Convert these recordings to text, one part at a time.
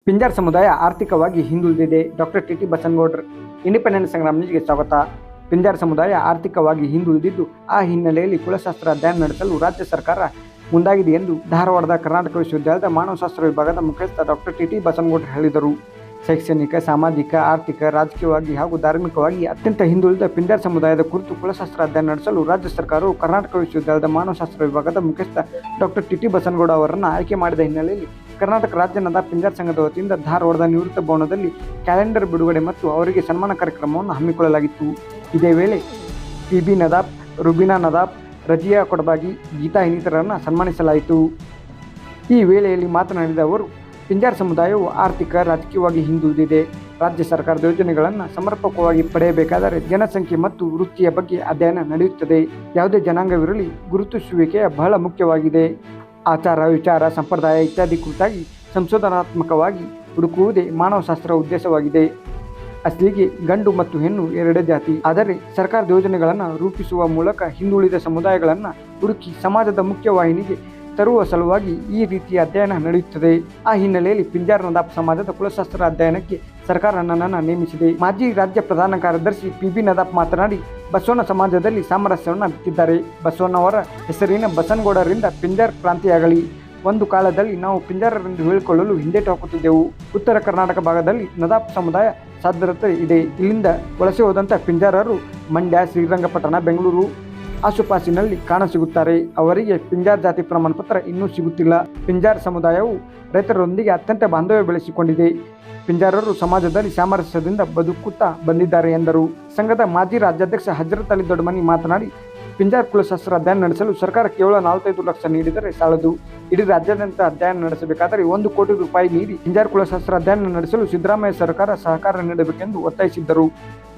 ಪಿಂಜಾರ್ ಸಮುದಾಯ ಆರ್ಥಿಕವಾಗಿ ಹಿಂದುಳಿದಿದೆ. Doctor T Basanagoudar independence Sangram ನ್ಯೂಸ್ಗೆ ಸ್ವಾಗತ. ಪಿಂಜಾರ್ ಸಮುದಾಯ ಆರ್ಥಿಕವಾಗಿ ಹಿಂದುಳಿದಿದ್ದು, ಆ ಹಿನ್ನೆಲೆಯಲ್ಲಿ ಕುಲಶಾಸ್ತ್ರ ಅಧ್ಯಯನ ನಡೆಸಲು ರಾಜ್ಯ ಸರ್ಕಾರ ಮುಂದಾಗಿದೆ ಎಂದು ಧಾರವಾಡದ ಕರ್ನಾಟಕ ವಿಶ್ವವಿದ್ಯಾಲಯದ ಮಾನವಶಾಸ್ತ್ರ ವಿಭಾಗದ ಮುಖ್ಯಸ್ಥ ಡಾಕ್ಟರ್ ಟಿ ಬಸನಗೌಡರ್ ಹೇಳಿದರು. ಶೈಕ್ಷಣಿಕ, ಸಾಮಾಜಿಕ, ಆರ್ಥಿಕ, ರಾಜಕೀಯವಾಗಿ ಹಾಗೂ ಧಾರ್ಮಿಕವಾಗಿ ಅತ್ಯಂತ ಹಿಂದುಳಿದ ಪಿಂಜಾರ್ ಸಮುದಾಯದ ಕುರಿತು ಕುಲಶಾಸ್ತ್ರ ಅಧ್ಯಯನ ನಡೆಸಲು ರಾಜ್ಯ ಸರ್ಕಾರವು ಕರ್ನಾಟಕ ವಿಶ್ವವಿದ್ಯಾಲಯದ ಮಾನವಶಾಸ್ತ್ರ ವಿಭಾಗದ ಮುಖ್ಯಸ್ಥ ಡಾಕ್ಟರ್ ಟಿ ಬಸನಗೌಡ ಅವರನ್ನು ಆಯ್ಕೆ ಮಾಡಿದ ಹಿನ್ನೆಲೆಯಲ್ಲಿ ಕರ್ನಾಟಕ ರಾಜ್ಯ ನದಾಫ್ ಪಿಂಜಾರ್ ಸಂಘದ ವತಿಯಿಂದ ಧಾರವಾಡದ ನಿವೃತ್ತ ಭವನದಲ್ಲಿ ಕ್ಯಾಲೆಂಡರ್ ಬಿಡುಗಡೆ ಮತ್ತು ಅವರಿಗೆ ಸನ್ಮಾನ ಕಾರ್ಯಕ್ರಮವನ್ನು ಹಮ್ಮಿಕೊಳ್ಳಲಾಗಿತ್ತು. ಇದೇ ವೇಳೆ ಟಿ ನದಾಫ್, ರುಬಿನಾ ನದಾಫ್, ರಜಿಯಾ ಕೊಡಬಾಗಿ, ಗೀತಾ ಇನ್ನಿತರರನ್ನು ಸನ್ಮಾನಿಸಲಾಯಿತು. ಈ ವೇಳೆಯಲ್ಲಿ ಮಾತನಾಡಿದ ಅವರು, ಪಿಂಜಾರ್ ಸಮುದಾಯವು ಆರ್ಥಿಕ, ರಾಜಕೀಯವಾಗಿ ಹಿಂದುಳಿದಿದೆ. ರಾಜ್ಯ ಸರ್ಕಾರದ ಯೋಜನೆಗಳನ್ನು ಸಮರ್ಪಕವಾಗಿ ಪಡೆಯಬೇಕಾದರೆ ಜನಸಂಖ್ಯೆ ಮತ್ತು ವೃತ್ತಿಯ ಬಗ್ಗೆ ಅಧ್ಯಯನ ನಡೆಯುತ್ತದೆ. ಯಾವುದೇ ಜನಾಂಗವಿರಲಿ, ಗುರುತಿಸುವಿಕೆಯ ಬಹಳ ಮುಖ್ಯವಾಗಿದೆ. ಆಚಾರ, ವಿಚಾರ, ಸಂಪ್ರದಾಯ ಇತ್ಯಾದಿ ಕುರಿತಾಗಿ ಸಂಶೋಧನಾತ್ಮಕವಾಗಿ ಹುಡುಕುವುದೇ ಮಾನವಶಾಸ್ತ್ರ ಉದ್ದೇಶವಾಗಿದೆ. ಅಸಲಿಗೆ ಗಂಡು ಮತ್ತು ಹೆಣ್ಣು ಎರಡೇ ಜಾತಿ. ಆದರೆ ಸರ್ಕಾರದ ಯೋಜನೆಗಳನ್ನು ರೂಪಿಸುವ ಮೂಲಕ ಹಿಂದುಳಿದ ಸಮುದಾಯಗಳನ್ನು ಹುಡುಕಿ ಸಮಾಜದ ಮುಖ್ಯವಾಹಿನಿಗೆ ತರುವ ಸಲುವಾಗಿ ಈ ರೀತಿಯ ಅಧ್ಯಯನ ನಡೆಯುತ್ತದೆ. ಆ ಹಿನ್ನೆಲೆಯಲ್ಲಿ ಪಿಂಜಾರ್ ನದಾಫ್ ಸಮಾಜದ ಕುಲಶಾಸ್ತ್ರ ಅಧ್ಯಯನಕ್ಕೆ ಸರ್ಕಾರ ನನ್ನನ್ನು ನೇಮಿಸಿದೆ. ಮಾಜಿ ರಾಜ್ಯ ಪ್ರಧಾನ ಕಾರ್ಯದರ್ಶಿ ಪಿ ನದಾಫ್ ಮಾತನಾಡಿ, ಬಸವಣ್ಣ ಸಮಾಜದಲ್ಲಿ ಸಾಮರಸ್ಯವನ್ನು ಬಿತ್ತಿದ್ದಾರೆ. ಬಸವಣ್ಣವರ ಹೆಸರಿನ ಬಸನಗೌಡರಿಂದ ಪಿಂಜಾರ್ ಕ್ರಾಂತಿಯಾಗಲಿ. ಒಂದು ಕಾಲದಲ್ಲಿ ನಾವು ಪಿಂಜಾರರೆಂದು ಹೇಳಿಕೊಳ್ಳಲು ಹಿಂದೇಟು ಹಾಕುತ್ತಿದ್ದೆವು. ಉತ್ತರ ಕರ್ನಾಟಕ ಭಾಗದಲ್ಲಿ ನದಾಫ್ ಸಮುದಾಯ ಸಾಧ್ಯತೆ ಇದೆ. ಇಲ್ಲಿಂದ ವಲಸೆ ಹೋದಂಥ ಪಿಂಜಾರರು ಮಂಡ್ಯ, ಶ್ರೀರಂಗಪಟ್ಟಣ, ಬೆಂಗಳೂರು ಆಸುಪಾಸಿನಲ್ಲಿ ಕಾಣಸಿಗುತ್ತಾರೆ. ಅವರಿಗೆ ಪಿಂಜಾರ್ ಜಾತಿ ಪ್ರಮಾಣ ಪತ್ರ ಇನ್ನೂ ಸಿಗುತ್ತಿಲ್ಲ. ಪಿಂಜಾರ್ ಸಮುದಾಯವು ರೈತರೊಂದಿಗೆ ಅತ್ಯಂತ ಬಾಂಧವ್ಯ ಬೆಳೆಸಿಕೊಂಡಿದೆ. ಪಿಂಜಾರರು ಸಮಾಜದಲ್ಲಿ ಸಾಮರಸ್ಯದಿಂದ ಬದುಕುತ್ತಾ ಬಂದಿದ್ದಾರೆ ಎಂದರು. ಸಂಘದ ಮಾಜಿ ರಾಜ್ಯಾಧ್ಯಕ್ಷ ಹಜರತ್ ಅಲಿ ದೊಡ್ಡಮನಿ ಮಾತನಾಡಿ, ಪಿಂಜಾರ್ ಕುಲಶಾಸ್ತ್ರ ಅಧ್ಯಯನ ನಡೆಸಲು ಸರ್ಕಾರ ಕೇವಲ 45 ಲಕ್ಷ ನೀಡಿದರೆ ಸಾಲದು. ಇಡೀ ರಾಜ್ಯಾದ್ಯಂತ ಅಧ್ಯಯನ ನಡೆಸಬೇಕಾದರೆ 1 ಕೋಟಿ ರೂಪಾಯಿ ನೀಡಿ ಪಿಂಜಾರ್ ಕುಲಶಾಸ್ತ್ರ ಅಧ್ಯಯನ ನಡೆಸಲು ಸಿದ್ದರಾಮಯ್ಯ ಸರ್ಕಾರ ಸಹಕಾರ ನೀಡಬೇಕೆಂದು ಒತ್ತಾಯಿಸಿದ್ದರು.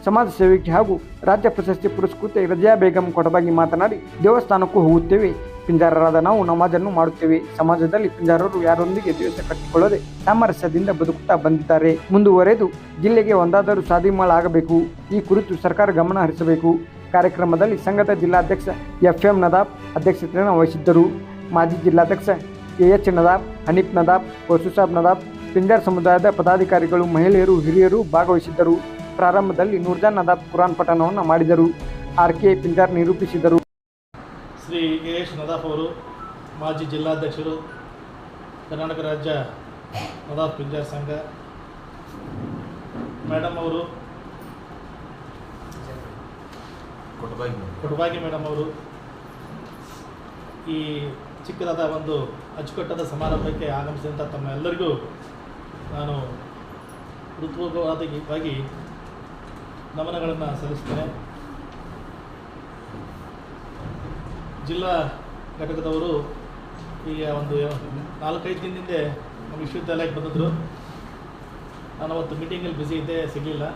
ಸಮಾಜ ಸೇವಕಿ ಹಾಗೂ ರಾಜ್ಯ ಪ್ರಶಸ್ತಿ ಪುರಸ್ಕೃತೆ ರಜಿಯಾ ಬೇಗಂ ಕೊಡಬಾಗಿ ಮಾತನಾಡಿ, ದೇವಸ್ಥಾನಕ್ಕೂ ಹೋಗುತ್ತೇವೆ. ಪಿಂಜಾರರಾದ ನಾವು ನಮಾಜನ್ನು ಮಾಡುತ್ತೇವೆ. ಸಮಾಜದಲ್ಲಿ ಪಿಂಜಾರರು ಯಾರೊಂದಿಗೆ ದ್ವೇಷ ಕಟ್ಟಿಕೊಳ್ಳದೆ ಸಾಮರಸ್ಯದಿಂದ ಬದುಕುತ್ತಾ ಬಂದಿದ್ದಾರೆ. ಮುಂದುವರೆದು ಜಿಲ್ಲೆಗೆ ಒಂದಾದರೂ ಸಾದಿಮಾಳ್ ಆಗಬೇಕು. ಈ ಕುರಿತು ಸರ್ಕಾರ ಗಮನ ಹರಿಸಬೇಕು. ಕಾರ್ಯಕ್ರಮದಲ್ಲಿ ಸಂಘದ ಜಿಲ್ಲಾಧ್ಯಕ್ಷ FM ನದಾಫ್ ಅಧ್ಯಕ್ಷತೆಯನ್ನು ವಹಿಸಿದ್ದರು. ಮಾಜಿ ಜಿಲ್ಲಾಧ್ಯಕ್ಷ KH ನದಾಫ್, ಹನೀಫ್ ನದಾಫ್, ವಸೂಸಾಬ್ ನದಾಫ್, ಪಿಂಜಾರ್ ಸಮುದಾಯದ ಪದಾಧಿಕಾರಿಗಳು, ಮಹಿಳೆಯರು, ಹಿರಿಯರು ಭಾಗವಹಿಸಿದ್ದರು. ಪ್ರಾರಂಭದಲ್ಲಿ ನೂರ್ಜಾನ್ ನದಾಫ್ ಕುರಾನ್ ಪಠಣವನ್ನು ಮಾಡಿದರು. RK ಪಿಂಜಾರ್ ನಿರೂಪಿಸಿದರು. ಶ್ರೀ KH ನದಾಫ್ ಅವರು ಮಾಜಿ ಜಿಲ್ಲಾಧ್ಯಕ್ಷರು, ಕರ್ನಾಟಕ ರಾಜ್ಯ ನದಾಫ್ ಪಿಂಜಾರ್ ಸಂಘ. ಮೇಡಮ್ ಅವರು ಕೊಡಬಾಗಿ ಮೇಡಮ್ ಅವರು ಈ ಚಿಕ್ಕದಾದ ಒಂದು ಅಚ್ಚುಕಟ್ಟಾದ ಸಮಾರಂಭಕ್ಕೆ ಆಗಮಿಸಿದಂಥ ತಮ್ಮ ಎಲ್ಲರಿಗೂ ನಾನು ಹೃತ್ಪೂರ್ವಕವಾಗಿ ನಮನಗಳನ್ನು ಸಲ್ಲಿಸ್ತೇನೆ. ಜಿಲ್ಲಾ ಘಟಕದವರು ಈಗ ಒಂದು 4-5 ದಿನದಿಂದ ನಮ್ಮ ವಿಶ್ವವಿದ್ಯಾಲಯಕ್ಕೆ ಬಂದಿದ್ದರು. ನಾನು ಅವತ್ತು ಮೀಟಿಂಗಲ್ಲಿ ಬ್ಯುಸಿ ಇದ್ದೆ, ಸಿಗಲಿಲ್ಲ.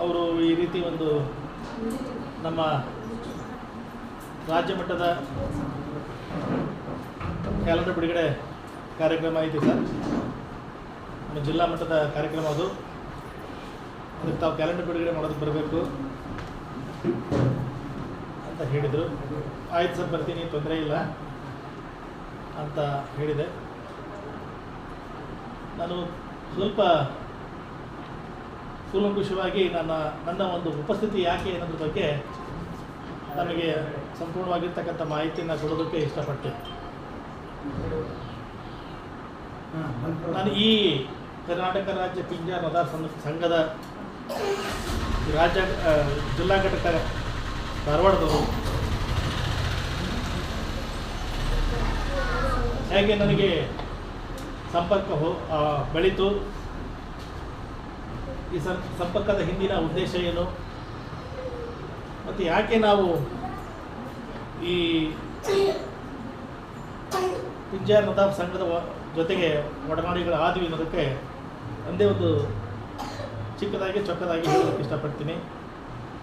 ಅವರು ಈ ರೀತಿ ಒಂದು ನಮ್ಮ ರಾಜ್ಯ ಮಟ್ಟದ ಕ್ಯಾಲೆಂಡರ್ ಬಿಡುಗಡೆ ಕಾರ್ಯಕ್ರಮ ಐತೆ ಸರ್, ನಮ್ಮ ಜಿಲ್ಲಾ ಮಟ್ಟದ ಕಾರ್ಯಕ್ರಮ ಅದು. ಅದಕ್ಕೆ ತಾವು ಕ್ಯಾಲೆಂಡರ್ ಬಿಡುಗಡೆ ಮಾಡೋದಕ್ಕೆ ಬರಬೇಕು ಅಂತ ಹೇಳಿದರು. ಆಯ್ತು ಸರ್, ಬರ್ತೀನಿ, ತೊಂದರೆ ಇಲ್ಲ ಅಂತ ಹೇಳಿದೆ. ನಾನು ಸ್ವಲ್ಪ ಕೂಲಂಕುಷವಾಗಿ ನನ್ನ ಒಂದು ಉಪಸ್ಥಿತಿ ಯಾಕೆ ಅನ್ನೋದ್ರ ಬಗ್ಗೆ ನಮಗೆ ಸಂಪೂರ್ಣವಾಗಿರ್ತಕ್ಕಂಥ ಮಾಹಿತಿಯನ್ನು ಕೊಡೋದಕ್ಕೆ ಇಷ್ಟಪಟ್ಟೆ. ನಾನು ಈ ಕರ್ನಾಟಕ ರಾಜ್ಯ ಪಿಂಜಾರ್ ನದಾಫ್ ಸಂಘದ ರಾಜ್ಯ ಜಿಲ್ಲಾ ಘಟಕ ಧಾರವಾಡದವರು. ಹೇಗೆ ನನಗೆ ಸಂಪರ್ಕ ಬೆಳೀತು, ಈ ಸಂಪರ್ಕದ ಹಿಂದಿನ ಉದ್ದೇಶ ಏನು, ಮತ್ತು ಯಾಕೆ ನಾವು ಈ ಪಿಂಜಾರ್ ನದಾಫ್ ಸಂಘದ ಜೊತೆಗೆ ಒಡನಾಡಿಗಳ ಆದ್ವಿ ಅನ್ನೋದಕ್ಕೆ ಒಂದೇ ಒಂದು ಚಿಕ್ಕದಾಗಿ ಚೊಕ್ಕದಾಗಿ ಹೇಳೋದಕ್ಕೆ ಇಷ್ಟಪಡ್ತೀನಿ.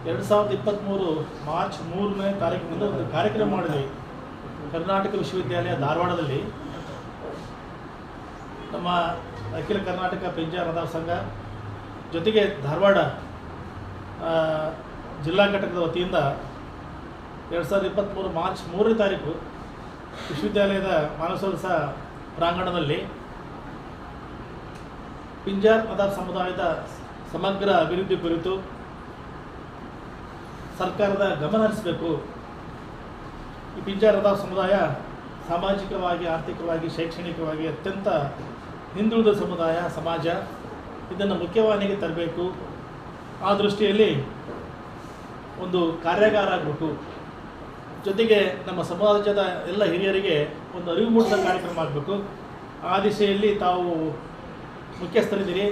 2023 ಮಾರ್ಚ್ 3ನೇ ತಾರೀಕಿನಿಂದ ಒಂದು ಕಾರ್ಯಕ್ರಮ ಮಾಡಿದ್ವಿ ಕರ್ನಾಟಕ ವಿಶ್ವವಿದ್ಯಾಲಯ ಧಾರವಾಡದಲ್ಲಿ. ನಮ್ಮ ಅಖಿಲ ಕರ್ನಾಟಕ ಪಿಂಜಾರ್ ನದಾಫ್ ಸಂಘ ಜೊತೆಗೆ ಧಾರವಾಡ ಜಿಲ್ಲಾ ಘಟಕದ ವತಿಯಿಂದ 2023 ಮಾರ್ಚ್ 3ನೇ ತಾರೀಕು ವಿಶ್ವವಿದ್ಯಾಲಯದ ಮಾನವಶಾಸ್ತ್ರ ಪ್ರಾಂಗಣದಲ್ಲಿ ಪಿಂಜಾರ್ ನದಾಫ್ ಸಮುದಾಯದ ಸಮಗ್ರ ಅಭಿವೃದ್ಧಿ ಕುರಿತು ಸರ್ಕಾರದ ಗಮನ ಹರಿಸಬೇಕು. ಈ ಪಿಂಜಾರ್ ನದಾಫ್ ಸಮುದಾಯ ಸಾಮಾಜಿಕವಾಗಿ, ಆರ್ಥಿಕವಾಗಿ, ಶೈಕ್ಷಣಿಕವಾಗಿ ಅತ್ಯಂತ ಹಿಂದುಳಿದ ಸಮಾಜ. ಇದನ್ನು ಮುಖ್ಯವಾಹಿನಿಗೆ ತರಬೇಕು. ಆ ದೃಷ್ಟಿಯಲ್ಲಿ ಒಂದು ಕಾರ್ಯಾಗಾರ ಆಗಬೇಕು. ಜೊತೆಗೆ ನಮ್ಮ ಸಮಾಜದ ಎಲ್ಲ ಹಿರಿಯರಿಗೆ ಒಂದು ಅರಿವು ಮೂಡಿಸೋ ಕಾರ್ಯಕ್ರಮ ಆಗಬೇಕು. ಆ ದಿಶೆಯಲ್ಲಿ ತಾವು ಮುಖ್ಯಸ್ಥರಿದ್ದೀರಿ.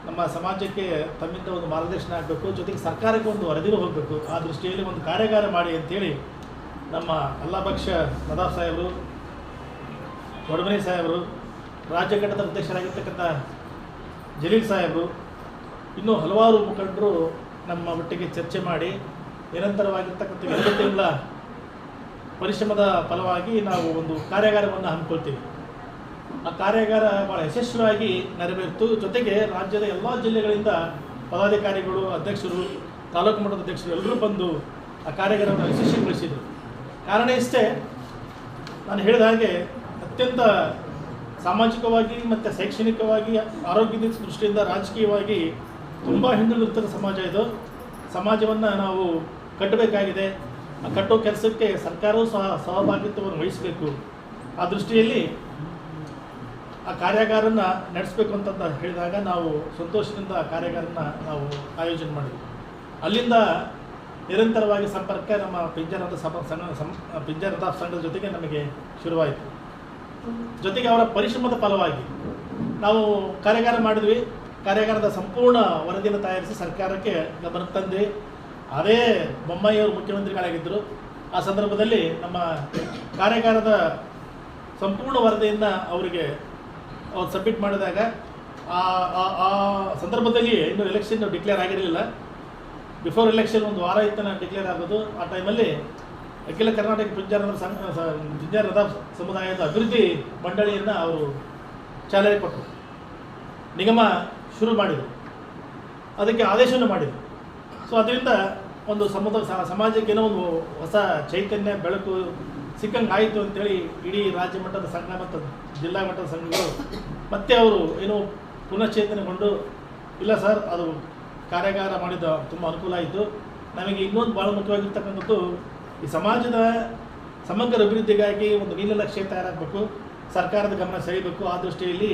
ನಮ್ಮ ಸಮಾಜಕ್ಕೆ ತಮ್ಮಿಂದ ಒಂದು ಮಾರ್ಗದರ್ಶನ ಆಗಬೇಕು. ಜೊತೆಗೆ ಸರ್ಕಾರಕ್ಕೆ ಒಂದು ವರದಿನೂ ಹೋಗಬೇಕು. ಆ ದೃಷ್ಟಿಯಲ್ಲಿ ಒಂದು ಕಾರ್ಯಾಗಾರ ಮಾಡಿ ಅಂತೇಳಿ ನಮ್ಮ ಅಲ್ಲಾಬಕ್ಷ ನದಾಫ್ ಸಾಹೇಬರು, ದೊಡ್ಡಮನಿ ಸಾಹೇಬರು, ರಾಜ್ಯ ಘಟಕದ ಅಧ್ಯಕ್ಷರಾಗಿರ್ತಕ್ಕಂಥ ಜಲೀಲ್ ಸಾಹೇಬರು, ಇನ್ನೂ ಹಲವಾರು ಮುಖಂಡರು ನಮ್ಮ ಒಟ್ಟಿಗೆ ಚರ್ಚೆ ಮಾಡಿ ನಿರಂತರವಾಗಿರ್ತಕ್ಕಂಥ 2 ತಿಂಗಳ ಪರಿಶ್ರಮದ ಫಲವಾಗಿ ನಾವು ಒಂದು ಕಾರ್ಯಾಗಾರವನ್ನು ಹಮ್ಮಿಕೊಳ್ತೀವಿ. ಆ ಕಾರ್ಯಾಗಾರ ಭಾಳ ಯಶಸ್ವಿಯಾಗಿ ನೆರವೇರಿತು. ಜೊತೆಗೆ ರಾಜ್ಯದ ಎಲ್ಲ ಜಿಲ್ಲೆಗಳಿಂದ ಪದಾಧಿಕಾರಿಗಳು, ಅಧ್ಯಕ್ಷರು, ತಾಲೂಕು ಮಟ್ಟದ ಅಧ್ಯಕ್ಷರು ಎಲ್ಲರೂ ಬಂದು ಆ ಕಾರ್ಯಾಗಾರವನ್ನು ಯಶಸ್ವಿಗೊಳಿಸಿದರು. ಕಾರಣ ಇಷ್ಟೇ, ನಾನು ಹೇಳಿದ ಹಾಗೆ ಅತ್ಯಂತ ಸಾಮಾಜಿಕವಾಗಿ ಮತ್ತು ಶೈಕ್ಷಣಿಕವಾಗಿ, ಆರೋಗ್ಯದ ದೃಷ್ಟಿಯಿಂದ, ರಾಜಕೀಯವಾಗಿ ತುಂಬ ಹಿಂದುಳಿದಿರ್ತಕ್ಕಂಥ ಸಮಾಜ ಇದು. ಸಮಾಜವನ್ನು ನಾವು ಕಟ್ಟಬೇಕಾಗಿದೆ. ಆ ಕಟ್ಟೋ ಕೆಲಸಕ್ಕೆ ಸರ್ಕಾರವೂ ಸಹ ಸಹಭಾಗಿತ್ವವನ್ನು ವಹಿಸಬೇಕು. ಆ ದೃಷ್ಟಿಯಲ್ಲಿ ಆ ಕಾರ್ಯಾಗಾರನ ನಡೆಸಬೇಕು ಅಂತ ಹೇಳಿದಾಗ ನಾವು ಸಂತೋಷದಿಂದ ಆ ಕಾರ್ಯಾಗಾರನ ನಾವು ಆಯೋಜನೆ ಮಾಡಿದ್ವಿ. ಅಲ್ಲಿಂದ ನಿರಂತರವಾಗಿ ಸಂಪರ್ಕ ನಮ್ಮ ಪಿಂಜಾರ್ ನದಾಫ್ ಸಂಘದ ಜೊತೆಗೆ ನಮಗೆ ಶುರುವಾಯಿತು. ಜೊತೆಗೆ ಅವರ ಪರಿಶ್ರಮದ ಫಲವಾಗಿ ನಾವು ಕಾರ್ಯಾಗಾರ ಮಾಡಿದ್ವಿ. ಕಾರ್ಯಾಗಾರದ ಸಂಪೂರ್ಣ ವರದಿಯನ್ನು ತಯಾರಿಸಿ ಸರ್ಕಾರಕ್ಕೆ ಗಮನ ತಂದು, ಅದೇ ಬೊಮ್ಮಾಯಿಯವರು ಮುಖ್ಯಮಂತ್ರಿಗಳಾಗಿದ್ದರು. ಆ ಸಂದರ್ಭದಲ್ಲಿ ನಮ್ಮ ಕಾರ್ಯಾಗಾರದ ಸಂಪೂರ್ಣ ವರದಿಯನ್ನು ಅವರಿಗೆ ಸಬ್ಮಿಟ್ ಮಾಡಿದಾಗ ಆ ಸಂದರ್ಭದಲ್ಲಿ ಇನ್ನೂ ಎಲೆಕ್ಷನ್ ಡಿಕ್ಲೇರ್ ಆಗಿರಲಿಲ್ಲ. ಬಿಫೋರ್ ಎಲೆಕ್ಷನ್ ಒಂದು ವಾರ ಇತ್ತನ ಡಿಕ್ಲೇರ್ ಆಗೋದು. ಆ ಟೈಮಲ್ಲಿ ಅಖಿಲ ಕರ್ನಾಟಕ ಪಿಂಜಾರ್ ನದಾಫ್ ಸಮುದಾಯದ ಅಭಿವೃದ್ಧಿ ಮಂಡಳಿಯನ್ನು ಅವರು ಚಾಲನೆ ಕೊಟ್ಟರು, ನಿಗಮ ಶುರು ಮಾಡಿದರು, ಅದಕ್ಕೆ ಆದೇಶವನ್ನು ಮಾಡಿದರು. ಸೊ ಅದರಿಂದ ಒಂದು ಸಮಾಜಕ್ಕೆ ಏನೋ ಒಂದು ಹೊಸ ಚೈತನ್ಯ, ಬೆಳಕು ಸಿಕ್ಕಂಗೆ ಆಯಿತು ಅಂತೇಳಿ ಇಡೀ ರಾಜ್ಯ ಮಟ್ಟದ ಸಂಘ ಮತ್ತು ಜಿಲ್ಲಾ ಮಟ್ಟದ ಸಂಘಗಳು ಮತ್ತೆ ಅವರು ಏನೋ ಪುನಶ್ಚೇತನಗೊಂಡು, ಇಲ್ಲ ಸರ್, ಅದು ಕಾರ್ಯಾಗಾರ ಮಾಡಿದ ತುಂಬ ಅನುಕೂಲ ಆಯಿತು. ನಮಗೆ ಇನ್ನೊಂದು ಭಾಳ ಮುಖ್ಯವಾಗಿರ್ತಕ್ಕಂಥದ್ದು, ಈ ಸಮಾಜದ ಸಮಗ್ರ ಅಭಿವೃದ್ಧಿಗಾಗಿ ಒಂದು ನೀಲನಕ್ಷೆ ತಯಾರಾಗಬೇಕು, ಸರ್ಕಾರದ ಗಮನ ಸೆಳೆಯಬೇಕು. ಆ ದೃಷ್ಟಿಯಲ್ಲಿ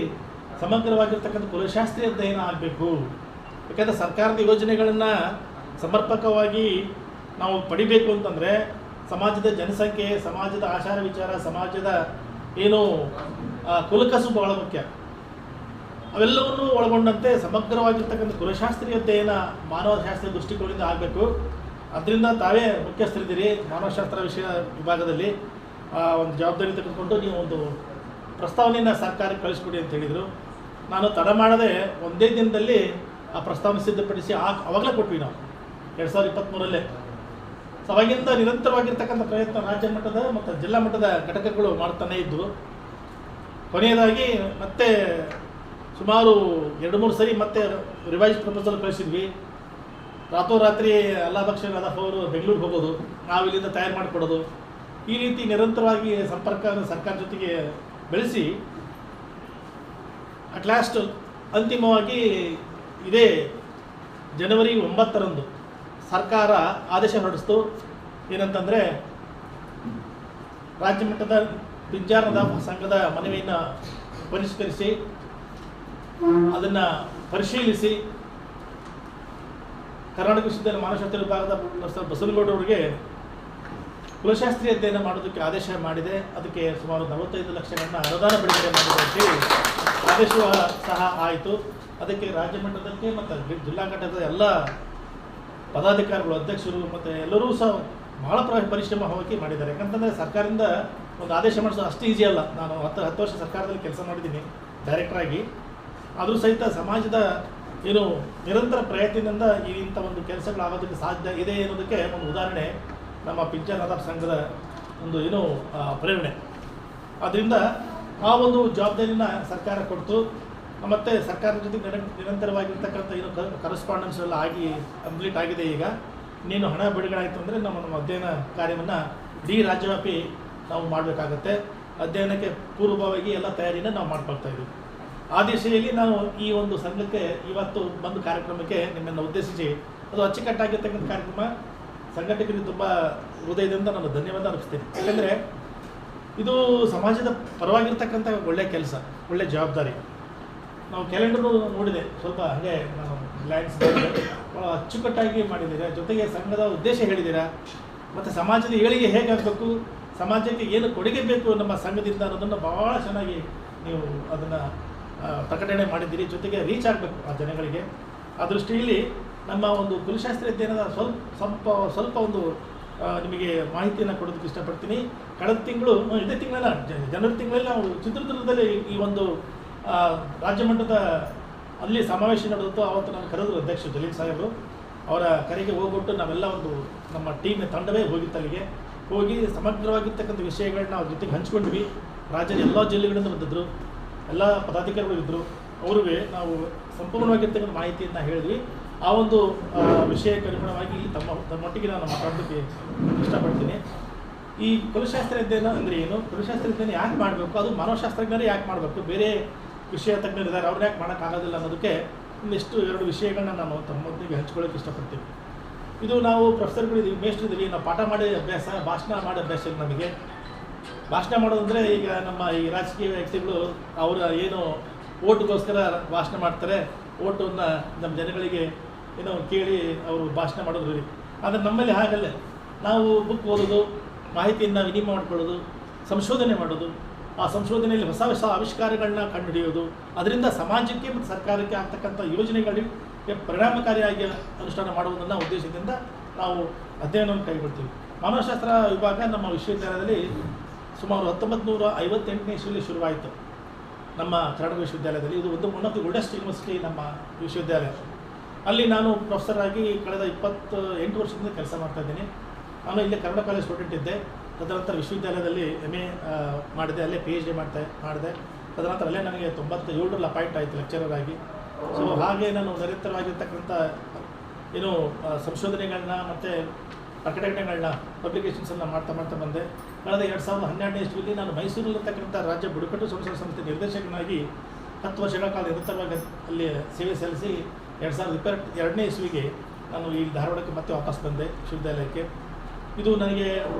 ಸಮಗ್ರವಾಗಿರ್ತಕ್ಕಂಥ ಕುಲಶಾಸ್ತ್ರೀಯ ಅಧ್ಯಯನ ಆಗಬೇಕು. ಯಾಕೆಂದರೆ ಸರ್ಕಾರದ ಯೋಜನೆಗಳನ್ನು ಸಮರ್ಪಕವಾಗಿ ನಾವು ಪಡಿಬೇಕು ಅಂತಂದರೆ ಸಮಾಜದ ಜನಸಂಖ್ಯೆ, ಸಮಾಜದ ಆಚಾರ ವಿಚಾರ, ಸಮಾಜದ ಏನು ಕುಲಕಸು ಬಹಳ ಮುಖ್ಯ. ಅವೆಲ್ಲವನ್ನೂ ಒಳಗೊಂಡಂತೆ ಸಮಗ್ರವಾಗಿರ್ತಕ್ಕಂಥ ಕುಲಶಾಸ್ತ್ರೀಯ ಅಧ್ಯಯನ ಮಾನವಶಾಸ್ತ್ರೀಯ ದೃಷ್ಟಿಕೋನದಿಂದ ಆಗಬೇಕು. ಅದರಿಂದ ತಾವೇ ಮುಖ್ಯಸ್ಥರಿದ್ದೀರಿ ಮಾನವಶಾಸ್ತ್ರ ವಿಷಯ ವಿಭಾಗದಲ್ಲಿ. ಒಂದು ಜವಾಬ್ದಾರಿ ತೆಗೆದುಕೊಂಡು ನೀವು ಒಂದು ಪ್ರಸ್ತಾವನೆಯನ್ನು ಸರ್ಕಾರಕ್ಕೆ ಕಳಿಸ್ಕೊಡಿ ಅಂತ ಹೇಳಿದರು. ನಾನು ತಡ ಮಾಡದೆ ಒಂದೇ ದಿನದಲ್ಲಿ ಆ ಪ್ರಸ್ತಾವನೆ ಸಿದ್ಧಪಡಿಸಿ ಅವಾಗಲೇ ಕೊಟ್ವಿ ನಾವು 2023 ಸೊ ಅವಾಗಿಂದ ನಿರಂತರವಾಗಿರ್ತಕ್ಕಂಥ ಪ್ರಯತ್ನ ರಾಜ್ಯ ಮಟ್ಟದ ಮತ್ತು ಜಿಲ್ಲಾ ಮಟ್ಟದ ಘಟಕಗಳು ಮಾಡ್ತಾನೇ ಇದ್ದವು. ಕೊನೆಯದಾಗಿ ಮತ್ತೆ ಸುಮಾರು 2-3 ಸರಿ ಮತ್ತೆ ರಿವೈಸ್ ಪ್ರಪೋಸಲ್ ಕಳಿಸಿದ್ವಿ. ರಾತ್ರೋರಾತ್ರಿ ಅಲ್ಲಾಬಕ್ಷ ನದಾಫ್ ಅವರು ಬೆಂಗಳೂರಿಗೆ ಹೋಗೋದು, ನಾವು ಇಲ್ಲಿಂದ ತಯಾರು ಮಾಡಿಕೊಡೋದು, ಈ ರೀತಿ ನಿರಂತರವಾಗಿ ಸಂಪರ್ಕವನ್ನು ಸರ್ಕಾರ ಜೊತೆಗೆ ಬೆಳೆಸಿ ಅಟ್ ಲಾಸ್ಟ್ ಅಂತಿಮವಾಗಿ ಇದೇ ಜನವರಿ 9ರಂದು ಸರ್ಕಾರ ಆದೇಶ ಹೊರಡಿಸ್ತು. ಏನಂತಂದರೆ, ರಾಜ್ಯ ಮಟ್ಟದ ಪಿಂಜಾರ್ ನದಾಫ್ ಸಂಘದ ಮನವಿಯನ್ನು ಪರಿಷ್ಕರಿಸಿ ಅದನ್ನು ಪರಿಶೀಲಿಸಿ ಕರ್ನಾಟಕ ವಿಶ್ವವಿದ್ಯಾಲಯ ಮಾನವಶಾಸ್ತ್ರ ವಿಭಾಗದ ಪ್ರೊಫೆಸರ್ ಬಸವನಗೌಡರವರಿಗೆ ಕುಲಶಾಸ್ತ್ರೀಯ ಅಧ್ಯಯನ ಮಾಡೋದಕ್ಕೆ ಆದೇಶ ಮಾಡಿದೆ. ಅದಕ್ಕೆ ಸುಮಾರು 45 ಲಕ್ಷಗಳನ್ನು ಅನುದಾನ ಬಿಡುಗಡೆ ಮಾಡಿದೆ ಅಂತೇಳಿ ಆದೇಶ ಸಹ ಆಯಿತು. ಅದಕ್ಕೆ ರಾಜ್ಯ ಮಟ್ಟದಕ್ಕೆ ಮತ್ತು ಜಿಲ್ಲಾ ಘಟಕದ ಎಲ್ಲ ಪದಾಧಿಕಾರಿಗಳು, ಅಧ್ಯಕ್ಷರು ಮತ್ತು ಎಲ್ಲರೂ ಸಹ ಭಾಳ ಪರಿಶ್ರಮ ಹಾಕಿ ಮಾಡಿದ್ದಾರೆ. ಯಾಕಂತಂದರೆ ಸರ್ಕಾರದಿಂದ ಒಂದು ಆದೇಶ ಮಾಡಿಸೋದು ಅಷ್ಟು ಈಸಿ ಅಲ್ಲ. ನಾನು 10 ವರ್ಷ ಸರ್ಕಾರದಲ್ಲಿ ಕೆಲಸ ಮಾಡಿದ್ದೀನಿ ಡೈರೆಕ್ಟ್ರಾಗಿ. ಆದರೂ ಸಹಿತ ಸಮಾಜದ ಏನು ನಿರಂತರ ಪ್ರಯತ್ನದಿಂದ ಇಂಥ ಒಂದು ಕೆಲಸಗಳಾಗೋದಕ್ಕೆ ಸಾಧ್ಯ ಇದೆ ಅನ್ನೋದಕ್ಕೆ ಒಂದು ಉದಾಹರಣೆ ನಮ್ಮ ಪಿಂಜಾರ್ ನದಾಫ್ ಸಂಘದ ಒಂದು ಏನು ಪ್ರೇರಣೆ. ಆದ್ದರಿಂದ ಆ ಒಂದು ಜವಾಬ್ದಾರಿನ ಸರ್ಕಾರ ಕೊಡ್ತು. ಮತ್ತು ಸರ್ಕಾರದ ಜೊತೆ ನಿರಂತರವಾಗಿರ್ತಕ್ಕಂಥ ಏನು ಕರೆಸ್ಪಾಂಡೆನ್ಸ್ ಎಲ್ಲ ಆಗಿ ಕಂಪ್ಲೀಟ್ ಆಗಿದೆ. ಈಗ ಇನ್ನೇನು ಹಣ ಬಿಡುಗಡೆ ಆಯಿತು ಅಂದರೆ ನಮ್ಮ ಅಧ್ಯಯನ ಕಾರ್ಯವನ್ನು ಇಡೀ ರಾಜ್ಯವ್ಯಾಪಿ ನಾವು ಮಾಡಬೇಕಾಗತ್ತೆ. ಅಧ್ಯಯನಕ್ಕೆ ಪೂರ್ವಭಾವಿಯಾಗಿ ಎಲ್ಲ ತಯಾರಿನ ನಾವು ಮಾಡ್ಕೊಳ್ತಾ ಇದ್ದೀವಿ. ಆ ದಿಶೆಯಲ್ಲಿ ನಾವು ಈ ಒಂದು ಸಂಘಕ್ಕೆ ಇವತ್ತು ಬಂದು ಕಾರ್ಯಕ್ರಮಕ್ಕೆ ನಿಮ್ಮನ್ನು ಉದ್ದೇಶಿಸಿ ಅದು ಅಚ್ಚುಕಟ್ಟಾಗಿರ್ತಕ್ಕಂಥ ಕಾರ್ಯಕ್ರಮ ಸಂಘಟಕರಿಗೆ ತುಂಬ ಹೃದಯದಿಂದ ನಾನು ಧನ್ಯವಾದ ಅರ್ಪಿಸ್ತೇನೆ. ಯಾಕಂದರೆ ಇದು ಸಮಾಜದ ಪರವಾಗಿರ್ತಕ್ಕಂಥ ಒಳ್ಳೆಯ ಕೆಲಸ, ಒಳ್ಳೆಯ ಜವಾಬ್ದಾರಿ. ನಾವು ಕ್ಯಾಲೆಂಡರು ನೋಡಿದೆ, ಸ್ವಲ್ಪ ಹಾಗೆ ನಾವು ಗ್ಲ್ಯಾನ್ಸ್ ಭಾಳ ಅಚ್ಚುಕಟ್ಟಾಗಿ ಮಾಡಿದ್ದೀರಾ. ಜೊತೆಗೆ ಸಂಘದ ಉದ್ದೇಶ ಹೇಳಿದ್ದೀರಾ, ಮತ್ತು ಸಮಾಜದ ಏಳಿಗೆ ಹೇಗಾಗಬೇಕು, ಸಮಾಜಕ್ಕೆ ಏನು ಕೊಡುಗೆ ಬೇಕು ನಮ್ಮ ಸಂಘದಿಂದ ಅನ್ನೋದನ್ನು ಭಾಳ ಚೆನ್ನಾಗಿ ನೀವು ಅದನ್ನು ಪ್ರಕಟಣೆ ಮಾಡಿದ್ದೀರಿ. ಜೊತೆಗೆ ರೀಚ್ ಆಗಬೇಕು ಆ ಜನಗಳಿಗೆ. ಆ ದೃಷ್ಟಿಯಲ್ಲಿ ನಮ್ಮ ಒಂದು ಕುಲಶಾಸ್ತ್ರ ಅಧ್ಯಯನದ ಸ್ವಲ್ಪ ಒಂದು ನಿಮಗೆ ಮಾಹಿತಿಯನ್ನು ಕೊಡೋದಕ್ಕೆ ಇಷ್ಟಪಡ್ತೀನಿ. ಕಳೆದ ತಿಂಗಳು, ಇದೇ ತಿಂಗಳಲ್ಲ, ಜನವರಿ ತಿಂಗಳಲ್ಲಿ ನಾವು ಚಿತ್ರದುರ್ಗದಲ್ಲಿ ಈ ಒಂದು ರಾಜ್ಯ ಮಟ್ಟದ ಅಲ್ಲಿ ಸಮಾವೇಶ ನಡೆದಿತ್ತು. ಆವತ್ತು ನಾನು ಕರೆದ್ರು ಅಧ್ಯಕ್ಷರು ಜಲೀಲ್ ಸಾಹೇಬರು. ಅವರ ಕರೆಗೆ ಹೋಗ್ಬಿಟ್ಟು ನಾವೆಲ್ಲ ಒಂದು ನಮ್ಮ ಟೀಮ್ ತಂಡವೇ ಹೋಗಿತ್ತು. ಅಲ್ಲಿಗೆ ಹೋಗಿ ಸಮಗ್ರವಾಗಿರ್ತಕ್ಕಂಥ ವಿಷಯಗಳನ್ನ ಅವ್ರ ಜೊತೆಗೆ ಹಂಚ್ಕೊಂಡ್ವಿ. ರಾಜ್ಯದ ಎಲ್ಲ ಜಿಲ್ಲೆಗಳಿಂದ ಬಂದಿದ್ದರು, ಎಲ್ಲ ಪದಾಧಿಕಾರಿಗಳು ಇದ್ದರು. ಅವ್ರಿಗೆ ನಾವು ಸಂಪೂರ್ಣವಾಗಿರ್ತಕ್ಕಂಥ ಮಾಹಿತಿಯನ್ನು ಹೇಳಿದ್ವಿ. ಆ ಒಂದು ವಿಷಯಕ್ಕೆ ಅನುಗುಣವಾಗಿ ತಮ್ಮೊಟ್ಟಿಗೆ ನಾನು ಮಾತಾಡೋದಕ್ಕೆ ಇಷ್ಟಪಡ್ತೀನಿ. ಈ ಕುಲಶಾಸ್ತ್ರ ಅಧ್ಯಯನ ಅಂದರೆ ಏನು, ಕುಲಶಾಸ್ತ್ರ ಅಧ್ಯಯನ ಯಾಕೆ ಮಾಡಬೇಕು, ಅದು ಮಾನವಶಾಸ್ತ್ರಜ್ಞರೇ ಯಾಕೆ ಮಾಡಬೇಕು, ಬೇರೆ ವಿಷಯ ತಜ್ಞರಿದ್ದಾರೆ ಅವ್ರನ್ನ ಯಾಕೆ ಮಾಡೋಕ್ಕಾಗೋದಿಲ್ಲ ಅನ್ನೋದಕ್ಕೆ ಒಂದಿಷ್ಟು 2 ವಿಷಯಗಳನ್ನ ನಾನು ತಮ್ಮೊಂದಿಗೆ ಹಂಚ್ಕೊಳ್ಳೋಕೆ ಇಷ್ಟಪಡ್ತೀನಿ. ಇದು ನಾವು ಪ್ರೊಫೆಸರ್ಗಳಿದ್ದೀವಿ, ಮೇಷ್ಟ್ರಿದ್ದೀವಿ, ನಾವು ಪಾಠ ಮಾಡಿ ಅಭ್ಯಾಸ, ಭಾಷಣ ಮಾಡಿ ಅಭ್ಯಾಸ ಇಲ್ಲ ನಮಗೆ. ಭಾಷಣ ಮಾಡೋದಂದರೆ ಈಗ ನಮ್ಮ ಈ ರಾಜಕೀಯ ವ್ಯಕ್ತಿಗಳು ಅವರ ಏನು ಓಟ್ಗೋಸ್ಕರ ಭಾಷಣ ಮಾಡ್ತಾರೆ, ಓಟನ್ನು ನಮ್ಮ ಜನಗಳಿಗೆ ಏನೋ ಕೇಳಿ ಅವರು ಭಾಷಣ ಮಾಡೋದು ರೀ. ಆದರೆ ನಮ್ಮಲ್ಲಿ ಹಾಗಲ್ಲ. ನಾವು ಬುಕ್ ಓದೋದು, ಮಾಹಿತಿಯನ್ನು ವಿನಿಮಯ ಮಾಡ್ಕೊಳ್ಳೋದು, ಸಂಶೋಧನೆ ಮಾಡೋದು, ಆ ಸಂಶೋಧನೆಯಲ್ಲಿ ಹೊಸ ಹೊಸ ಆವಿಷ್ಕಾರಗಳನ್ನ ಕಂಡುಹಿಡಿಯೋದು, ಅದರಿಂದ ಸಮಾಜಕ್ಕೆ ಮತ್ತು ಸರ್ಕಾರಕ್ಕೆ ಆಗ್ತಕ್ಕಂಥ ಯೋಜನೆಗಳಿಗೆ ಪರಿಣಾಮಕಾರಿಯಾಗಿ ಅನುಷ್ಠಾನ ಮಾಡುವುದನ್ನು ಉದ್ದೇಶದಿಂದ ನಾವು ಅಧ್ಯಯನವನ್ನು ಕೈಗೊಳ್ತೀವಿ. ಮಾನವಶಾಸ್ತ್ರ ವಿಭಾಗ ನಮ್ಮ ವಿಶ್ವವಿದ್ಯಾಲಯದಲ್ಲಿ ಸುಮಾರು 1958ನೇ ಇಸ್ವಿಯಲ್ಲಿ ಶುರುವಾಯಿತು ನಮ್ಮ ಕರ್ನಾಟಕ ವಿಶ್ವವಿದ್ಯಾಲಯದಲ್ಲಿ. ಇದು one of the oldest university ನಮ್ಮ ವಿಶ್ವವಿದ್ಯಾಲಯ. ಅಲ್ಲಿ ನಾನು ಪ್ರೊಫೆಸರ್ ಆಗಿ ಕಳೆದ 28 ವರ್ಷದಿಂದ ಕೆಲಸ ಮಾಡ್ತಾಯಿದ್ದೀನಿ. ನಾನು ಇಲ್ಲೇ ಕನ್ನಡ ಕಾಲೇಜ್ ಸ್ಟೂಡೆಂಟ್ ಇದ್ದೆ. ತದನಂತರ ವಿಶ್ವವಿದ್ಯಾಲಯದಲ್ಲಿ MA ಮಾಡಿದೆ, ಅಲ್ಲೇ PhD ಮಾಡಿದೆ. ತದನಂತರ ಅಲ್ಲೇ ನನಗೆ 97ರಲ್ಲಿ ಅಪಾಯಿಂಟ್ ಆಯಿತು ಲೆಕ್ಚರರ್ ಆಗಿ. ಸೊ ಹಾಗೆ ನಾನು ನಿರಂತರವಾಗಿರ್ತಕ್ಕಂಥ ಏನು ಸಂಶೋಧನೆಗಳನ್ನ ಮತ್ತು ಪ್ರಕಟಣೆಗಳನ್ನ, ಪಬ್ಲಿಕೇಶನ್ಸನ್ನು ಮಾಡ್ತಾ ಬಂದೆ. ಕಳೆದ 2012ನೇ ಇಸ್ವಿಯಲ್ಲಿ ನಾನು ಮೈಸೂರಲ್ಲಿರ್ತಕ್ಕಂಥ ರಾಜ್ಯ ಬುಡಕಟ್ಟು ಸಂಶೋಧನಾ ಸಂಸ್ಥೆ ನಿರ್ದೇಶಕನಾಗಿ 10 ವರ್ಷಗಳ ಕಾಲ ನಿರಂತರವಾಗಿ ಅಲ್ಲಿ ಸೇವೆ ಸಲ್ಲಿಸಿ 2022ನೇ ಇಸ್ವಿಗೆ ನಾನು ಈ ಧಾರವಾಡಕ್ಕೆ ಮತ್ತೆ ವಾಪಸ್ ಬಂದೆ ವಿಶ್ವವಿದ್ಯಾಲಯಕ್ಕೆ. ಇದು ನನಗೆ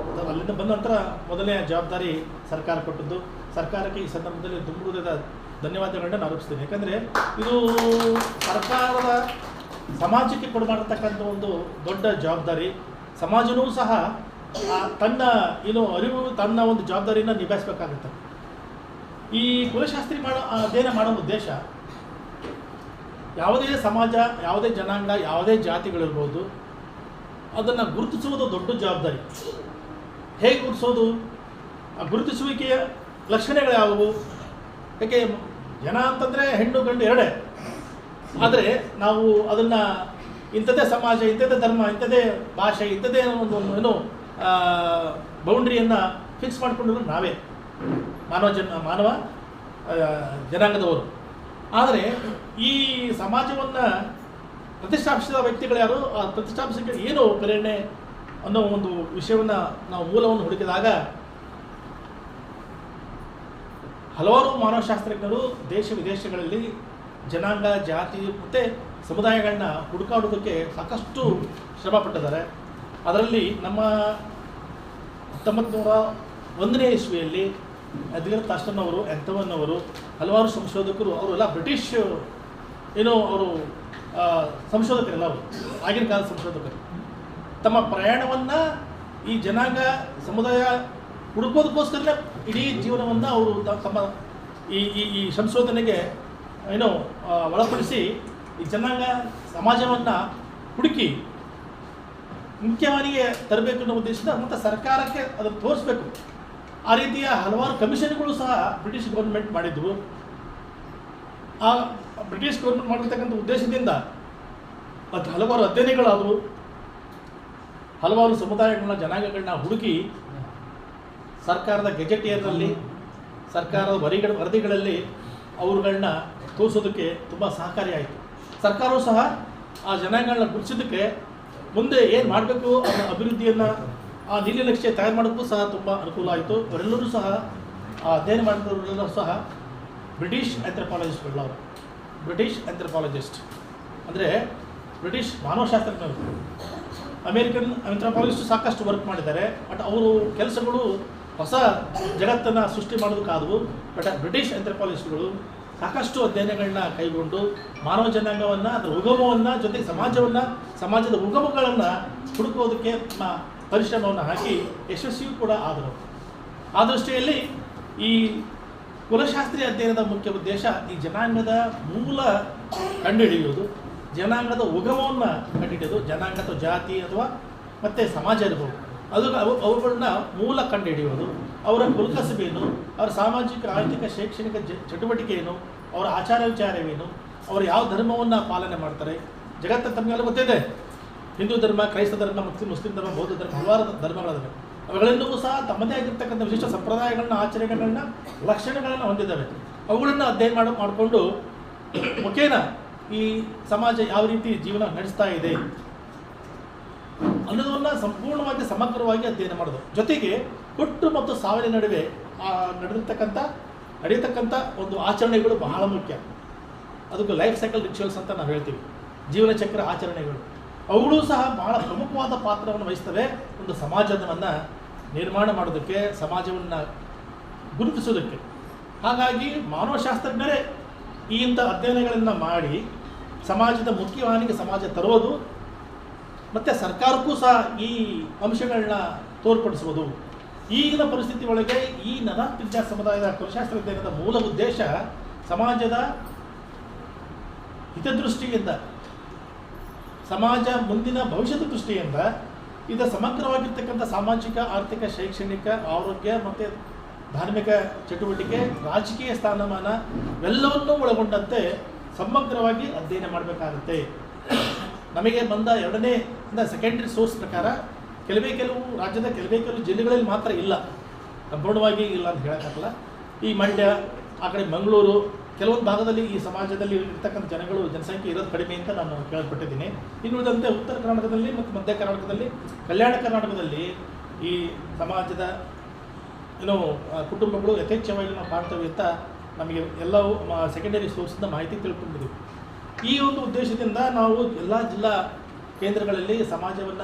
ಅಲ್ಲಿಂದ ಬಂದ ನಂತರ ಮೊದಲನೇ ಜವಾಬ್ದಾರಿ ಸರ್ಕಾರ ಕೊಟ್ಟದ್ದು. ಸರ್ಕಾರಕ್ಕೆ ಈ ಸಂದರ್ಭದಲ್ಲಿ ತುಂಬುವುದಾದ ಧನ್ಯವಾದಗಳನ್ನ ಆರೋಪಿಸ್ತೀನಿ. ಯಾಕಂದರೆ ಇದು ಸರ್ಕಾರದ ಸಮಾಜಕ್ಕೆ ಕೊಡಮಾಡತಕ್ಕಂಥ ಒಂದು ದೊಡ್ಡ ಜವಾಬ್ದಾರಿ. ಸಮಾಜವೂ ಸಹ ತನ್ನ ಅರಿವು, ತನ್ನ ಒಂದು ಜವಾಬ್ದಾರಿಯನ್ನು ನಿಭಾಯಿಸಬೇಕಾಗುತ್ತೆ. ಈ ಕುಲಶಾಸ್ತ್ರಿ ಅಧ್ಯಯನ ಮಾಡೋ ಉದ್ದೇಶ ಯಾವುದೇ ಸಮಾಜ, ಯಾವುದೇ ಜನಾಂಗ, ಯಾವುದೇ ಜಾತಿಗಳಿರ್ಬೋದು, ಅದನ್ನು ಗುರುತಿಸುವುದು ದೊಡ್ಡ ಜವಾಬ್ದಾರಿ. ಹೇಗೆ ಗುರುತಿಸೋದು, ಆ ಗುರುತಿಸುವಿಕೆಯ ಲಕ್ಷಣಗಳು ಯಾವುವು? ಯಾಕೆ ಜನ ಅಂತಂದರೆ ಹೆಣ್ಣು ಗಂಡು ಎರಡೇ. ಆದರೆ ನಾವು ಅದನ್ನು ಇಂಥದ್ದೇ ಸಮಾಜ, ಇಂಥದ್ದೇ ಧರ್ಮ, ಇಂಥದ್ದೇ ಭಾಷೆ, ಇಂಥದ್ದೇ ಒಂದು ಬೌಂಡ್ರಿಯನ್ನು ಫಿಕ್ಸ್ ಮಾಡಿಕೊಂಡಿರೋ ನಾವೇ ಮಾನವ ಜನಾಂಗದವರು. ಆದರೆ ಈ ಸಮಾಜವನ್ನು ಪ್ರತಿಷ್ಠಾಪಿಸಿದ ವ್ಯಕ್ತಿಗಳು ಯಾರು, ಆ ಪ್ರತಿಷ್ಠಾಪಿಸಕ್ಕೆ ಏನು ಪ್ರೇರಣೆ ಅನ್ನೋ ಒಂದು ವಿಷಯವನ್ನು ನಾವು ಮೂಲವನ್ನು ಹುಡುಕಿದಾಗ ಹಲವಾರು ಮಾನವಶಾಸ್ತ್ರಜ್ಞರು ದೇಶ ವಿದೇಶಗಳಲ್ಲಿ ಜನಾಂಗ, ಜಾತಿ ಮತ್ತು ಸಮುದಾಯಗಳನ್ನ ಹುಡುಕಾಡೋದಕ್ಕೆ ಸಾಕಷ್ಟು ಶ್ರಮಪಟ್ಟಿದ್ದಾರೆ. ಅದರಲ್ಲಿ ನಮ್ಮ 1901ನೇ ಇಸ್ವಿಯಲ್ಲಿ ಅದ್ಗರ್ ತಾಸ್ಟನ್ ಅವರು, ಎಂಥವನ್ ಅವರು, ಹಲವಾರು ಸಂಶೋಧಕರು, ಅವರೆಲ್ಲ ಬ್ರಿಟಿಷ್ ಅವರು ಸಂಶೋಧಕರೆಲ್ಲ, ಅವರು ಆಗಿನ ಕಾಲದ ಸಂಶೋಧಕರು, ತಮ್ಮ ಪ್ರಯಾಣವನ್ನು ಈ ಜನಾಂಗ ಸಮುದಾಯ ಹುಡುಕೋದಕ್ಕೋಸ್ಕರನೇ ಇಡೀ ಜೀವನವನ್ನು ಅವರು ತಮ್ಮ ಈ ಸಂಶೋಧನೆಗೆ ಒಳಪಡಿಸಿ ಈ ಜನಾಂಗ ಸಮಾಜವನ್ನು ಹುಡುಕಿ ಮುಖ್ಯವಾನಿಗೆ ತರಬೇಕು ಅನ್ನೋ ಉದ್ದೇಶದಿಂದ ಮತ್ತು ಸರ್ಕಾರಕ್ಕೆ ಅದನ್ನು ತೋರಿಸ್ಬೇಕು. ಆ ರೀತಿಯ ಹಲವಾರು ಕಮಿಷನ್ಗಳು ಸಹ ಬ್ರಿಟಿಷ್ ಗೌರ್ಮೆಂಟ್ ಮಾಡಿದ್ವು. ಆ ಬ್ರಿಟಿಷ್ ಗೌರ್ಮೆಂಟ್ ಮಾಡಿರ್ತಕ್ಕಂಥ ಉದ್ದೇಶದಿಂದ ಮತ್ತು ಹಲವಾರು ಅಧ್ಯಯನಗಳಾದವು. ಹಲವಾರು ಸಮುದಾಯಗಳನ್ನ, ಜನಾಂಗಗಳನ್ನ ಹುಡುಕಿ ಸರ್ಕಾರದ ಗೆಜೆಟಿಯರ್ನಲ್ಲಿ, ಸರ್ಕಾರದ ವರದಿಗಳಲ್ಲಿ ಅವುಗಳನ್ನ ತೋರಿಸೋದಕ್ಕೆ ತುಂಬ ಸಹಕಾರಿಯಾಯಿತು. ಸರ್ಕಾರವೂ ಸಹ ಆ ಜನಾಂಗಗಳನ್ನ ಗುರುತಿಸೋದಕ್ಕೆ ಮುಂದೆ ಏನು ಮಾಡಬೇಕು ಅನ್ನೋ ಅಭಿವೃದ್ಧಿಯನ್ನು, ಆ ನೀಲಿ ನಕ್ಷೆ ತಯಾರು ಮಾಡೋಕ್ಕೂ ಸಹ ತುಂಬ ಅನುಕೂಲ ಆಯಿತು. ಅವರೆಲ್ಲರೂ ಸಹ ಆ ಅಧ್ಯಯನ ಮಾಡಿದವರೆಲ್ಲರೂ ಸಹ ಬ್ರಿಟಿಷ್ ಆಂಥ್ರಪಾಲಜಿಸ್ಟ್ಗಳು ಅವರು. ಬ್ರಿಟಿಷ್ ಆಂಥ್ರಪಾಲಜಿಸ್ಟ್ ಅಂದರೆ ಬ್ರಿಟಿಷ್ ಮಾನವಶಾಸ್ತ್ರಜ್ಞರು. ಅಮೇರಿಕನ್ ಆಂಥ್ರಪಾಲಜಿಸ್ಟ್ ಸಾಕಷ್ಟು ವರ್ಕ್ ಮಾಡಿದ್ದಾರೆ. ಬಟ್ ಅವರು ಕೆಲಸಗಳು ಹೊಸ ಜಗತ್ತನ್ನು ಸೃಷ್ಟಿ ಮಾಡೋದಕ್ಕಾದವು. ಬಟ್ ಬ್ರಿಟಿಷ್ ಆಂಥ್ರಪಾಲಜಿಸ್ಟ್ಗಳು ಸಾಕಷ್ಟು ಅಧ್ಯಯನಗಳನ್ನ ಕೈಗೊಂಡು ಮಾನವ ಜನಾಂಗವನ್ನು, ಅದರ ಉಗಮವನ್ನು, ಜೊತೆಗೆ ಸಮಾಜದ ಉಗಮಗಳನ್ನು ಹುಡುಕೋದಕ್ಕೆ ತಮ್ಮ ಪರಿಶ್ರಮವನ್ನು ಹಾಕಿ ಯಶಸ್ವಿಯೂ ಕೂಡ ಆದರು. ಆ ದೃಷ್ಟಿಯಲ್ಲಿ ಈ ಕುಲಶಾಸ್ತ್ರೀಯ ಅಧ್ಯಯನದ ಮುಖ್ಯ ಉದ್ದೇಶ ಈ ಜನಾಂಗದ ಮೂಲ ಕಂಡುಹಿಡಿಯುವುದು, ಜನಾಂಗದ ಉಗಮವನ್ನು ಕಂಡುಹಿಡಿಯೋದು. ಜನಾಂಗ ಅಥವಾ ಜಾತಿ ಅಥವಾ ಮತ್ತು ಸಮಾಜ ಇರ್ಬೋದು, ಅವುಗಳನ್ನ ಮೂಲ ಕಂಡುಹಿಡಿಯೋದು. ಅವರ ಕುಲಕಸಬೇನು, ಅವರ ಸಾಮಾಜಿಕ, ಆರ್ಥಿಕ, ಶೈಕ್ಷಣಿಕ ಚಟುವಟಿಕೆ ಏನು, ಅವರ ಆಚಾರ ವಿಚಾರವೇನು, ಅವರು ಯಾವ ಧರ್ಮವನ್ನು ಪಾಲನೆ ಮಾಡ್ತಾರೆ. ಜಗತ್ತು ತಮಗೆಲ್ಲ ಗೊತ್ತಿದೆ, ಹಿಂದೂ ಧರ್ಮ, ಕ್ರೈಸ್ತ ಧರ್ಮ, ಮುಸ್ಲಿಂ ಧರ್ಮ, ಬೌದ್ಧ ಧರ್ಮ, ಹಲವಾರು ಧರ್ಮಗಳಿವೆ. ಅವುಗಳೆಲ್ಲವೂ ಸಹ ತಮ್ಮದೇ ಆಗಿರ್ತಕ್ಕಂಥ ವಿಶಿಷ್ಟ ಸಂಪ್ರದಾಯಗಳನ್ನ, ಆಚರಣೆಗಳನ್ನ, ಲಕ್ಷಣಗಳನ್ನು ಹೊಂದಿದ್ದಾವೆ. ಅವುಗಳನ್ನು ಅಧ್ಯಯನ ಮಾಡಿಕೊಂಡು ಮುಖೇನ ಈ ಸಮಾಜ ಯಾವ ರೀತಿ ಜೀವನ ನಡೆಸ್ತಾ ಇದೆ ಅನ್ನೋದನ್ನು ಸಂಪೂರ್ಣವಾಗಿ ಸಮಗ್ರವಾಗಿ ಅಧ್ಯಯನ ಮಾಡೋದು. ಜೊತೆಗೆ ಹುಟ್ಟು ಮತ್ತು ಸಾವಿನ ನಡುವೆ ನಡೆಯತಕ್ಕಂಥ ಒಂದು ಆಚರಣೆಗಳು ಬಹಳ ಮುಖ್ಯ. ಅದಕ್ಕೆ ಲೈಫ್ ಸೈಕಲ್ ರಿಚುವಲ್ಸ್ ಅಂತ ನಾವು ಹೇಳ್ತೀವಿ, ಜೀವನ ಚಕ್ರ ಆಚರಣೆಗಳು. ಅವುಗಳು ಸಹ ಬಹಳ ಪ್ರಮುಖವಾದ ಪಾತ್ರವನ್ನು ವಹಿಸ್ತವೆ ಒಂದು ಸಮಾಜವನ್ನು ನಿರ್ಮಾಣ ಮಾಡೋದಕ್ಕೆ, ಸಮಾಜವನ್ನು ಗುರುತಿಸೋದಕ್ಕೆ. ಹಾಗಾಗಿ ಮಾನವಶಾಸ್ತ್ರಜ್ಞರೇ ಈ ಇಂಥ ಅಧ್ಯಯನಗಳನ್ನು ಮಾಡಿ ಸಮಾಜದ ಮುಖ್ಯವಾಹಿನಿಗೆ ಸಮಾಜ ತರೋದು, ಮತ್ತು ಸರ್ಕಾರಕ್ಕೂ ಸಹ ಈ ಅಂಶಗಳನ್ನ ತೋರ್ಪಡಿಸುವುದು. ಈಗಿನ ಪರಿಸ್ಥಿತಿ ಒಳಗೆ ಈ ನರಪಿಂಜ ಸಮುದಾಯದ ಕುಲಶಾಸ್ತ್ರ ಅಧ್ಯಯನದ ಮೂಲ ಉದ್ದೇಶ ಸಮಾಜದ ಹಿತದೃಷ್ಟಿಯಿಂದ, ಸಮಾಜ ಮುಂದಿನ ಭವಿಷ್ಯದ ದೃಷ್ಟಿಯಿಂದ ಇದು ಸಮಗ್ರವಾಗಿರ್ತಕ್ಕಂಥ ಸಾಮಾಜಿಕ, ಆರ್ಥಿಕ, ಶೈಕ್ಷಣಿಕ, ಆರೋಗ್ಯ ಮತ್ತು ಧಾರ್ಮಿಕ ಚಟುವಟಿಕೆ, ರಾಜಕೀಯ ಸ್ಥಾನಮಾನ ಇವೆಲ್ಲವನ್ನೂ ಒಳಗೊಂಡಂತೆ ಸಮಗ್ರವಾಗಿ ಅಧ್ಯಯನ ಮಾಡಬೇಕಾಗುತ್ತೆ. ನಮಗೆ ಬಂದ ಎರಡನೇ ಸೆಕೆಂಡ್ರಿ ಸೋರ್ಸ್ ಪ್ರಕಾರ ಕೆಲವು ರಾಜ್ಯದ ಕೆಲವು ಜಿಲ್ಲೆಗಳಲ್ಲಿ ಮಾತ್ರ ಇಲ್ಲ, ಸಂಪೂರ್ಣವಾಗಿ ಇಲ್ಲ ಅಂತ ಹೇಳೋಕ್ಕಾಗಲ್ಲ. ಈ ಮಂಡ್ಯ, ಆ ಕಡೆ ಮಂಗಳೂರು, ಕೆಲವೊಂದು ಭಾಗದಲ್ಲಿ ಈ ಸಮಾಜದಲ್ಲಿ ಇರ್ತಕ್ಕಂಥ ಜನಸಂಖ್ಯೆ ಇರೋದು ಕಡಿಮೆ ಅಂತ ನಾನು ಕೇಳ್ಪಟ್ಟಿದ್ದೀನಿ. ಇನ್ನುಳಿದಂತೆ ಉತ್ತರ ಕರ್ನಾಟಕದಲ್ಲಿ ಮತ್ತು ಮಧ್ಯ ಕರ್ನಾಟಕದಲ್ಲಿ, ಕಲ್ಯಾಣ ಕರ್ನಾಟಕದಲ್ಲಿ ಈ ಸಮಾಜದ ಕುಟುಂಬಗಳು ಯಥೇಚ್ಛವಾಗಿ ನಾವು ಕಾಣ್ತೇವೆ ಅಂತ ನಮಗೆ ಎಲ್ಲವೂ ಸೆಕೆಂಡರಿ ಸೋರ್ಸಿಂದ ಮಾಹಿತಿ ತಿಳ್ಕೊಂಡಿದ್ದೀವಿ. ಈ ಒಂದು ಉದ್ದೇಶದಿಂದ ನಾವು ಎಲ್ಲ ಜಿಲ್ಲಾ ಕೇಂದ್ರಗಳಲ್ಲಿ ಸಮಾಜದ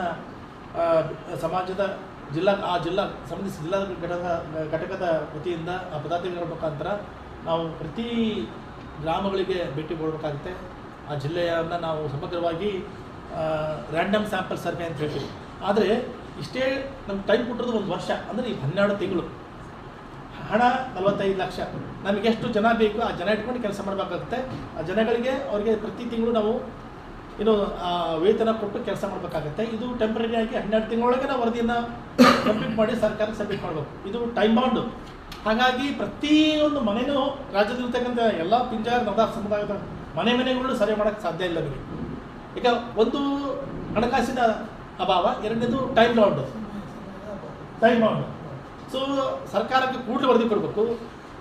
ಜಿಲ್ಲಾ ಸಂಬಂಧಿಸಿದ ಜಿಲ್ಲಾ ಘಟಕದ ವತಿಯಿಂದ ಪದಾಧಿಕಾರಿಗಳ ಮುಖಾಂತರ ನಾವು ಪ್ರತಿ ಗ್ರಾಮಗಳಿಗೆ ಭೇಟಿ ಕೊಡಬೇಕಾಗುತ್ತೆ. ಆ ಜಿಲ್ಲೆಯನ್ನು ನಾವು ಸಮಗ್ರವಾಗಿ ರ್ಯಾಂಡಮ್ ಸ್ಯಾಂಪಲ್ ಸರ್ವೆ ಅಂತ ಹೇಳ್ತೀವಿ. ಆದರೆ ಇಷ್ಟೇ ನಮ್ಗೆ ಟೈಮ್ ಕೊಟ್ಟಿರೋದು 1 ವರ್ಷ, ಅಂದರೆ ಈ 12 ತಿಂಗಳು, ಹಣ 45 ಲಕ್ಷ. ನಮಗೆ ಎಷ್ಟು ಜನ ಬೇಕು ಆ ಜನ ಇಟ್ಕೊಂಡು ಕೆಲಸ ಮಾಡಬೇಕಾಗುತ್ತೆ. ಆ ಜನಗಳಿಗೆ ಅವರಿಗೆ ಪ್ರತಿ ತಿಂಗಳು ನಾವು ವೇತನ ಕೊಟ್ಟು ಕೆಲಸ ಮಾಡಬೇಕಾಗುತ್ತೆ. ಇದು ಟೆಂಪ್ರರಿ ಆಗಿ 12 ತಿಂಗಳೊಳಗೆ ನಾವು ವರದಿಯನ್ನು ಕಂಪ್ಲೀಟ್ ಮಾಡಿ ಸರ್ಕಾರಕ್ಕೆ ಸಬ್ಮಿಟ್ ಮಾಡಬೇಕು. ಇದು ಟೈಮ್ ಬಾಂಡು. ಹಾಗಾಗಿ ಪ್ರತಿಯೊಂದು ಮನೆಯೂ ರಾಜ್ಯದಲ್ಲಿರ್ತಕ್ಕಂಥ ಎಲ್ಲ ಪಿಂಜಾರ ನದಾಫ್ ಸಮುದಾಯದ ಮನೆಗಳು ಸರ್ವೆ ಮಾಡೋಕ್ಕೆ ಸಾಧ್ಯ ಇಲ್ಲ ನಮಗೆ. ಈಗ ಒಂದು ಹಣಕಾಸಿನ ಅಭಾವ, ಎರಡನೇದು ಟೈಮ್ ಬಾಂಡು. ಸೊ ಸರ್ಕಾರಕ್ಕೆ ಕೂಡಲೇ ವರದಿ ಕೊಡಬೇಕು.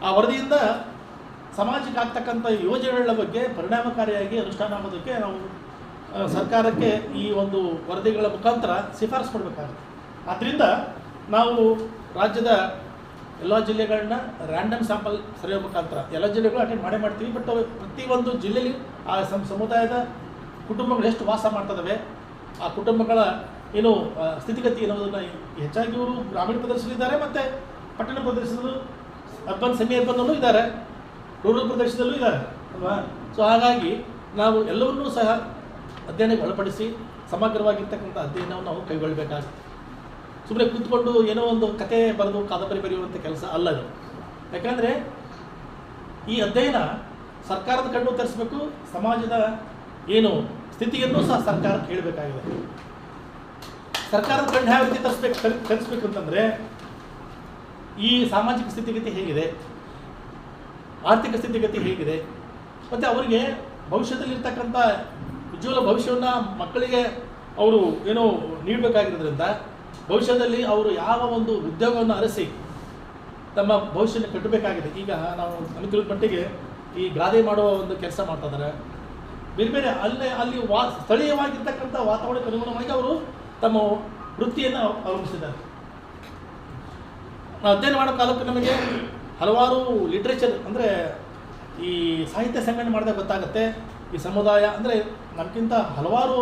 ಆ ವರದಿಯಿಂದ ಸಮಾಜಕ್ಕೆ ಆಗ್ತಕ್ಕಂಥ ಯೋಜನೆಗಳ ಬಗ್ಗೆ ಪರಿಣಾಮಕಾರಿಯಾಗಿ ಅನುಷ್ಠಾನ ಆಗೋದಕ್ಕೆ ನಾವು ಸರ್ಕಾರಕ್ಕೆ ಈ ಒಂದು ವರದಿಗಳ ಮುಖಾಂತರ ಶಿಫಾರಸು ಮಾಡಬೇಕಾಗುತ್ತೆ. ಆದ್ದರಿಂದ ನಾವು ರಾಜ್ಯದ ಎಲ್ಲ ಜಿಲ್ಲೆಗಳನ್ನ ರ್ಯಾಂಡಮ್ ಸ್ಯಾಂಪಲ್ ಸರ್ವೆ ಮುಖಾಂತರ ಎಲ್ಲ ಜಿಲ್ಲೆಗಳು ಅಟೆಂಡ್ ಮಾಡ್ತೀವಿ. ಬಟ್ ಪ್ರತಿಯೊಂದು ಜಿಲ್ಲೆಯಲ್ಲಿ ಆ ಸಮುದಾಯದ ಕುಟುಂಬಗಳು ಎಷ್ಟು ವಾಸ ಮಾಡ್ತದವೆ, ಆ ಕುಟುಂಬಗಳ ಸ್ಥಿತಿಗತಿ ಅನ್ನೋದನ್ನು ಹೆಚ್ಚಾಗಿ ಇವರು ಗ್ರಾಮೀಣ ಪ್ರದೇಶದಲ್ಲಿದ್ದಾರೆ, ಮತ್ತು ಪಟ್ಟಣ ಪ್ರದೇಶದಲ್ಲೂ, ಸೆಮಿ ಅರ್ಬನ್ನಲ್ಲೂ ಇದ್ದಾರೆ, ರೂರಲ್ ಪ್ರದೇಶದಲ್ಲೂ ಇದ್ದಾರೆ ಅಲ್ವಾ. ಸೊ ಹಾಗಾಗಿ ನಾವು ಎಲ್ಲವನ್ನೂ ಸಹ ಅಧ್ಯಯನಕ್ಕೆ ಒಳಪಡಿಸಿ ಸಮಗ್ರವಾಗಿರ್ತಕ್ಕಂಥ ಅಧ್ಯಯನವನ್ನು ನಾವು ಕೈಗೊಳ್ಳಬೇಕಾಗುತ್ತೆ. ಸುಮ್ಮನೆ ಕೂತ್ಕೊಂಡು ಏನೋ ಒಂದು ಕತೆ ಬರೆದು ಕಾದಂಬರಿ ಬರೆಯುವಂಥ ಕೆಲಸ ಅಲ್ಲ ಅದು. ಯಾಕಂದರೆ ಈ ಅಧ್ಯಯನ ಸರ್ಕಾರದ ಕಣ್ಣು ತರಿಸಬೇಕು, ಸಮಾಜದ ಸ್ಥಿತಿಯನ್ನು ಸಹ ಸರ್ಕಾರಕ್ಕೆ ಹೇಳಬೇಕಾಗಿದೆ. ಸರ್ಕಾರದ ಕಣ್ಣು ಯಾವ ರೀತಿ ತರಿಸ್ಬೇಕು ಅಂತಂದರೆ, ಈ ಸಾಮಾಜಿಕ ಸ್ಥಿತಿಗತಿ ಹೇಗಿದೆ, ಆರ್ಥಿಕ ಸ್ಥಿತಿಗತಿ ಹೇಗಿದೆ, ಮತ್ತು ಅವರಿಗೆ ಭವಿಷ್ಯದಲ್ಲಿರ್ತಕ್ಕಂಥ ಉಜ್ವಲ ಭವಿಷ್ಯವನ್ನು ಮಕ್ಕಳಿಗೆ ಅವರು ನೀಡಬೇಕಾಗಿರೋದ್ರಿಂದ ಭವಿಷ್ಯದಲ್ಲಿ ಅವರು ಯಾವ ಒಂದು ಉದ್ಯೋಗವನ್ನು ಅರಸಿ ತಮ್ಮ ಭವಿಷ್ಯನ ಕಟ್ಟಬೇಕಾಗಿದೆ. ಈಗ ನಾವು ನಮಗೆ ತಿಳಿದ ಮಟ್ಟಿಗೆ ಈ ಗಾದೆ ಮಾಡುವ ಒಂದು ಕೆಲಸ ಮಾಡ್ತಾ ಇದ್ದಾರೆ. ಬೇರೆ ಬೇರೆ ಅಲ್ಲಿ ಸ್ಥಳೀಯವಾಗಿರ್ತಕ್ಕಂಥ ವಾತಾವರಣಕ್ಕೆ ಅನುಗುಣವಾಗಿ ಅವರು ತಮ್ಮ ವೃತ್ತಿಯನ್ನು ಅವಲಂಬಿಸಿದ್ದಾರೆ. ನಾವು ಅಧ್ಯಯನ ಮಾಡೋ ಕಾಲಕ್ಕೆ ನಮಗೆ ಹಲವಾರು ಲಿಟ್ರೇಚರ್ ಅಂದರೆ ಈ ಸಾಹಿತ್ಯ ಸಂಘಟನೆ ಮಾಡಿದಾಗ ಗೊತ್ತಾಗುತ್ತೆ ಈ ಸಮುದಾಯ ಅಂದರೆ ನಮಗಿಂತ ಹಲವಾರು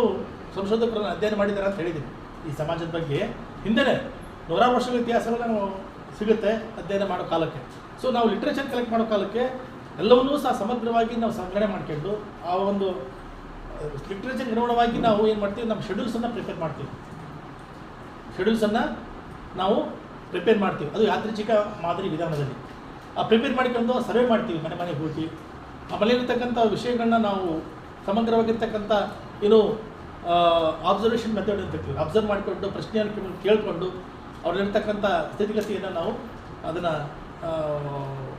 ಸಂಶೋಧಕರನ್ನು ಅಧ್ಯಯನ ಮಾಡಿದ್ದಾರೆ ಅಂತ ಹೇಳಿದ್ದೀನಿ ಈ ಸಮಾಜದ ಬಗ್ಗೆ. ಹಿಂದೆನೇ ನೂರಾರು ವರ್ಷಗಳ ಇತಿಹಾಸಗಳು ನಾವು ಸಿಗುತ್ತೆ ಅಧ್ಯಯನ ಮಾಡೋ ಕಾಲಕ್ಕೆ. ಸೊ ನಾವು ಲಿಟ್ರೇಚರ್ ಕಲೆಕ್ಟ್ ಮಾಡೋ ಕಾಲಕ್ಕೆ ಎಲ್ಲವನ್ನೂ ಸಹ ಸಮಗ್ರವಾಗಿ ನಾವು ಸಂಗ್ರಹಣೆ ಮಾಡ್ಕೊಂಡು ಆ ಒಂದು ಲಿಟ್ರೇಚರ್ ಅನುಗುಣವಾಗಿ ನಾವು ಏನು ಮಾಡ್ತೀವಿ, ನಮ್ಮ ಶೆಡ್ಯೂಲ್ಸನ್ನು ಪ್ರಿಪೇರ್ ಮಾಡ್ತೀವಿ. ನಾವು ಪ್ರಿಪೇರ್ ಮಾಡ್ತೀವಿ, ಅದು ಯಾದೃಚ್ಛಿಕ ಮಾದರಿ ವಿಧಾನದಲ್ಲಿ. ಆ ಪ್ರಿಪೇರ್ ಮಾಡಿಕೊಂಡು ಸರ್ವೆ ಮಾಡ್ತೀವಿ, ಮನೆ ಮನೆಗೆ ಹೋಗಿ. ಆಮೇಲೆ ಇರತಕ್ಕಂಥ ವಿಷಯಗಳನ್ನ ನಾವು ಸಮಗ್ರವಾಗಿರ್ತಕ್ಕಂಥ ಏನು ಆಬ್ಸರ್ವೇಷನ್ ಮೆಥಡ್ ಅಂತ ಹೇಳ್ತೀವಿ, ಅಬ್ಸರ್ವ್ ಮಾಡಿಕೊಂಡು ಪ್ರಶ್ನೆಯನ್ನು ಕೇಳಿಕೊಂಡು ಅವ್ರಲ್ಲಿರ್ತಕ್ಕಂಥ ಸ್ಥಿತಿಗತಿಯನ್ನು ನಾವು ಅದನ್ನು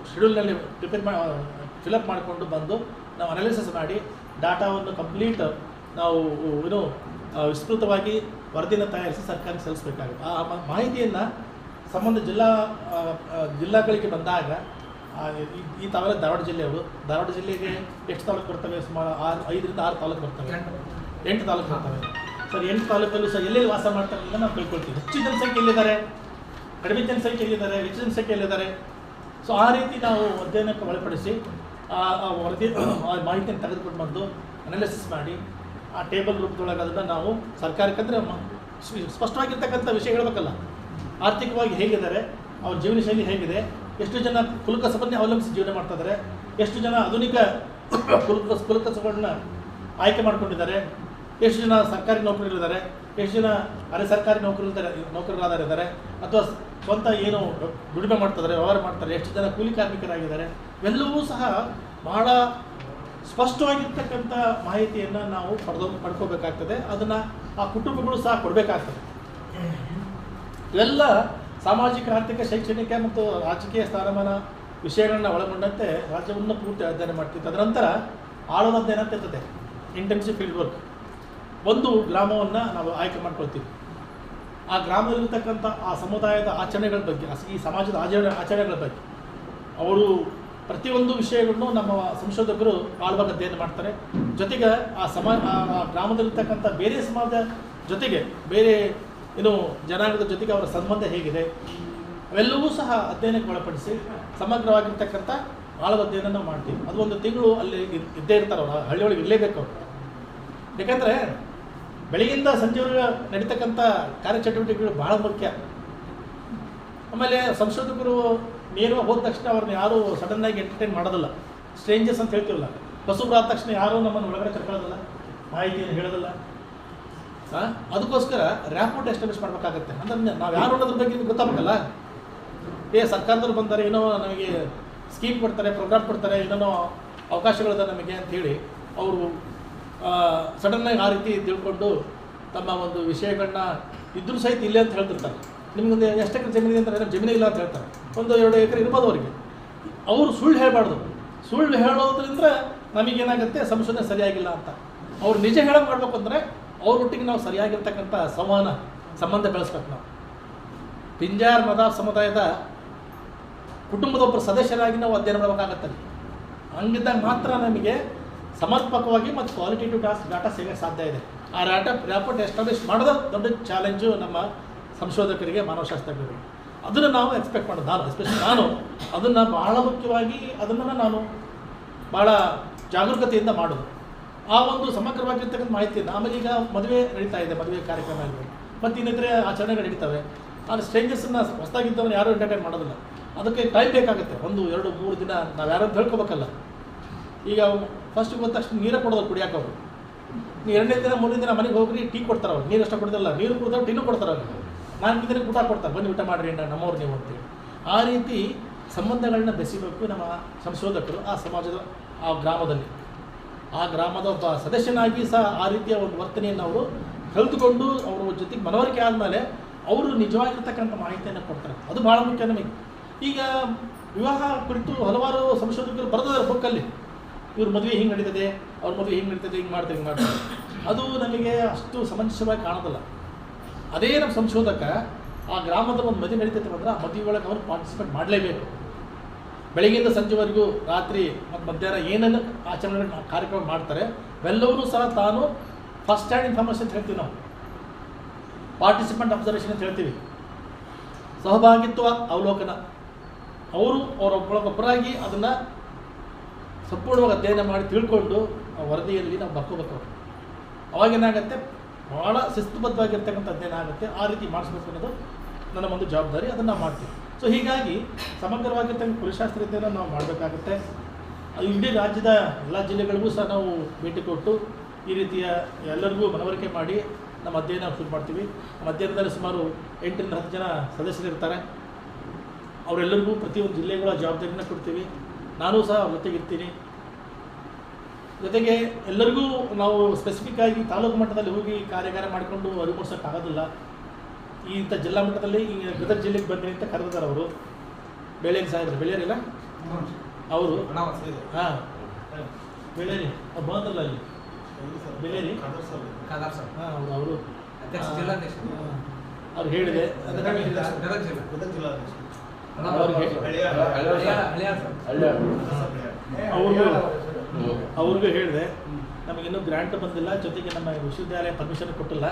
ಶೆಡ್ಯೂಲ್ನಲ್ಲಿ ಫಿಲಪ್ ಮಾಡಿಕೊಂಡು ಬಂದು ನಾವು ಅನಾಲಿಸಿಸ್ ಮಾಡಿ ಡಾಟಾವನ್ನು ಕಂಪ್ಲೀಟ್ ನಾವು ಏನು ವಿಸ್ತೃತವಾಗಿ ವರದಿನ ತಯಾರಿಸಿ ಸರ್ಕಾರಕ್ಕೆ ಸಲ್ಲಿಸಬೇಕಾಗುತ್ತೆ. ಆ ಮಾಹಿತಿಯನ್ನು ಸಂಬಂಧ ಜಿಲ್ಲಾಗಳಿಗೆ ಬಂದಾಗ ಈ ತಾವೆಲ್ಲ ಧಾರವಾಡ ಜಿಲ್ಲೆಯವರು, ಧಾರವಾಡ ಜಿಲ್ಲೆಗೆ ಎಷ್ಟು ತಾಲೂಕು ಬರ್ತವೆ? ಸುಮಾರು 5 ರಿಂದ 6 ತಾಲೂಕು ಬರ್ತವೆ, 8 ತಾಲೂಕು ಬರ್ತವೆ. ಸರ್ 8 ತಾಲೂಕಲ್ಲೂ ಸಹ ಎಲ್ಲೆಲ್ಲಿ ವಾಸ ಮಾಡ್ತಾರೆ ಅಂತ ನಾವು ತಿಳ್ಕೊಳ್ತೀವಿ. ಹೆಚ್ಚು ಜನಸಂಖ್ಯೆ ಎಲ್ಲಿದ್ದಾರೆ, ಕಡಿಮೆ ಜನಸಂಖ್ಯೆ ಎಲ್ಲಿದ್ದಾರೆ, ಹೆಚ್ಚು ಜನಸಂಖ್ಯೆ ಎಲ್ಲಿದ್ದಾರೆ. ಸೊ ಆ ರೀತಿ ನಾವು ಅಧ್ಯಯನಕ್ಕೆ ಒಳಪಡಿಸಿ ಆ ವರದಿ ಮಾಹಿತಿಯನ್ನು ತೆಗೆದುಕೊಂಡು ಬಂದು ಅನಾಲಿಸಿಸ್ ಮಾಡಿ ಆ ಟೇಬಲ್ ರೂಪದೊಳಗೆ ಅದನ್ನು ನಾವು ಸರ್ಕಾರಕ್ಕೆ, ಅಂದರೆ ಸ್ಪಷ್ಟವಾಗಿರ್ತಕ್ಕಂಥ ವಿಷಯ ಹೇಳಬೇಕಲ್ಲ, ಆರ್ಥಿಕವಾಗಿ ಹೇಗಿದ್ದಾರೆ, ಅವ್ರ ಜೀವನ ಶೈಲಿ ಹೇಗಿದೆ, ಎಷ್ಟು ಜನ ಕುಲಕಸಬನ್ನೇ ಅವಲಂಬಿಸಿ ಜೀವನ ಮಾಡ್ತಿದ್ದಾರೆ, ಎಷ್ಟು ಜನ ಆಧುನಿಕ ಕುಲಕಸಬನ್ನ ಆಯ್ಕೆ ಮಾಡ್ಕೊಂಡಿದ್ದಾರೆ, ಎಷ್ಟು ಜನ ಸರ್ಕಾರಿ ನೌಕರರಿದ್ದಾರೆ, ಎಷ್ಟು ಜನ ಅರೆ ಸರ್ಕಾರಿ ನೌಕರರಾಗಿದ್ದಾರೆ, ಅಥವಾ ಸ್ವಂತ ಏನು ದುಡಿಮೆ ಮಾಡ್ತಿದ್ದಾರೆ, ವ್ಯವಹಾರ ಮಾಡ್ತಾರೆ, ಎಷ್ಟು ಜನ ಕೂಲಿ ಕಾರ್ಮಿಕರಾಗಿದ್ದಾರೆ, ಇವೆಲ್ಲವೂ ಸಹ ಬಹಳ ಸ್ಪಷ್ಟವಾಗಿರ್ತಕ್ಕಂಥ ಮಾಹಿತಿಯನ್ನು ನಾವು ಪಡ್ಕೋಬೇಕಾಗ್ತದೆ. ಅದನ್ನು ಆ ಕುಟುಂಬಗಳು ಸಹ ಕೊಡಬೇಕಾಗ್ತದೆ. ಇವೆಲ್ಲ ಸಾಮಾಜಿಕ, ಆರ್ಥಿಕ, ಶೈಕ್ಷಣಿಕ ಮತ್ತು ರಾಜಕೀಯ ಸ್ಥಾನಮಾನ ವಿಷಯಗಳನ್ನ ಒಳಗೊಂಡಂತೆ ರಾಜ್ಯವನ್ನು ಪೂರ್ತಿ ಅಧ್ಯಯನ ಮಾಡ್ತೀವಿ. ತದನಂತರ ಆಳದ ಅಧ್ಯಯನ ಅಂತ ಇರ್ತದೆ, ಇಂಟೆನ್ಸಿವ್ ಫೀಲ್ಡ್ ವರ್ಕ್. ಒಂದು ಗ್ರಾಮವನ್ನು ನಾವು ಆಯ್ಕೆ ಮಾಡ್ಕೊಳ್ತೀವಿ. ಆ ಗ್ರಾಮದಲ್ಲಿರ್ತಕ್ಕಂಥ ಆ ಸಮುದಾಯದ ಆಚರಣೆಗಳ ಬಗ್ಗೆ, ಈ ಸಮಾಜದ ಆಚರಣೆಗಳ ಬಗ್ಗೆ ಅವರು ಪ್ರತಿಯೊಂದು ವಿಷಯಗಳನ್ನು ನಮ್ಮ ಸಂಶೋಧಕರು ಆಳವಾಗಿ ಅಧ್ಯಯನ ಮಾಡ್ತಾರೆ. ಜೊತೆಗೆ ಆ ಗ್ರಾಮದಲ್ಲಿರ್ತಕ್ಕಂಥ ಬೇರೆ ಸಮಾಜದ ಜೊತೆಗೆ, ಬೇರೆ ಏನು ಜನಾಂಗದ ಜೊತೆಗೆ ಅವರ ಸಂಬಂಧ ಹೇಗಿದೆ, ಅವೆಲ್ಲವೂ ಸಹ ಅಧ್ಯಯನಕ್ಕೆ ಒಳಪಡಿಸಿ ಸಮಗ್ರವಾಗಿರ್ತಕ್ಕಂಥ ಆಳದ ಅಧ್ಯಯನ ನಾವು ಮಾಡ್ತೀವಿ. ಅದು 1 ತಿಂಗಳು ಅಲ್ಲಿ ಇದ್ದೇ ಇರ್ತಾರೆ, ಅವರು ಹಳ್ಳಿಯೊಳಗೆ ಇರಲೇಬೇಕು ಅವರು. ಯಾಕಂದರೆ ಬೆಳಗಿಂದ ಸಂಜೆವರೆಗೆ ನಡೀತಕ್ಕಂಥ ಕಾರ್ಯಚಟುವಟಿಕೆಗಳು ಭಾಳ ಮುಖ್ಯ. ಆಮೇಲೆ ಸಂಶೋಧಕರು ನೇರವಾಗಿ ಹೋದ ತಕ್ಷಣ ಅವ್ರನ್ನ ಯಾರೂ ಸಡನ್ನಾಗಿ ಎಂಟರ್ಟೈನ್ ಮಾಡೋದಿಲ್ಲ. ಸ್ಟ್ರೇಂಜರ್ಸ್ ಅಂತ ಹೇಳ್ತೀವಲ್ಲ, ಹೊಸಬ್ರು ಆದ ತಕ್ಷಣ ಯಾರೂ ನಮ್ಮನ್ನು ಒಳಗಡೆ ಕರ್ಕೊಳ್ಳೋದಿಲ್ಲ, ಮಾಹಿತಿಯನ್ನು ಹೇಳೋದಿಲ್ಲ. ಅದಕ್ಕೋಸ್ಕರ ರ್ಯಾಪೋರ್ಟ್ ಎಸ್ಟಾಬ್ಲಿಷ್ ಮಾಡಬೇಕಾಗತ್ತೆ. ಅಂದ್ರೆ ನಾವು ಯಾರು ಅನ್ನೋದ್ರ ಬಗ್ಗೆ ಗೊತ್ತಾಗಬೇಕಲ್ಲ. ಸರ್ಕಾರದವ್ರು ಬಂದರೆ ಏನೋ ನಮಗೆ ಸ್ಕೀಮ್ ಕೊಡ್ತಾರೆ, ಪ್ರೋಗ್ರಾಮ್ ಕೊಡ್ತಾರೆ, ಏನೇನೋ ಅವಕಾಶಗಳಿದೆ ನಮಗೆ ಅಂಥೇಳಿ ಅವರು ಸಡನ್ನಾಗಿ ಆ ರೀತಿ ತಿಳ್ಕೊಂಡು ತಮ್ಮ ಒಂದು ವಿಷಯಗಳನ್ನ ಇದ್ರೂ ಸಹಿತ ಇಲ್ಲೇ ಅಂತ ಹೇಳ್ತಿರ್ತಾರೆ. ನಿಮಗೊಂದು ಎಷ್ಟು ಎಕರೆ ಜಮೀನಿದೆ ಅಂತಾರೆ, ಜಮೀನೇ ಇಲ್ಲ ಅಂತ ಹೇಳ್ತಾರೆ. 1-2 ಎಕರೆ ಇರ್ಬೋದು ಅವರಿಗೆ. ಅವರು ಸುಳ್ಳು ಹೇಳಬಾರ್ದು. ಸುಳ್ಳು ಹೇಳೋದ್ರಿಂದ ನಮಗೇನಾಗುತ್ತೆ, ಸಂಶೋಧನೆ ಸರಿಯಾಗಿಲ್ಲ ಅಂತ. ಅವ್ರು ನಿಜ ಹೇಳೋಕೆ ಮಾಡಬೇಕು ಅಂದರೆ ಅವ್ರೊಟ್ಟಿಗೆ ನಾವು ಸರಿಯಾಗಿರ್ತಕ್ಕಂಥ ಸಂಬಂಧ ಬೆಳೆಸ್ಬೇಕು. ನಾವು ಪಿಂಜಾರ್ ನದಾಫ್ ಸಮುದಾಯದ ಕುಟುಂಬದ ಒಬ್ಬರು ಸದಸ್ಯರಾಗಿ ನಾವು ಅಧ್ಯಯನ ಮಾಡಬೇಕಾಗತ್ತೆ. ಹಂಗಿದ್ದಾಗ ಮಾತ್ರ ನಮಗೆ ಸಮರ್ಪಕವಾಗಿ ಮತ್ತು ಕ್ವಾಲಿಟೇಟಿವ್ ಡಾಟಾ ಸಿಗೋಕ್ಕೆ ಸಾಧ್ಯ ಇದೆ. ಆ ರ್ಯಾಪೋರ್ಟ್ ಎಸ್ಟಾಬ್ಲಿಷ್ ಮಾಡೋದು ದೊಡ್ಡ ಚಾಲೆಂಜು ನಮ್ಮ ಸಂಶೋಧಕರಿಗೆ, ಮಾನವಶಾಸ್ತ್ರಜ್ಞರಿಗೆ. ಅದನ್ನು ನಾವು ಎಕ್ಸ್ಪೆಕ್ಟ್ ಮಾಡೋದು, ಎಸ್ಪೆಷಲಿ ನಾನು ಅದನ್ನು ಬಹಳ ಮುಖ್ಯವಾಗಿ ನಾನು ಭಾಳ ಜಾಗರೂಕತೆಯಿಂದ ಮಾಡೋದು. ಆ ಒಂದು ಸಮಗ್ರವಾಗಿರ್ತಕ್ಕಂಥ ಮಾಹಿತಿಯನ್ನು. ಆಮೇಲೆ ಈಗ ಮದುವೆ ನಡೀತಾ ಇದೆ, ಮದುವೆ ಕಾರ್ಯಕ್ರಮ ಆಗಲಿ, ಮತ್ತು ಇನ್ನಿತರೆ ಆಚರಣೆಗಳು ನಡೀತವೆ. ಆದರೆ ಸ್ಟ್ರೇಂಜರ್ಸನ್ನು ಹೊಸದಾಗಿದ್ದವನು ಯಾರೂ ಎಂಟರ್ಟೈನ್ ಮಾಡೋದಿಲ್ಲ. ಅದಕ್ಕೆ ಟೈಮ್ ಬೇಕಾಗುತ್ತೆ, 1-2-3 ದಿನ ನಾವು ಯಾರು ಅಂತ ಹೇಳ್ಕೊಬೇಕಲ್ಲ. ಈಗ ಫಸ್ಟಿಗೆ ಹೋದ ತಕ್ಷಣ ನೀರೇ ಕೊಡೋದು ಕುಡಿಯೋಕೆ ಅವರು. ನೀವು 2ನೇ ದಿನ 3ನೇ ದಿನ ಮನೆಗೆ ಹೋಗ್ರಿ, ಟೀ ಕೊಡ್ತಾರೆ ಅವ್ರು. ನೀರು ಅಷ್ಟು ಕೊಡೋದಿಲ್ಲ, ನೀರು ಕುಡಿದವ್ರು ಟೀನೂ ಕೊಡ್ತಾರೆ ಅವ್ರಿಗೆ. 4 ದಿನಕ್ಕೆ ಊಟ ಕೊಡ್ತಾರೆ, ಬನ್ನಿ ಊಟ ಮಾಡಿರಿ ನಮ್ಮವ್ರು ನೀವು ಅಂತೇಳಿ. ಆ ರೀತಿ ಸಂಬಂಧಗಳನ್ನ ಬೆಸಿಬೇಕು ನಮ್ಮ ಸಂಶೋಧಕರು ಆ ಸಮಾಜದ, ಆ ಗ್ರಾಮದಲ್ಲಿ. ಆ ಗ್ರಾಮದ ಒಬ್ಬ ಸದಸ್ಯನಾಗಿ ಸಹ ಆ ರೀತಿಯ ಒಂದು ವರ್ತನೆಯನ್ನು ಅವರು ಕಲಿತುಕೊಂಡು ಅವ್ರ ಜೊತೆಗೆ ಮನವರಿಕೆ ಆದಮೇಲೆ ಅವರು ನಿಜವಾಗಿರ್ತಕ್ಕಂಥ ಮಾಹಿತಿಯನ್ನು ಕೊಡ್ತಾರೆ. ಅದು ಭಾಳ ಮುಖ್ಯ ನಮಗೆ. ಈಗ ವಿವಾಹ ಕುರಿತು ಹಲವಾರು ಸಂಶೋಧಕರು ಬರೆದಿದ್ದಾರೆ ಬುಕ್ಕಲ್ಲಿ. ಇವ್ರ ಮದುವೆ ಹಿಂಗೆ ನಡೀತದೆ, ಅವ್ರ ಮದುವೆ ಹಿಂಗೆ ನಡೀತದೆ, ಹಿಂಗೆ ಮಾಡ್ತಾರೆ. ಅದು ನಮಗೆ ಅಷ್ಟು ಸಮಂಜಸವಾಗಿ ಕಾಣೋದಿಲ್ಲ. ಅದೇ ನಮ್ಮ ಸಂಶೋಧಕ ಆ ಗ್ರಾಮದ ಒಂದು ಮದುವೆ ನಡೀತೈತೆ ಅಂದರೆ ಆ ಮದುವೆ ಒಳಗೆ ಅವರು ಪಾರ್ಟಿಸಿಪೇಟ್ ಮಾಡಲೇಬೇಕು. ಬೆಳಗ್ಗೆಯಿಂದ ಸಂಜೆವರೆಗೂ, ರಾತ್ರಿ ಮತ್ತು ಮಧ್ಯಾಹ್ನ ಏನೇನು ಆಚರಣೆಗಳು ಕಾರ್ಯಕ್ರಮ ಮಾಡ್ತಾರೆ ಅವೆಲ್ಲವೂ ಸಹ ತಾನು ಫಸ್ಟ್ ಹ್ಯಾಂಡ್ ಇನ್ಫಾರ್ಮೇಷನ್ ಅಂತ ಹೇಳ್ತೀವಿ ನಾವು. ಪಾರ್ಟಿಸಿಪೆಂಟ್ ಅಬ್ಸರ್ವೇಷನ್ ಅಂತ ಹೇಳ್ತೀವಿ. ಸಹಭಾಗಿತ್ವ ಅವಲೋಕನ. ಅವರೊಬ್ಬರಾಗಿ ಅದನ್ನು ಸಂಪೂರ್ಣವಾಗಿ ಅಧ್ಯಯನ ಮಾಡಿ ತಿಳ್ಕೊಂಡು ಆ ವರದಿಯಲ್ಲಿ ನಾವು ಬರ್ಕೋಬೇಕು. ಅವಾಗೇನಾಗುತ್ತೆ, ಭಾಳ ಶಿಸ್ತುಬದ್ಧವಾಗಿರ್ತಕ್ಕಂಥ ಅಧ್ಯಯನ ಆಗುತ್ತೆ. ಆ ರೀತಿ ಮಾಡಿಸ್ಬೇಕು ಅನ್ನೋದು ನನ್ನ ಒಂದು ಜವಾಬ್ದಾರಿ, ಅದನ್ನು ನಾವು ಮಾಡ್ತೀವಿ. ಸೊ ಹೀಗಾಗಿ ಸಮಗ್ರವಾಗಿರ್ತಕ್ಕಂಥ ಕುಲಶಾಸ್ತ್ರತೆಯನ್ನು ನಾವು ಮಾಡಬೇಕಾಗುತ್ತೆ. ಇಡೀ ರಾಜ್ಯದ ಎಲ್ಲ ಜಿಲ್ಲೆಗಳಿಗೂ ಸಹ ನಾವು ಭೇಟಿ ಕೊಟ್ಟು ಈ ರೀತಿಯ ಎಲ್ಲರಿಗೂ ಮನವರಿಕೆ ಮಾಡಿ ನಮ್ಮ ಅಧ್ಯಯನ ಶುರು ಮಾಡ್ತೀವಿ. ನಮ್ಮ ಅಧ್ಯಯನದಲ್ಲಿ ಸುಮಾರು 8ರಿಂದ 10 ಜನ ಸದಸ್ಯರಿರ್ತಾರೆ. ಅವರೆಲ್ಲರಿಗೂ ಪ್ರತಿಯೊಂದು ಜಿಲ್ಲೆಗಳ ಜವಾಬ್ದಾರಿನ ಕೊಡ್ತೀವಿ. ನಾನು ಸಹ ಅವ್ರ ಜೊತೆಗಿರ್ತೀನಿ. ಜೊತೆಗೆ ಎಲ್ಲರಿಗೂ ನಾವು ಸ್ಪೆಸಿಫಿಕ್ ಆಗಿ ತಾಲೂಕು ಮಟ್ಟದಲ್ಲಿ ಹೋಗಿ ಕಾರ್ಯಾಗಾರ ಮಾಡಿಕೊಂಡು ಅರಿಮೂಡಿಸೋಕ್ಕಾಗೋದಿಲ್ಲ. ಇಂಥ ಜಿಲ್ಲಾ ಮಟ್ಟದಲ್ಲಿ ಈಗ ಗದಗ ಜಿಲ್ಲೆಗೆ ಬನ್ನಿ ಅಂತ ಕರೆದಿದ್ದಾರೆ ಅವರು. ಬೆಳೇರಿ ಸಾಹೇಬ್ರು, ಬೆಳೇರಿಲ್ಲ ಅವರು, ಹಾಂ ಬೆಳೇರಿ ಬಂದಲ್ಲ ಅಲ್ಲಿ ಬೆಳೇರಿ, ಹಾಂ ಅವರು ಅವ್ರು ಹೇಳಿದೆ ಅವ್ರಿಗೂ ಹೇಳಿದೆ, ನಮಗಿನ್ನೂ ಗ್ರ್ಯಾಂಟ್ ಬಂದಿಲ್ಲ, ಜೊತೆಗೆ ನಮ್ಮ ವಿಶ್ವವಿದ್ಯಾಲಯ ಪರ್ಮಿಷನ್ ಕೊಟ್ಟಿಲ್ಲ.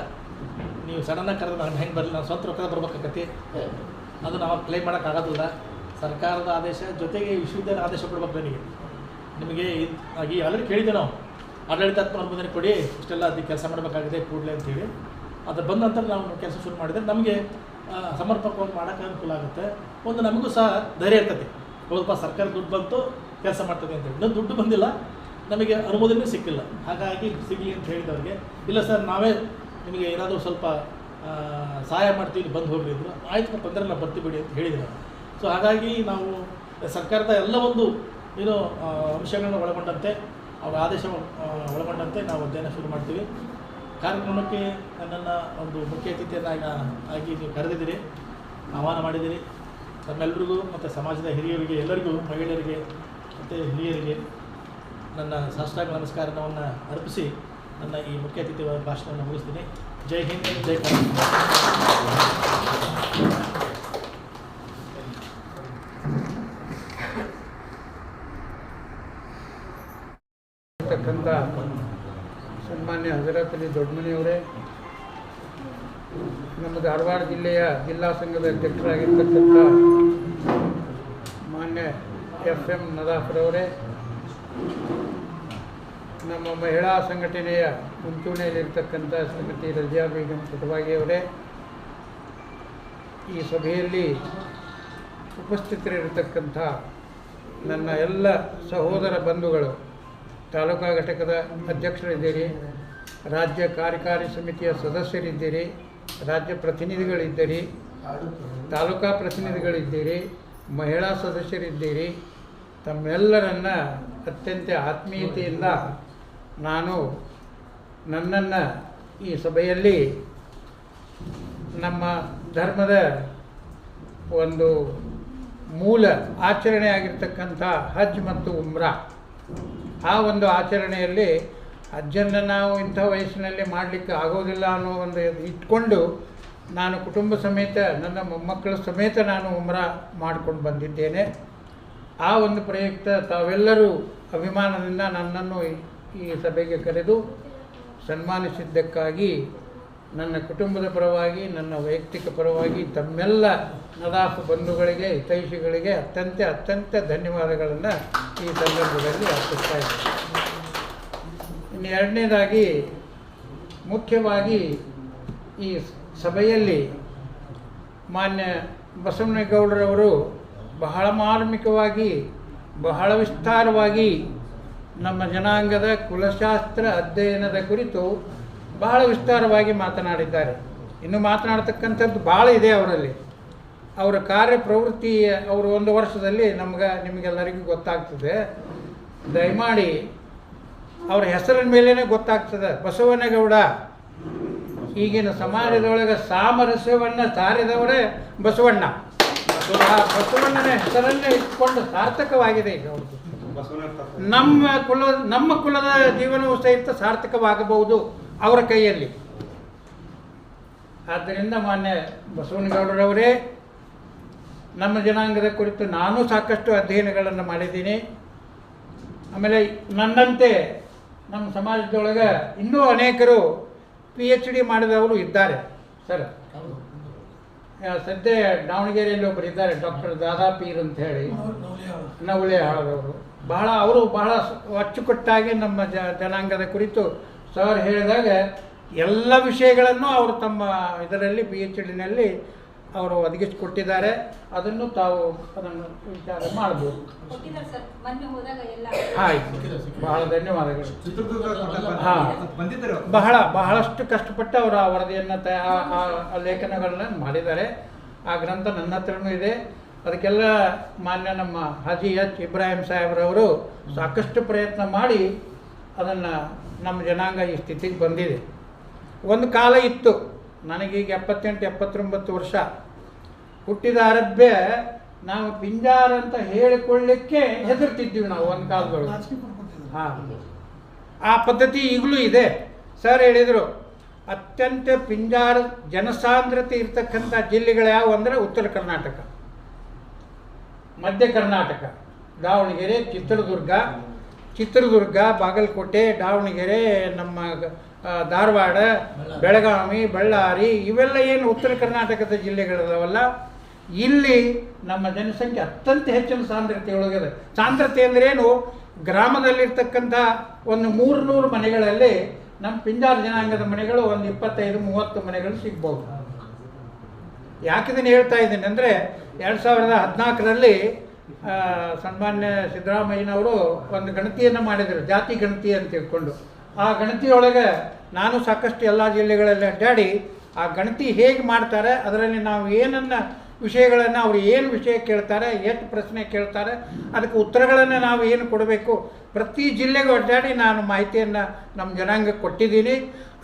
ನೀವು ಸಡನ್ನಾಗಿ ಕರೆದು ನಾನು ಹೆಂಗೆ ಬರಲಿ, ನಾವು ಸ್ವಂತ ರೊಕ್ಕ ಬರ್ಬೇಕಾಗತ್ತೆ. ಅದು ನಾವು ಕ್ಲೈಮ್ ಮಾಡೋಕ್ಕಾಗೋದಿಲ್ಲ. ಸರ್ಕಾರದ ಆದೇಶ ಜೊತೆಗೆ ವಿಶ್ವವಿದ್ಯಾಲಯ ಆದೇಶ ಕೊಡ್ಬೇಕು. ನಿಮಗೆ ಈ ಆಲ್ರೆಡಿ ಕೇಳಿದ್ದೆ ನಾವು, ಆಡಳಿತಾತ್ಮಕ ಅನುಮೋದನೆ ಕೊಡಿ, ಇಷ್ಟೆಲ್ಲ ಅದಕ್ಕೆ ಕೆಲಸ ಮಾಡಬೇಕಾಗಿದೆ ಕೂಡಲೇ ಅಂತೇಳಿ. ಅದು ಬಂದ ನಂತರ ನಾವು ಕೆಲಸ ಶುರು ಮಾಡಿದರೆ ನಮಗೆ ಸಮರ್ಪಕವಾಗಿ ಮಾಡೋಕ್ಕೆ ಅನುಕೂಲ ಆಗುತ್ತೆ. ಒಂದು ನಮಗೂ ಸಹ ಧೈರ್ಯ ಇರ್ತದೆ, ಹೌದಪ್ಪ ಸರ್ಕಾರ ದುಡ್ಡು ಬಂತು ಕೆಲಸ ಮಾಡ್ತದೆ ಅಂತೇಳಿ. ಇನ್ನೂ ದುಡ್ಡು ಬಂದಿಲ್ಲ, ನಮಗೆ ಅನುಮೋದನೆ ಸಿಕ್ಕಿಲ್ಲ, ಹಾಗಾಗಿ ಸಿಗಲಿ ಅಂತ ಹೇಳಿದವ್ರಿಗೆ, ಇಲ್ಲ ಸರ್ ನಾವೇ ನಿಮಗೆ ಏನಾದರೂ ಸ್ವಲ್ಪ ಸಹಾಯ ಮಾಡ್ತೀವಿ, ಬಂದು ಹೋಗಿದ್ರು. ಆಯ್ತು ತೊಂದರೆ ಇಲ್ಲ, ಬರ್ತೀವಿ ಬಿಡಿ ಅಂತ ಹೇಳಿದ್ರು. ಸೊ ಹಾಗಾಗಿ ನಾವು ಸರ್ಕಾರದ ಎಲ್ಲ ಒಂದು ಏನು ಅಂಶಗಳನ್ನು ಒಳಗೊಂಡಂತೆ, ಅವರ ಆದೇಶ ಒಳಗೊಂಡಂತೆ ನಾವು ಅಧ್ಯಯನ ಶುರು ಮಾಡ್ತೀವಿ. ಕಾರ್ಯಕ್ರಮಕ್ಕೆ ನನ್ನನ್ನು ಒಂದು ಮುಖ್ಯ ಅತಿಥಿಯನ್ನಾಗಿ ನೀವು ಕರೆದಿದ್ದೀರಿ, ಆಹ್ವಾನ ಮಾಡಿದ್ದೀರಿ. ನಮ್ಮೆಲ್ಲರಿಗೂ ಮತ್ತು ಸಮಾಜದ ಹಿರಿಯರಿಗೆ ಎಲ್ಲರಿಗೂ, ಮಹಿಳೆಯರಿಗೆ ಮತ್ತು ಹಿರಿಯರಿಗೆ ನನ್ನ ಸಾಷ್ಟಾಂಗ ನಮಸ್ಕಾರವನ್ನು ಅರ್ಪಿಸಿ ನನ್ನ ಈ ಮುಖ್ಯ ಅತಿಥಿ ಭಾಷಣವನ್ನು ಮುಗಿಸ್ತೀನಿ. ಜೈ ಹಿಂದ್, ಜೈ ಕರ್ನಾಟಕ. ಸನ್ಮಾನ್ಯ ಹಜರತ್ ಅಲಿ ದೊಡ್ಡಮನಿಯವರೇ, ನಮ್ಮ ಧಾರವಾಡ ಜಿಲ್ಲೆಯ ಜಿಲ್ಲಾ ಸಂಘದ ಅಧ್ಯಕ್ಷರಾಗಿರ್ತಕ್ಕಂಥ ಮಾನ್ಯ FM ನದಾಫ್ರವರೇ, ನಮ್ಮ ಮಹಿಳಾ ಸಂಘಟನೆಯ ಮುಂಚೂಣಿಯಲ್ಲಿರ್ತಕ್ಕಂಥ ಶ್ರೀಮತಿ ರಜಿಯಾ ಬೇಗಂ ಪುಟವಾಗಿಯವರೇ, ಈ ಸಭೆಯಲ್ಲಿ ಉಪಸ್ಥಿತರಿರತಕ್ಕಂಥ ನನ್ನ ಎಲ್ಲ ಸಹೋದರ ಬಂಧುಗಳು, ತಾಲೂಕಾ ಘಟಕದ ಅಧ್ಯಕ್ಷರಿದ್ದೀರಿ, ರಾಜ್ಯ ಕಾರ್ಯಕಾರಿ ಸಮಿತಿಯ ಸದಸ್ಯರಿದ್ದೀರಿ, ರಾಜ್ಯ ಪ್ರತಿನಿಧಿಗಳಿದ್ದೀರಿ, ತಾಲೂಕಾ ಪ್ರತಿನಿಧಿಗಳಿದ್ದೀರಿ, ಮಹಿಳಾ ಸದಸ್ಯರಿದ್ದೀರಿ. ತಮ್ಮೆಲ್ಲರನ್ನ ಅತ್ಯಂತ ಆತ್ಮೀಯತೆಯಿಂದ ನಾನು ನನ್ನನ್ನು ಈ ಸಭೆಯಲ್ಲಿ ನಮ್ಮ ಧರ್ಮದ ಒಂದು ಮೂಲ ಆಚರಣೆ ಆಗಿರ್ತಕ್ಕಂಥ ಹಜ್ ಮತ್ತು ಉಮ್ರಾ, ಆ ಒಂದು ಆಚರಣೆಯಲ್ಲಿ ಹಜ್ಜನ್ನು ನಾವು ಇಂಥ ವಯಸ್ಸಿನಲ್ಲಿ ಮಾಡಲಿಕ್ಕೆ ಆಗೋದಿಲ್ಲ ಅನ್ನೋ ಒಂದು ಇಟ್ಕೊಂಡು ನಾನು ಕುಟುಂಬ ಸಮೇತ ನನ್ನ ಮೊಮ್ಮಕ್ಕಳ ಸಮೇತ ನಾನು ಉಮ್ರಾ ಮಾಡ್ಕೊಂಡು ಬಂದಿದ್ದೇನೆ. ಆ ಒಂದು ಪ್ರಯುಕ್ತ ತಾವೆಲ್ಲರೂ ಅಭಿಮಾನದಿಂದ ನನ್ನನ್ನು ಈ ಸಭೆಗೆ ಕರೆದು ಸನ್ಮಾನಿಸಿದ್ದಕ್ಕಾಗಿ ನನ್ನ ಕುಟುಂಬದ ಪರವಾಗಿ, ನನ್ನ ವೈಯಕ್ತಿಕ ಪರವಾಗಿ ತಮ್ಮೆಲ್ಲ ನದಾಫ್ ಬಂಧುಗಳಿಗೆ, ಹಿತೈಷಿಗಳಿಗೆ ಅತ್ಯಂತ ಧನ್ಯವಾದಗಳನ್ನು ಈ ಸಂದರ್ಭದಲ್ಲಿ ಅರ್ಪಿಸ್ತಾ ಇದ್ದೇನೆ. ಇನ್ನು ಎರಡನೇದಾಗಿ, ಮುಖ್ಯವಾಗಿ ಈ ಸಭೆಯಲ್ಲಿ ಮಾನ್ಯ ಬಸವನಗೌಡರವರು ಬಹಳ ಮಾರ್ಮಿಕವಾಗಿ, ಬಹಳ ವಿಸ್ತಾರವಾಗಿ ನಮ್ಮ ಜನಾಂಗದ ಕುಲಶಾಸ್ತ್ರ ಅಧ್ಯಯನದ ಕುರಿತು ಬಹಳ ವಿಸ್ತಾರವಾಗಿ ಮಾತನಾಡಿದ್ದಾರೆ. ಇನ್ನು ಮಾತನಾಡ್ತಕ್ಕಂಥದ್ದು ಭಾಳ ಇದೆ ಅವರಲ್ಲಿ. ಅವರ ಕಾರ್ಯಪ್ರವೃತ್ತಿ ಅವರು 1 ವರ್ಷದಲ್ಲಿ ನಿಮಗೆಲ್ಲರಿಗೂ ಗೊತ್ತಾಗ್ತದೆ. ದಯಮಾಡಿ ಅವರ ಹೆಸರಿನ ಮೇಲೇ ಗೊತ್ತಾಗ್ತದೆ. ಬಸವನಗೌಡ, ಈಗಿನ ಸಮಾಜದೊಳಗೆ ಸಾಮರಸ್ಯವನ್ನು ಸಾರಿದವರೇ ಬಸವಣ್ಣ. ಆ ಬಸವಣ್ಣನ ಹೆಸರನ್ನೇ ಇಟ್ಕೊಂಡು ಸಾರ್ಥಕವಾಗಿದೆ ಈಗ ಅವ್ರದ್ದು. ನಮ್ಮ ಕುಲದ ಜೀವನವೂ ಸಹಿತ ಸಾರ್ಥಕವಾಗಬಹುದು ಅವರ ಕೈಯಲ್ಲಿ. ಆದ್ದರಿಂದ ಮಾನ್ಯ ಬಸವನಗೌಡರವರೇ, ನಮ್ಮ ಜನಾಂಗದ ಕುರಿತು ನಾನು ಸಾಕಷ್ಟು ಅಧ್ಯಯನಗಳನ್ನು ಮಾಡಿದ್ದೀನಿ. ಆಮೇಲೆ ನನ್ನಂತೆ ನಮ್ಮ ಸಮಾಜದೊಳಗೆ ಇನ್ನೂ ಅನೇಕರು PhD ಮಾಡಿದವರು ಇದ್ದಾರೆ ಸರ್. ಸದ್ಯ ದಾವಣಗೆರೆಯಲ್ಲಿ ಒಬ್ಬರು ಇದ್ದಾರೆ, ಡಾಕ್ಟರ್ ದಾದಾ ಪೀರ್ ಅಂತ ಹೇಳಿ, ನವಲೆ ಹಾಳದವರು. ಅವರು ಬಹಳ ಅಚ್ಚುಕಟ್ಟಾಗಿ ನಮ್ಮ ಜನಾಂಗದ ಕುರಿತು ಸರ್ ಹೇಳಿದಾಗ ಎಲ್ಲ ವಿಷಯಗಳನ್ನು ಅವರು ತಮ್ಮ ಇದರಲ್ಲಿ PhD ಅವರು ಒದಗಿಸಿಕೊಟ್ಟಿದ್ದಾರೆ. ಅದನ್ನು ತಾವು ಅದನ್ನು ವಿಚಾರ ಮಾಡ್ಬೋದು. ಆಯಿತು, ಬಹಳ ಧನ್ಯವಾದಗಳು. ಬಹಳಷ್ಟು ಕಷ್ಟಪಟ್ಟು ಅವರು ಆ ವರದಿಯನ್ನು ಲೇಖನಗಳನ್ನ ಮಾಡಿದ್ದಾರೆ. ಆ ಗ್ರಂಥ ನನ್ನ ಹತ್ರನೂ ಇದೆ. ಅದಕ್ಕೆಲ್ಲ ಮಾನ್ಯ ನಮ್ಮ ಹಾಜಿ H. ಇಬ್ರಾಹಿಂ ಸಾಹೇಬ್ರವರು ಸಾಕಷ್ಟು ಪ್ರಯತ್ನ ಮಾಡಿ ಅದನ್ನು ನಮ್ಮ ಜನಾಂಗ ಈ ಸ್ಥಿತಿಗೆ ಬಂದಿದೆ. ಒಂದು ಕಾಲ ಇತ್ತು, ನನಗೀಗ 78-79 ವರ್ಷ, ಹುಟ್ಟಿದ ಅರಬ್ಬೆ ನಾವು ಪಿಂಜಾರ ಅಂತ ಹೇಳಿಕೊಳ್ಳಿಕ್ಕೆ ಹೆದರ್ತಿದ್ದೀವಿ ನಾವು ಒಂದು ಕಾಲದೊಳಗೆ. ಆ ಪದ್ಧತಿ ಈಗಲೂ ಇದೆ. ಸರ್ ಹೇಳಿದರು, ಅತ್ಯಂತ ಪಿಂಜಾರ ಜನಸಾಂದ್ರತೆ ಇರ್ತಕ್ಕಂಥ ಜಿಲ್ಲೆಗಳು ಯಾವ ಅಂದರೆ ಉತ್ತರ ಕರ್ನಾಟಕ, ಮಧ್ಯ ಕರ್ನಾಟಕ, ದಾವಣಗೆರೆ, ಚಿತ್ರದುರ್ಗ, ಬಾಗಲಕೋಟೆ, ದಾವಣಗೆರೆ, ನಮ್ಮ ಧಾರವಾಡ, ಬೆಳಗಾವಿ, ಬಳ್ಳಾರಿ, ಇವೆಲ್ಲ ಏನು ಉತ್ತರ ಕರ್ನಾಟಕದ ಜಿಲ್ಲೆಗಳಿದಾವಲ್ಲ, ಇಲ್ಲಿ ನಮ್ಮ ಜನಸಂಖ್ಯೆ ಅತ್ಯಂತ ಹೆಚ್ಚಿನ ಸಾಂದ್ರತೆಯೊಳಗಿದೆ. ಸಾಂದ್ರತೆ ಅಂದ್ರೇನು, ಗ್ರಾಮದಲ್ಲಿರ್ತಕ್ಕಂಥ ಒಂದು 300 ಮನೆಗಳಲ್ಲಿ ನಮ್ಮ ಪಿಂಜಾರ ಜನಾಂಗದ ಮನೆಗಳು ಒಂದು 25-30 ಮನೆಗಳು ಸಿಗ್ಬೋದು. ಯಾಕಿದನ್ನು ಹೇಳ್ತಾ ಇದ್ದೀನಿ ಅಂದರೆ 2014ರಲ್ಲಿ ಸನ್ಮಾನ್ಯ ಸಿದ್ದರಾಮಯ್ಯನವರು ಒಂದು ಗಣತಿಯನ್ನು ಮಾಡಿದರು, ಜಾತಿ ಗಣತಿ ಅಂತ ತಿಳ್ಕೊಂಡು. ಆ ಗಣತಿಯೊಳಗೆ ನಾನು ಸಾಕಷ್ಟು ಎಲ್ಲ ಜಿಲ್ಲೆಗಳಲ್ಲಿ ಅಡ್ಡಾಡಿ ಆ ಗಣತಿ ಹೇಗೆ ಮಾಡ್ತಾರೆ, ಅದರಲ್ಲಿ ನಾವು ಏನನ್ನು ವಿಷಯಗಳನ್ನು, ಅವರು ಏನು ವಿಷಯ ಕೇಳ್ತಾರೆ, ಎಷ್ಟು ಪ್ರಶ್ನೆ ಕೇಳ್ತಾರೆ, ಅದಕ್ಕೆ ಉತ್ತರಗಳನ್ನು ನಾವು ಏನು ಕೊಡಬೇಕು, ಪ್ರತಿ ಜಿಲ್ಲೆಗೂ ಅಡ್ಡಾಡಿ ನಾನು ಮಾಹಿತಿಯನ್ನು ನಮ್ಮ ಜನಾಂಗಕ್ಕೆ ಕೊಟ್ಟಿದ್ದೀನಿ.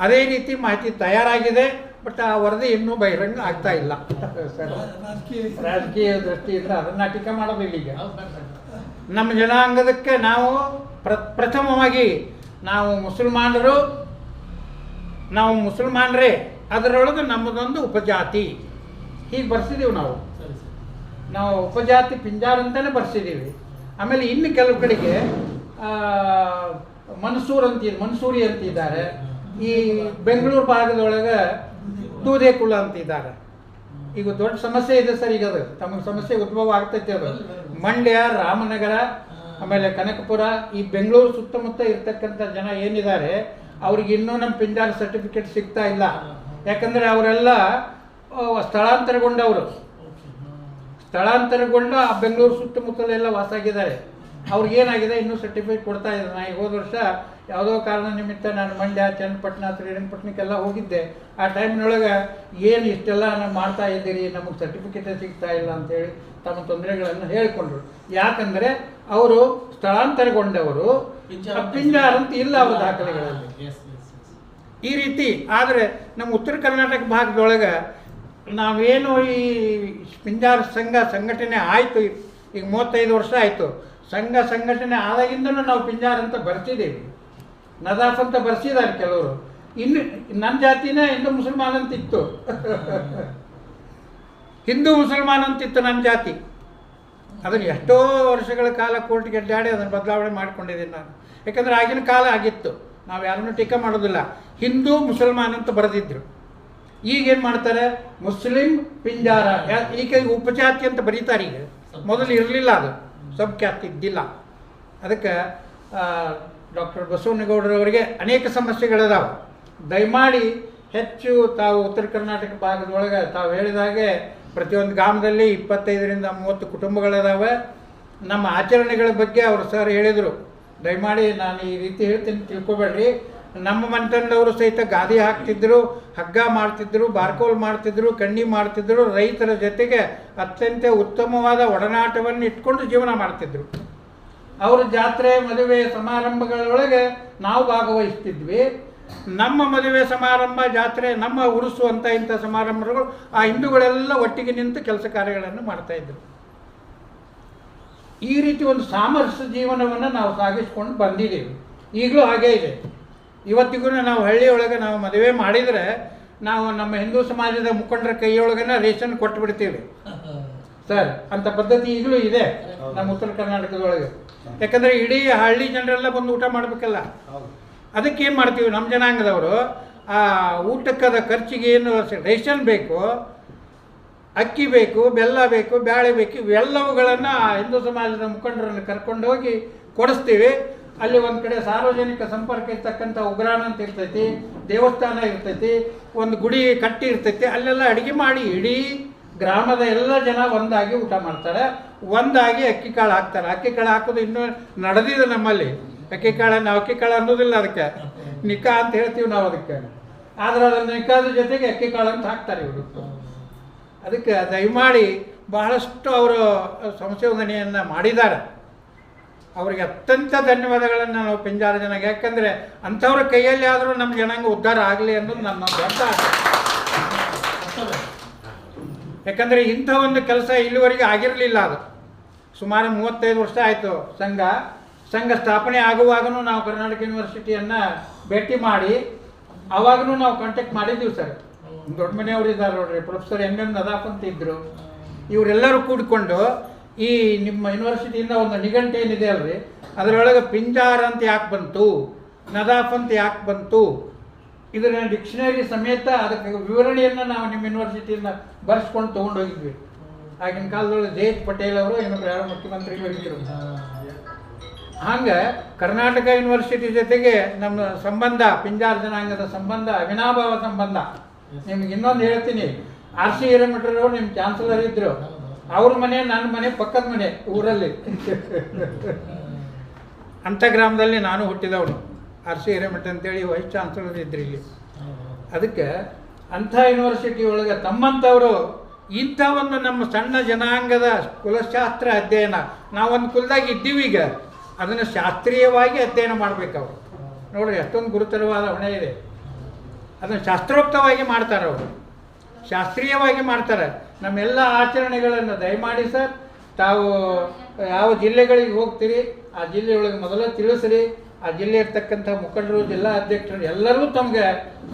ಅದೇ ರೀತಿ ಮಾಹಿತಿ ತಯಾರಾಗಿದೆ. ಬಟ್ ಆ ವರದಿ ಇನ್ನೂ ಬಹಿರಂಗ ಆಗ್ತಾ ಇಲ್ಲ. ರಾಜಕೀಯ ದೃಷ್ಟಿಯಿಂದ ಅದನ್ನು ಟೀಕೆ ಮಾಡೋದಿಲ್ಲ. ಈಗ ನಮ್ಮ ಜನಾಂಗದಕ್ಕೆ ನಾವು ಪ್ರಥಮವಾಗಿ ನಾವು ಮುಸಲ್ಮಾನರೇ, ಅದರೊಳಗೆ ನಮ್ಮದೊಂದು ಉಪಜಾತಿ ಹೀಗೆ ಬರ್ಸಿದ್ದೀವಿ. ನಾವು ಉಪಜಾತಿ ಪಿಂಜಾರ ಅಂತಲೇ ಬರ್ಸಿದ್ದೀವಿ. ಆಮೇಲೆ ಇನ್ನು ಕೆಲವು ಕಡೆಗೆ ಮನ್ಸೂರಿ ಅಂತಿದ್ದಾರೆ. ಈ ಬೆಂಗಳೂರು ಭಾಗದೊಳಗೆ ದೂದೇ ಕುಲ ಅಂತಿದ್ದಾರೆ. ಈಗ ದೊಡ್ಡ ಸಮಸ್ಯೆ ಇದೆ ಸರ್. ಈಗ ಅದು ತಮಗೆ ಸಮಸ್ಯೆ ಉದ್ಭವ ಆಗ್ತೈತೆ. ಅದು ಮಂಡ್ಯ, ರಾಮನಗರ, ಆಮೇಲೆ ಕನಕಪುರ, ಈ ಬೆಂಗಳೂರು ಸುತ್ತಮುತ್ತ ಇರ್ತಕ್ಕಂಥ ಜನ ಏನಿದ್ದಾರೆ ಅವ್ರಿಗೆ ಇನ್ನೂ ನಮ್ಮ ಪಿಂಜಾರ ಸರ್ಟಿಫಿಕೇಟ್ ಸಿಗ್ತಾ ಇಲ್ಲ. ಯಾಕಂದರೆ ಅವರೆಲ್ಲ ಸ್ಥಳಾಂತರಗೊಂಡು ಆ ಬೆಂಗಳೂರು ಸುತ್ತಮುತ್ತಲೆಲ್ಲ ವಾಸಾಗಿದ್ದಾರೆ. ಅವ್ರಿಗೇನಾಗಿದೆ, ಇನ್ನೂ ಸರ್ಟಿಫಿಕೇಟ್ ಕೊಡ್ತಾ ಇದ್ದಾರೆ. ನಾನು ಹೋದ ವರ್ಷ ಯಾವುದೋ ಕಾರಣ ನಿಮಿತ್ತ ನಾನು ಮಂಡ್ಯ, ಚನ್ನಪಟ್ಟಣ, ಶ್ರೀರಂಗಪಟ್ಟಣಕ್ಕೆಲ್ಲ ಹೋಗಿದ್ದೆ. ಆ ಟೈಮ್ನೊಳಗೆ ಏನು ಇಷ್ಟೆಲ್ಲ ನಾವು ಮಾಡ್ತಾ ಇದ್ದೀರಿ, ನಮಗೆ ಸರ್ಟಿಫಿಕೇಟೇ ಸಿಗ್ತಾ ಇಲ್ಲ ಅಂತೇಳಿ ತಮ್ಮ ತೊಂದರೆಗಳನ್ನು ಹೇಳಿಕೊಂಡ್ರು. ಯಾಕಂದರೆ ಅವರು ಸ್ಥಳಾಂತರಗೊಂಡವರು, ಪಿಂಜಾರ ಅಂತ ಇಲ್ಲ ಅವರ ದಾಖಲೆಗಳಲ್ಲಿ. ಈ ರೀತಿ ಆದರೆ ನಮ್ಮ ಉತ್ತರ ಕರ್ನಾಟಕ ಭಾಗದೊಳಗೆ ನಾವೇನು ಈ ಪಿಂಜಾರ ಸಂಘಟನೆ ಆಯಿತು, ಈಗ 35 ವರ್ಷ ಆಯಿತು. ಸಂಘಟನೆ ಆದಾಗಿಂದಲೂ ನಾವು ಪಿಂಜಾರ ಅಂತ ಬರ್ತಿದ್ದೀವಿ. ನದಾಫ್ ಅಂತ ಬರ್ಸಿದ್ದಾರೆ ಕೆಲವರು. ಇನ್ನು ನನ್ನ ಜಾತಿನೇ ಹಿಂದೂ ಮುಸಲ್ಮಾನ್ ಅಂತಿತ್ತು. ಹಿಂದೂ ಮುಸಲ್ಮಾನ್ ಅಂತಿತ್ತು ನನ್ನ ಜಾತಿ. ಅದನ್ನು ಎಷ್ಟೋ ವರ್ಷಗಳ ಕಾಲ ಕೋರ್ಟ್ಗೆ ಅಡ್ಡಾಡಿ ಅದನ್ನು ಬದಲಾವಣೆ ಮಾಡ್ಕೊಂಡಿದ್ದೀನಿ ನಾನು. ಯಾಕಂದರೆ ಆಗಿನ ಕಾಲ ಆಗಿತ್ತು, ನಾವು ಯಾರನ್ನೂ ಟೀಕೆ ಮಾಡೋದಿಲ್ಲ. ಹಿಂದೂ ಮುಸಲ್ಮಾನ್ ಅಂತ ಬರೆದಿದ್ರು. ಈಗೇನು ಮಾಡ್ತಾರೆ, ಮುಸ್ಲಿಂ ಪಿಂಜಾರ, ಈಗ ಉಪಜಾತಿ ಅಂತ ಬರೀತಾರೆ. ಈಗ ಮೊದಲು ಇರಲಿಲ್ಲ, ಅದು ಸಬ್ ಕ್ಯಾಸ್ಟ್ ಇದ್ದಿಲ್ಲ. ಅದಕ್ಕೆ ಡಾಕ್ಟರ್ ಬಸವನಗೌಡರವರಿಗೆ ಅನೇಕ ಸಮಸ್ಯೆಗಳಿದಾವೆ. ದಯಮಾಡಿ ಹೆಚ್ಚು ತಾವು ಉತ್ತರ ಕರ್ನಾಟಕ ಭಾಗದೊಳಗೆ ತಾವು ಹೇಳಿದಾಗೆ ಪ್ರತಿಯೊಂದು ಗ್ರಾಮದಲ್ಲಿ 25-30 ಕುಟುಂಬಗಳಿದಾವೆ. ನಮ್ಮ ಆಚರಣೆಗಳ ಬಗ್ಗೆ ಅವರು ಸರ್ ಹೇಳಿದರು. ದಯಮಾಡಿ ನಾನು ಈ ರೀತಿ ಹೇಳ್ತೀನಿ, ತಿಳ್ಕೊಬೇಡ್ರಿ. ನಮ್ಮ ಮನೆತನದವರು ಸಹಿತ ಗಾದಿ ಹಾಕ್ತಿದ್ರು, ಹಗ್ಗ ಮಾಡ್ತಿದ್ರು, ಬಾರ್ಕೋಲ್ ಮಾಡ್ತಿದ್ರು, ಕಣ್ಣಿ ಮಾಡ್ತಿದ್ರು. ರೈತರ ಜೊತೆಗೆ ಅತ್ಯಂತ ಉತ್ತಮವಾದ ಒಡನಾಟವನ್ನು ಇಟ್ಕೊಂಡು ಜೀವನ ಮಾಡ್ತಿದ್ರು. ಅವರ ಜಾತ್ರೆ, ಮದುವೆ ಸಮಾರಂಭಗಳೊಳಗೆ ನಾವು ಭಾಗವಹಿಸ್ತಿದ್ವಿ. ನಮ್ಮ ಮದುವೆ ಸಮಾರಂಭ, ಜಾತ್ರೆ, ನಮ್ಮ ಉರುಸು ಅಂತ ಇಂಥ ಸಮಾರಂಭಗಳು ಆ ಹಿಂದೂಗಳೆಲ್ಲ ಒಟ್ಟಿಗೆ ನಿಂತು ಕೆಲಸ ಕಾರ್ಯಗಳನ್ನು ಮಾಡ್ತಾಯಿದ್ರು. ಈ ರೀತಿ ಒಂದು ಸಾಮರಸ್ಯ ಜೀವನವನ್ನು ನಾವು ಸಾಗಿಸ್ಕೊಂಡು ಬಂದಿದ್ದೀವಿ. ಈಗಲೂ ಹಾಗೇ ಇದೆ. ಇವತ್ತಿಗೂ ನಾವು ಹಳ್ಳಿಯೊಳಗೆ ನಾವು ಮದುವೆ ಮಾಡಿದರೆ ನಾವು ನಮ್ಮ ಹಿಂದೂ ಸಮಾಜದ ಮುಖಂಡರ ಕೈಯೊಳಗನ ರೇಷನ್ ಕೊಟ್ಟು ಬಿಡ್ತೀವಿ ಸರ್. ಅಂಥ ಪದ್ಧತಿ ಈಗಲೂ ಇದೆ ನಮ್ಮ ಉತ್ತರ ಕರ್ನಾಟಕದೊಳಗೆ. ಯಾಕಂದರೆ ಇಡೀ ಹಳ್ಳಿ ಜನರೆಲ್ಲ ಬಂದು ಊಟ ಮಾಡಬೇಕಲ್ಲ. ಅದಕ್ಕೆ ಏನು ಮಾಡ್ತೀವಿ, ನಮ್ಮ ಜನಾಂಗದವರು ಆ ಊಟಕ್ಕದ ಖರ್ಚಿಗೆ ಏನು ರೇಷನ್ ಬೇಕು, ಅಕ್ಕಿ ಬೇಕು, ಬೆಲ್ಲ ಬೇಕು, ಬ್ಯಾಳೆ ಬೇಕು, ಇವೆಲ್ಲವುಗಳನ್ನು ಹಿಂದೂ ಸಮಾಜದ ಮುಖಂಡರನ್ನು ಕರ್ಕೊಂಡು ಹೋಗಿ ಕೊಡಿಸ್ತೀವಿ. ಅಲ್ಲಿ ಒಂದು ಕಡೆ ಸಾರ್ವಜನಿಕ ಸಂಪರ್ಕ ಇರ್ತಕ್ಕಂಥ ಉಗ್ರಾಣ ಅಂತ ಇರ್ತೈತಿ, ದೇವಸ್ಥಾನ ಇರ್ತೈತಿ, ಒಂದು ಗುಡಿ ಕಟ್ಟಿ ಇರ್ತೈತಿ. ಅಲ್ಲೆಲ್ಲ ಅಡುಗೆ ಮಾಡಿ ಇಡೀ ಗ್ರಾಮದ ಎಲ್ಲ ಜನ ಒಂದಾಗಿ ಊಟ ಮಾಡ್ತಾರೆ, ಒಂದಾಗಿ ಅಕ್ಕಿ ಕಾಳು ಹಾಕ್ತಾರೆ. ಅಕ್ಕಿ ಕಾಳು ಹಾಕೋದು ಇನ್ನೂ ನಡೆದಿದೆ ನಮ್ಮಲ್ಲಿ. ಅಕ್ಕಿ ಕಾಳನ್ನು ಅಕ್ಕಿ ಕಾಳು ಅನ್ನೋದಿಲ್ಲ, ಅದಕ್ಕೆ ನಿಕಾ ಅಂತ ಹೇಳ್ತೀವಿ ನಾವು ಅದಕ್ಕೆ. ಆದರೆ ಅದನ್ನು ನಿಕಾದ ಜೊತೆಗೆ ಅಕ್ಕಿ ಕಾಳು ಅಂತ ಹಾಕ್ತಾರೆ ಇವರು. ಅದಕ್ಕೆ ದಯಮಾಡಿ ಬಹಳಷ್ಟು ಅವರು ಸಂಶೋಧನೆಯನ್ನು ಮಾಡಿದ್ದಾರೆ. ಅವರಿಗೆ ಅತ್ಯಂತ ಧನ್ಯವಾದಗಳನ್ನು ನಾವು ಪಿಂಜಾರ ಜನಕ್ಕೆ, ಯಾಕಂದರೆ ಅಂಥವ್ರ ಕೈಯಲ್ಲಿ ಆದರೂ ನಮ್ಮ ಜನಾಂಗ ಉದ್ಧಾರ ಆಗಲಿ ಅನ್ನೋದು ನನ್ನ ದೊಡ್ಡ ಆಸೆ. ಯಾಕಂದರೆ ಇಂಥ ಒಂದು ಕೆಲಸ ಇಲ್ಲಿವರೆಗೆ ಆಗಿರಲಿಲ್ಲ. ಅದು ಸುಮಾರು 35 ವರ್ಷ ಆಯಿತು ಸಂಘ ಸ್ಥಾಪನೆ ಆಗುವಾಗೂ ನಾವು ಕರ್ನಾಟಕ ಯೂನಿವರ್ಸಿಟಿಯನ್ನು ಭೇಟಿ ಮಾಡಿ ಆವಾಗೂ ನಾವು ಕಾಂಟ್ಯಾಕ್ಟ್ ಮಾಡಿದ್ದೀವಿ ಸರ್. ದೊಡ್ಡ ಮನೆಯವರು ಇದ್ದಾರೆ ನೋಡ್ರಿ, ಪ್ರೊಫೆಸರ್ ಎಂ ನದಾಫ್ ಅಂತ ಇದ್ದರು. ಇವರೆಲ್ಲರೂ ಕೂಡಿಕೊಂಡು ಈ ನಿಮ್ಮ ಯೂನಿವರ್ಸಿಟಿಯಿಂದ ಒಂದು ನಿಘಂಟು ಏನಿದೆ ಅಲ್ರಿ, ಅದರೊಳಗೆ ಪಿಂಜಾರ ಅಂತ ಯಾಕೆ ಬಂತು, ನದಾಫ್ ಅಂತ ಯಾಕೆ ಬಂತು, ಇದರ ಡಿಕ್ಷನರಿ ಸಮೇತ ಅದಕ್ಕೆ ವಿವರಣೆಯನ್ನು ನಾವು ನಿಮ್ಮ ಯೂನಿವರ್ಸಿಟಿಯಿಂದ ಬರೆಸ್ಕೊಂಡು ತೊಗೊಂಡೋಗಿದ್ವಿ. ಆಗಿನ ಕಾಲದೊಳಗೆ ಜಯಂತ್ ಪಟೇಲ್ ಅವರು ಇನ್ನೊಬ್ರು ಯಾರೋ ಮುಖ್ಯಮಂತ್ರಿಗಳಿದ್ದರು. ಹಂಗೆ ಕರ್ನಾಟಕ ಯೂನಿವರ್ಸಿಟಿ ಜೊತೆಗೆ ನಮ್ಮ ಸಂಬಂಧ, ಪಿಂಜಾರ ಜನಾಂಗದ ಸಂಬಂಧ ಅವಿನಾಭಾವ ಸಂಬಂಧ. ನಿಮ್ಗೆ ಇನ್ನೊಂದು ಹೇಳ್ತೀನಿ, RC ಹಿರೇಮಠರವರು ನಿಮ್ಮ ಚಾನ್ಸಲರ್ ಇದ್ದರು. ಅವ್ರ ಮನೆ ನನ್ನ ಮನೆ ಪಕ್ಕದ ಮನೆ ಊರಲ್ಲಿ. ಅಂಥ ಗ್ರಾಮದಲ್ಲಿ ನಾನು ಹುಟ್ಟಿದವನು. RC ಹಿರೇಮಠ ಅಂತೇಳಿ ವೈಸ್ ಚಾನ್ಸಲರ್ ಇದ್ದರು ಇಲ್ಲಿ. ಅದಕ್ಕೆ ಅಂಥ ಯೂನಿವರ್ಸಿಟಿ ಒಳಗೆ ತಮ್ಮಂಥವರು ಇಂಥ ಒಂದು ನಮ್ಮ ಸಣ್ಣ ಜನಾಂಗದ ಕುಲಶಾಸ್ತ್ರ ಅಧ್ಯಯನ, ನಾವೊಂದು ಕುಲದಾಗ ಇದ್ದೀವಿ ಈಗ, ಅದನ್ನು ಶಾಸ್ತ್ರೀಯವಾಗಿ ಅಧ್ಯಯನ ಮಾಡಬೇಕು ಅವರು. ನೋಡ್ರಿ ಎಷ್ಟೊಂದು ಗುರುತರವಾದ ಹೊಣೆ ಇದೆ. ಅದನ್ನು ಶಾಸ್ತ್ರೋಕ್ತವಾಗಿ ಮಾಡ್ತಾರೆ ಅವರು, ಶಾಸ್ತ್ರೀಯವಾಗಿ ಮಾಡ್ತಾರೆ. ನಮ್ಮೆಲ್ಲ ಆಚರಣೆಗಳನ್ನು ದಯಮಾಡಿ ಸರ್, ತಾವು ಯಾವ ಜಿಲ್ಲೆಗಳಿಗೆ ಹೋಗ್ತೀರಿ ಆ ಜಿಲ್ಲೆಯೊಳಗೆ ಮೊದಲು ತಿಳಿಸ್ರಿ. ಆ ಜಿಲ್ಲೆ ಇರ್ತಕ್ಕಂಥ ಮುಖಂಡರು, ಜಿಲ್ಲಾ ಅಧ್ಯಕ್ಷರು ಎಲ್ಲರೂ ತಮಗೆ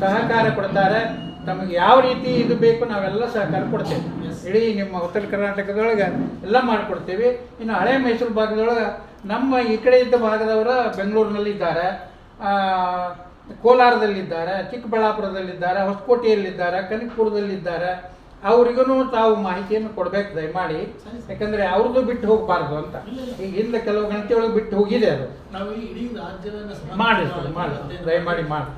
ಸಹಕಾರ ಕೊಡ್ತಾರೆ. ತಮಗೆ ಯಾವ ರೀತಿ ಇದು ಬೇಕು ನಾವೆಲ್ಲ ಸಹಕಾರ ಕೊಡ್ತೇವೆ. ಇಡೀ ನಿಮ್ಮ ಉತ್ತರ ಕರ್ನಾಟಕದೊಳಗೆ ಎಲ್ಲ ಮಾಡಿಕೊಡ್ತೀವಿ. ಇನ್ನು ಹಳೆ ಮೈಸೂರು ಭಾಗದೊಳಗೆ ನಮ್ಮ ಈ ಕಡೆ ಇದ್ದ ಭಾಗದವರು ಬೆಂಗಳೂರಿನಲ್ಲಿದ್ದಾರೆ, ಕೋಲಾರದಲ್ಲಿದ್ದಾರೆ, ಚಿಕ್ಕಬಳ್ಳಾಪುರದಲ್ಲಿದ್ದಾರೆ, ಹೊಸಕೋಟೆಯಲ್ಲಿದ್ದಾರೆ, ಕನಕಪುರದಲ್ಲಿದ್ದಾರೆ. ಅವರಿಗೂ ತಾವು ಮಾಹಿತಿಯನ್ನು ಕೊಡಬೇಕು ದಯಮಾಡಿ. ಯಾಕಂದರೆ ಅವ್ರದ್ದು ಬಿಟ್ಟು ಹೋಗಬಾರ್ದು ಅಂತ. ಈಗ ಹಿಂದೆ ಕೆಲವು ಗಂಟೆ ಒಳಗೆ ಬಿಟ್ಟು ಹೋಗಿದೆ ಅದು. ನಾವು ಇಡೀ ರಾಜ್ಯವನ್ನು ಮಾಡಿ ದಯಮಾಡಿ ಮಾಡಿ.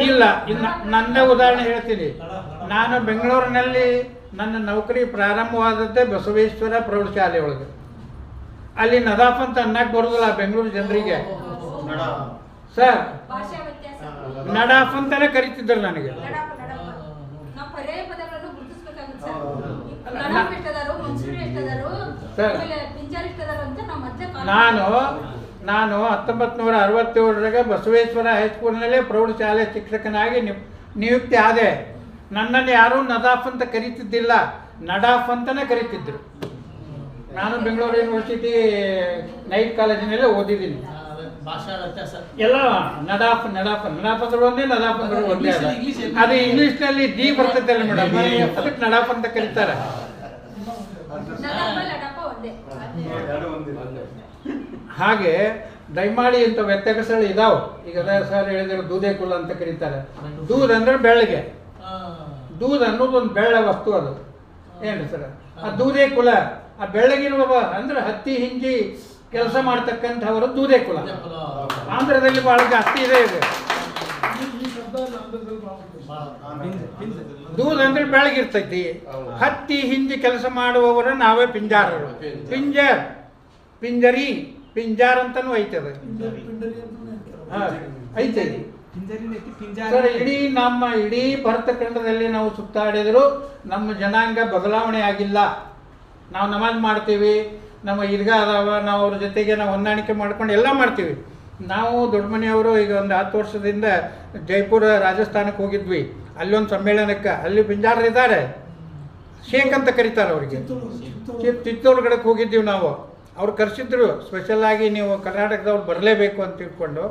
ಇಲ್ಲ, ನನ್ನ ಉದಾಹರಣೆ ಹೇಳ್ತೀನಿ. ನಾನು ಬೆಂಗಳೂರಿನಲ್ಲಿ ನನ್ನ ನೌಕರಿ ಪ್ರಾರಂಭವಾದದ್ದೇ ಬಸವೇಶ್ವರ ಪ್ರೌಢಶಾಲೆ ಒಳಗೆ. ಅಲ್ಲಿ ನದಾಫ್ ಅಂತ ಅನ್ನಕ್ಕೆ ಬರೋದಿಲ್ಲ ಬೆಂಗಳೂರು ಜನರಿಗೆ ಸರ್. ನಡಾಫ್ ಅಂತಾನೆ ಕರಿತಿದ್ರು ನನಗೆ. ನಾನು 1967 ಬಸವೇಶ್ವರ ಹೈಸ್ಕೂಲ್ನಲ್ಲೇ ಪ್ರೌಢಶಾಲೆ ಶಿಕ್ಷಕನಾಗಿ ನಿಯುಕ್ತಿ ಆದೆ. ನನ್ನನ್ನು ಯಾರೂ ನದಾಫ್ ಅಂತ ಕರೀತಿದ್ದಿಲ್ಲ, ನಡಾಫ್ ಅಂತಾನೆ ಕರೀತಿದ್ರು. ನಾನು ಬೆಂಗಳೂರು ಯೂನಿವರ್ಸಿಟಿ ನೈಟ್ ಕಾಲೇಜಿನಲ್ಲೇ ಓದಿದ್ದೀನಿ. ಎಲ್ಲ ನಡಾಫ್ ಅಂದ್ರೆ ಒಂದೇ, ನದಾಫ್ ಅಂದ್ರೆ ಒಂದೇ. ಅದು ಇಂಗ್ಲಿಷ್ನಲ್ಲಿ ಡಿ ಬರ್ತೈತಲ್ಲ ಮೇಡಮ್, ಅದಕ್ಕೆ ನಡಾಫ್ ಅಂತ ಕರೀತಾರೆ. ಹಾಗೆ ದಯಮಾಡಿ ಇಂಥ ವ್ಯತ್ಯಾಸಗಳು ಇದಾವೆ. ಈಗ ಸರ್ ಹೇಳಿದ್ರು ದೂದೇ ಕುಲ ಅಂತ ಕರೀತಾರೆ. ದೂದ್ ಅಂದ್ರೆ ಬೆಳ್ಳಗೆ, ದೂದ್ ಅನ್ನೋದು ಒಂದು ಬೆಳ್ಳ ವಸ್ತು. ಅದು ಏನು ಸರ್, ಆ ದೂದೇ ಕುಲ, ಆ ಬೆಳ್ಳಗಿರುವ ಅಂದ್ರೆ ಹತ್ತಿ ಹಿಂಜಿ ಕೆಲಸ ಮಾಡ್ತಕ್ಕಂಥವರು ದೂದೇ ಕುಲ. ಆಂಧ್ರದಲ್ಲಿ ಬಹಳ ಜಾಸ್ತಿ ಇದೆ ಇದು. ದೂದ್ ಅಂದ್ರೆ ಬೆಳಗಿರ್ತೈತಿ. ಹತ್ತಿ ಹಿಂಜಿ ಕೆಲಸ ಮಾಡುವವರು ನಾವೇ ಪಿಂಜಾರರು. ಪಿಂಜರಿ ಪಿಂಜಾರ್ ಅಂತಾನು ಐತದ ಐತೆ ಸರ್. ಇಡೀ ಭಾರತ ಖಂಡದಲ್ಲಿ ನಾವು ಸುತ್ತಾಡಿದ್ರು ನಮ್ಮ ಜನಾಂಗ ಬದಲಾವಣೆ ಆಗಿಲ್ಲ. ನಾವು ನಮಾಜ್ ಮಾಡ್ತೀವಿ, ನಮ್ಮ ಈದ್ಗಾ ಅದಾವ, ನಾವು ಅವ್ರ ಜೊತೆಗೆ ನಾವು ಹೊಂದಾಣಿಕೆ ಮಾಡ್ಕೊಂಡು ಎಲ್ಲ ಮಾಡ್ತೀವಿ. ನಾವು ದೊಡ್ಡ ಮನೆಯವರು ಈಗ ಒಂದು 10 ವರ್ಷದಿಂದ ಜೈಪುರ ರಾಜಸ್ಥಾನಕ್ಕೆ ಹೋಗಿದ್ವಿ. ಅಲ್ಲೊಂದು ಸಮ್ಮೇಳನಕ್ಕೆ, ಅಲ್ಲಿ ಪಿಂಜಾರರಿದ್ದಾರೆ, ಶೇಖ್ ಅಂತ ಕರೀತಾರೆ ಅವ್ರಿಗೆ. ಚಿತ್ತೂರುಗಡಕ್ಕೆ ಹೋಗಿದ್ದೀವಿ ನಾವು. ಅವ್ರು ಕರೆಸಿದ್ರು ಸ್ಪೆಷಲಾಗಿ, ನೀವು ಕರ್ನಾಟಕದವ್ರು ಬರಲೇಬೇಕು ಅಂತ ತಿಳ್ಕೊಂಡು.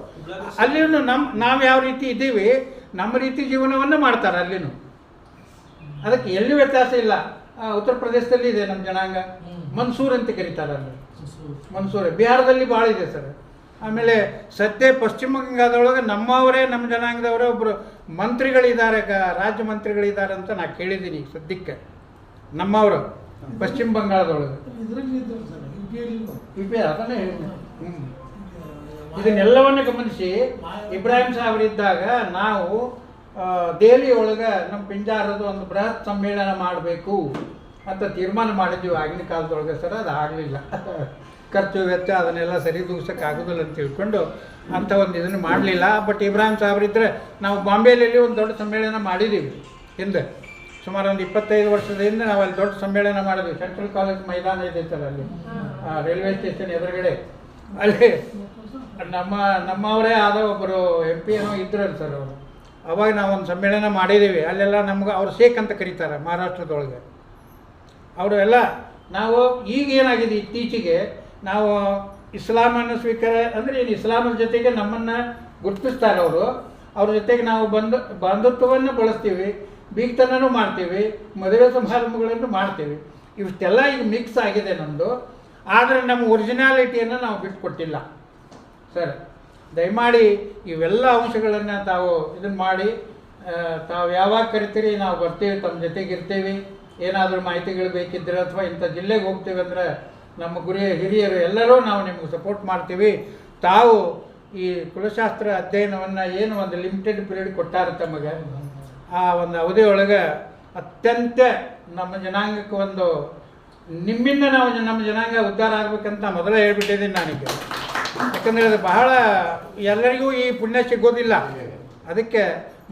ಅಲ್ಲಿನೂ ನಾವು ಯಾವ ರೀತಿ ಇದ್ದೀವಿ ನಮ್ಮ ರೀತಿ ಜೀವನವನ್ನು ಮಾಡ್ತಾರೆ ಅಲ್ಲಿನೂ. ಅದಕ್ಕೆ ಎಲ್ಲಿ ವ್ಯತ್ಯಾಸ ಇಲ್ಲ. ಉತ್ತರ ಪ್ರದೇಶದಲ್ಲಿ ಇದೆ ನಮ್ಮ ಜನಾಂಗ, ಮನ್ಸೂರ್ ಅಂತ ಕರೀತಾರೆ ಅಲ್ಲಿ. ಮನ್ಸೂರ್ ಬಿಹಾರದಲ್ಲಿ ಭಾಳ ಇದೆ ಸರ್. ಆಮೇಲೆ ಸದ್ಯ ಪಶ್ಚಿಮ ಬಂಗಾಳದೊಳಗೆ ನಮ್ಮವರೇ, ನಮ್ಮ ಜನಾಂಗದವರೇ ಒಬ್ಬರು ಮಂತ್ರಿಗಳಿದ್ದಾರೆ, ರಾಜ್ಯ ಮಂತ್ರಿಗಳಿದ್ದಾರೆ ಅಂತ ನಾನು ಕೇಳಿದ್ದೀನಿ ಸದ್ಯಕ್ಕೆ. ನಮ್ಮವರು ಪಶ್ಚಿಮ ಬಂಗಾಳದೊಳಗೆ. ಇದರಲ್ಲಿ ಇದ್ದಾರೆ ಸರ್, ಯು ಪಿ ಅದನ್ನೇ ಇದನ್ನೆಲ್ಲವನ್ನು ಗಮನಿಸಿ ಇಬ್ರಾಹಿಂ ಸಾಹೇಬರಿದ್ದಾಗ ನಾವು ದೆಹಲಿ ಒಳಗೆ ನಮ್ಮ ಪಿಂಜಾರದ ಒಂದು ಬೃಹತ್ ಸಮ್ಮೇಳನ ಮಾಡಬೇಕು ಅಂತ ತೀರ್ಮಾನ ಮಾಡಿದ್ವಿ ಆಗಿನ ಕಾಲದೊಳಗೆ ಸರ್. ಅದು ಆಗಲಿಲ್ಲ, ಖರ್ಚು ವೆಚ್ಚ ಅದನ್ನೆಲ್ಲ ಸರಿದೂಗ್ಸೋಕೆ ಆಗೋದಿಲ್ಲ ಅಂತ ತಿಳ್ಕೊಂಡು ಅಂಥ ಒಂದು ಇದನ್ನು ಮಾಡಲಿಲ್ಲ. ಬಟ್ ಇಬ್ರಾಹಿಂ ಸಾಹೇಬರಿದ್ದರೆ ನಾವು ಬಾಂಬೆಯಲ್ಲಿ ಒಂದು ದೊಡ್ಡ ಸಮ್ಮೇಳನ ಮಾಡಿದ್ದೀವಿ ಹಿಂದೆ, ಸುಮಾರು ಒಂದು 25 ವರ್ಷದ ಹಿಂದೆ ನಾವು ಅಲ್ಲಿ ದೊಡ್ಡ ಸಮ್ಮೇಳನ ಮಾಡಿದ್ವಿ. ಸೆಂಟ್ರಲ್ ಕಾಲೇಜ್ ಮೈದಾನ ಇದೆ ಸರ್, ಅಲ್ಲಿ ರೈಲ್ವೆ ಸ್ಟೇಷನ್ ಎದುರುಗಡೆ. ಅಲ್ಲಿ ನಮ್ಮವರೇ ಆದ ಒಬ್ಬರು MP ಏನೋ ಇದ್ರಲ್ಲ ಸರ್ ಅವರು. ಅವಾಗ ನಾವು ಒಂದು ಸಮ್ಮೇಳನ ಮಾಡಿದ್ದೀವಿ. ಅಲ್ಲೆಲ್ಲ ನಮ್ಗೆ ಅವ್ರು ಶೇಖ್ ಅಂತ ಕರೀತಾರೆ ಮಹಾರಾಷ್ಟ್ರದೊಳಗೆ. ಅವರು ಎಲ್ಲ ನಾವು ಈಗ ಏನಾಗಿದೆ ಇತ್ತೀಚೆಗೆ ನಾವು ಇಸ್ಲಾಮನ್ನು ಸ್ವೀಕಾರ ಅಂದರೆ ಏನು ಇಸ್ಲಾಮದ ಜೊತೆಗೆ ನಮ್ಮನ್ನು ಗುರುತಿಸ್ತಾರೆ ಅವರು. ಅವ್ರ ಜೊತೆಗೆ ನಾವು ಬಂಧುತ್ವವನ್ನು ಬಳಸ್ತೀವಿ, ಬೀಗ್ತನೂ ಮಾಡ್ತೀವಿ, ಮದುವೆ ಸಮಾರಂಭಗಳನ್ನು ಮಾಡ್ತೀವಿ. ಇಷ್ಟೆಲ್ಲ ಈಗ ಮಿಕ್ಸ್ ಆಗಿದೆ ನಮ್ಮದು. ಆದರೆ ನಮ್ಮ ಒರಿಜಿನಾಲಿಟಿಯನ್ನು ನಾವು ಬಿಟ್ಕೊಟ್ಟಿಲ್ಲ ಸರ್. ದಯಮಾಡಿ ಇವೆಲ್ಲ ಅಂಶಗಳನ್ನು ತಾವು ಇದನ್ನು ಮಾಡಿ, ತಾವು ಯಾವಾಗ ಕರಿತೀರಿ ನಾವು ಬರ್ತೀವಿ, ತಮ್ಮ ಜೊತೆಗೆ ಇರ್ತೀವಿ. ಏನಾದರೂ ಮಾಹಿತಿಗಳು ಬೇಕಿದ್ದರೆ ಅಥವಾ ಇಂಥ ಜಿಲ್ಲೆಗೆ ಹೋಗ್ತೀವಿ ಅಂದರೆ ನಮ್ಮ ಹಿರಿಯರು ಎಲ್ಲರೂ ನಾವು ನಿಮಗೆ ಸಪೋರ್ಟ್ ಮಾಡ್ತೀವಿ. ತಾವು ಈ ಕುಲಶಾಸ್ತ್ರ ಅಧ್ಯಯನವನ್ನು ಏನು ಒಂದು ಲಿಮಿಟೆಡ್ ಪೀರಿಯಡ್ ಕೊಟ್ಟಾರೆ ತಮಗೆ, ಆ ಒಂದು ಅವಧಿಯೊಳಗೆ ಅತ್ಯಂತ ನಮ್ಮ ಜನಾಂಗಕ್ಕೆ ಒಂದು ನಿಮ್ಮಿಂದ ನಾವು ನಮ್ಮ ಜನಾಂಗ ಉದ್ಧಾರ ಆಗಬೇಕಂತ ಮೊದಲೇ ಹೇಳ್ಬಿಟ್ಟಿದ್ದೀನಿ ನಾನೀಗ. ಯಾಕಂದರೆ ಅದು ಬಹಳ ಎಲ್ಲರಿಗೂ ಈ ಪುಣ್ಯ ಸಿಗೋದಿಲ್ಲ. ಅದಕ್ಕೆ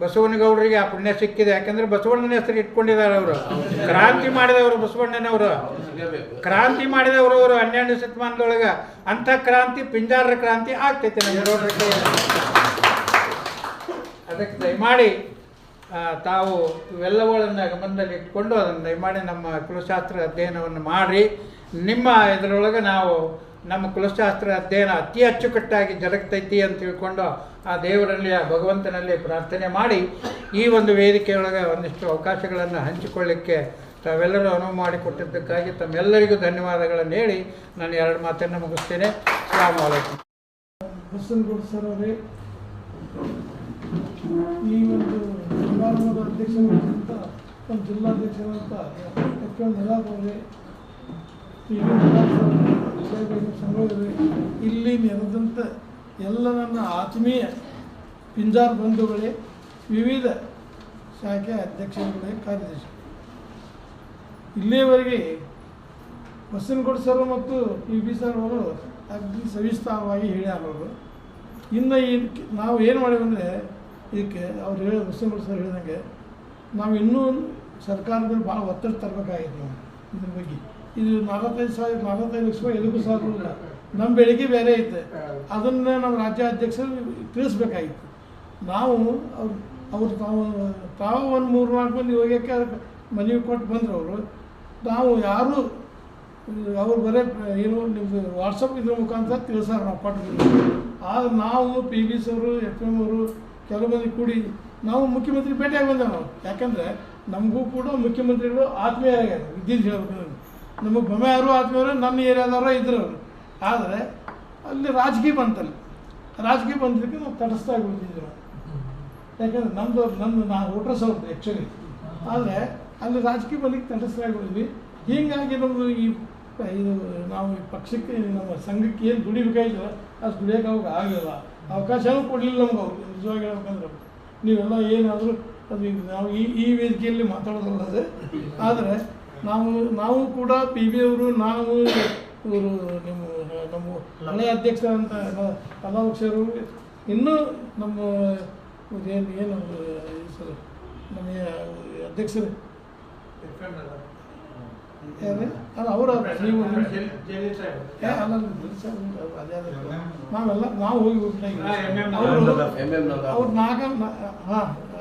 ಬಸವನಗೌಡರಿಗೆ ಆ ಪುಣ್ಯ ಸಿಕ್ಕಿದೆ. ಯಾಕಂದರೆ ಬಸವಣ್ಣನ ಹೆಸರು ಇಟ್ಕೊಂಡಿದ್ದಾರೆ ಅವರು. ಕ್ರಾಂತಿ ಮಾಡಿದವರು ಬಸವಣ್ಣನವರು, ಕ್ರಾಂತಿ ಮಾಡಿದವರು ಅವರು 12ನೇ ಶತಮಾನದೊಳಗೆ. ಅಂಥ ಕ್ರಾಂತಿ ಪಿಂಜಾರರ ಕ್ರಾಂತಿ ಆಗ್ತೈತೆ ನಮ್ಮ ರೋಡ್ರಿಗೆ. ಅದಕ್ಕೆ ದಯಮಾಡಿ ತಾವು ಇವೆಲ್ಲವುಗಳನ್ನು ಗಮನದಲ್ಲಿ ಇಟ್ಕೊಂಡು ಅದನ್ನು ದಯಮಾಡಿ ನಮ್ಮ ಕುಲಶಾಸ್ತ್ರ ಅಧ್ಯಯನವನ್ನು ಮಾಡಿ, ನಿಮ್ಮ ಇದರೊಳಗೆ ನಾವು ನಮ್ಮ ಕುಲಶಾಸ್ತ್ರ ಅಧ್ಯಯನ ಅತಿ ಅಚ್ಚುಕಟ್ಟಾಗಿ ಜರುಗ್ತೈತಿ ಅಂತ ತಿಳ್ಕೊಂಡು ಆ ದೇವರಲ್ಲಿ, ಆ ಭಗವಂತನಲ್ಲಿ ಪ್ರಾರ್ಥನೆ ಮಾಡಿ ಈ ಒಂದು ವೇದಿಕೆಯೊಳಗೆ ಒಂದಿಷ್ಟು ಅವಕಾಶಗಳನ್ನು ಹಂಚಿಕೊಳ್ಳಿಕ್ಕೆ ತಾವೆಲ್ಲರೂ ಅನುವು ಮಾಡಿಕೊಟ್ಟಿದ್ದಕ್ಕಾಗಿ ತಮ್ಮೆಲ್ಲರಿಗೂ ಧನ್ಯವಾದಗಳನ್ನು ಹೇಳಿ ನಾನು 2 ಮಾತನ್ನು ಮುಗಿಸ್ತೇನೆ. ಅಸ್ಸಲಾಮು ಅಲೈಕುಂ. ಬಸವನಗೌಡ ಸರ್ ಅವರೇ, ಈ ಒಂದು ಸಮಾರಂಭದ ಅಧ್ಯಕ್ಷರಾದಂಥ ಒಂದು ಜಿಲ್ಲಾಧ್ಯಕ್ಷರಾದಂಥ FM ನದಾಫ್ ಅವರೇ, ಸಂಘವೇ, ಇಲ್ಲಿ ನೆರೆದಂಥ ಎಲ್ಲ ನನ್ನ ಆತ್ಮೀಯ ಪಿಂಜಾರ್ ಬಂಧುಗಳೇ, ವಿವಿಧ ಶಾಖೆ ಅಧ್ಯಕ್ಷರುಗಳೇ, ಕಾರ್ಯದರ್ಶಿ, ಇಲ್ಲಿಯವರೆಗೆ ಬಸವನಗೌಡ ಸರ್ ಮತ್ತು PB ಸರ್ ಅವರು ಅಗ್ನಿ ಸವಿಸ್ತಾರವಾಗಿ ಹೇಳ್ಯಾರವರು. ಇನ್ನು ನಾವು ಏನು ಮಾಡಿವಂದರೆ ಇದಕ್ಕೆ ಅವ್ರು ಹೇಳೋದು ಬಸವನಗೌಡ ಸರ್ ಹೇಳಿದಂಗೆ ನಾವು ಇನ್ನೂ ಸರ್ಕಾರದಲ್ಲಿ ಭಾಳ ಒತ್ತಡ ತರಬೇಕಾಗಿತ್ತು. ನಾವು ಇದ್ರ ಬಗ್ಗೆ ಇದು 45 ಲಕ್ಷ ಎದಕ್ಕೂ ಸಾಲ ನಮ್ಮ ಬೆಳಿಗ್ಗೆ ಬೇರೆ ಐತೆ, ಅದನ್ನು ನಮ್ಮ ರಾಜ್ಯಾಧ್ಯಕ್ಷರು ತಿಳಿಸ್ಬೇಕಾಗಿತ್ತು. ನಾವು ತಾವು ಒಂದು 3-4 ಮಂದಿ ಹೋಗ್ಯಕ್ಕೆ ಮನವಿ ಕೊಟ್ಟು ಬಂದರು ಅವರು. ನಾವು ಯಾರು ಅವ್ರು ಬರೀ ಏನು ನಿಮ್ಮದು ವಾಟ್ಸಪ್ ಇದ್ರ ಮುಖಾಂತರ ತಿಳಿಸಾರ ನಾವು ಕೊಟ್ಟು. ಆದ್ರೆ ನಾವು PB ಸವರು FM ಅವರು ಕೆಲವು ಮಂದಿ ಕೂಡಿ ನಾವು ಮುಖ್ಯಮಂತ್ರಿ ಭೇಟಿಯಾಗಿ ಬಂದೇವೆ ನಾವು. ಯಾಕಂದರೆ ನಮಗೂ ಕೂಡ ಮುಖ್ಯಮಂತ್ರಿಗಳು ಆತ್ಮೀಯ ಆಗ್ಯಾರ. ವಿದ್ಯುತ್ ಹೇಳ್ಬೇಕಂದ್ರೆ ನಮಗೆ ಬೊಮ್ಮೆಯವರು ಆತ್ಮೀಯರು, ನನ್ನ ಏರಿಯಾದವರು ಇದ್ರವರು. ಆದರೆ ಅಲ್ಲಿ ರಾಜಕೀಯ ಬಂತಲ್ಲಿ, ರಾಜಕೀಯ ಬಂದಿದ್ದಕ್ಕೆ ನಾವು ತಟಸ್ಥ ಆಗಿಬಿಡ್ತಿದ್ವಿ ನಾವು. ಯಾಕಂದರೆ ನಾವು ವೋಟರ್ಸ್ ಅವ್ರದ್ದು ಆ್ಯಕ್ಚುಲಿ. ಆದರೆ ಅಲ್ಲಿ ರಾಜಕೀಯ ಬಂದಿಗೆ ತಟಸ್ಥ ಆಗಿಬಿಡಿದ್ವಿ. ಹೀಗಾಗಿ ನಮ್ಮದು ಇದು ನಾವು ಈ ಪಕ್ಷಕ್ಕೆ ನಮ್ಮ ಸಂಘಕ್ಕೆ ಏನು ದುಡಿಬೇಕಾಗಿಲ್ಲ ಅಷ್ಟು ದುಡಿಯೋಕೆ ಅವಾಗ ಆಗಲಿಲ್ಲ. ಅವಕಾಶನೂ ಕೊಡಲಿಲ್ಲ ನಮ್ಗೆ ಅವ್ರು. ನಿಜವಾಗಿ ಹೇಳ್ಬೇಕಂದ್ರೆ ನೀವೆಲ್ಲ ಏನಾದರೂ ಅದು ನಾವು ಈ ವೇದಿಕೆಯಲ್ಲಿ ಮಾತಾಡೋದಲ್ಲ ಅದು. ಆದರೆ ನಾವು ಕೂಡ PB ಅವರು, ನಾವು ಇವರು ನಮ್ಮ ಹಳೆಯ ಅಧ್ಯಕ್ಷ ಅಂತ ಕಲಾವಕ್ಷರು, ಇನ್ನೂ ನಮ್ಮ ಏನು ಸರ್ ನಮ್ಮ ಅಧ್ಯಕ್ಷರು ಯಾರೇ ಅಲ್ಲ ಅವರು ನೀವು ನಾವು ಹೋಗಿ ಅವ್ರು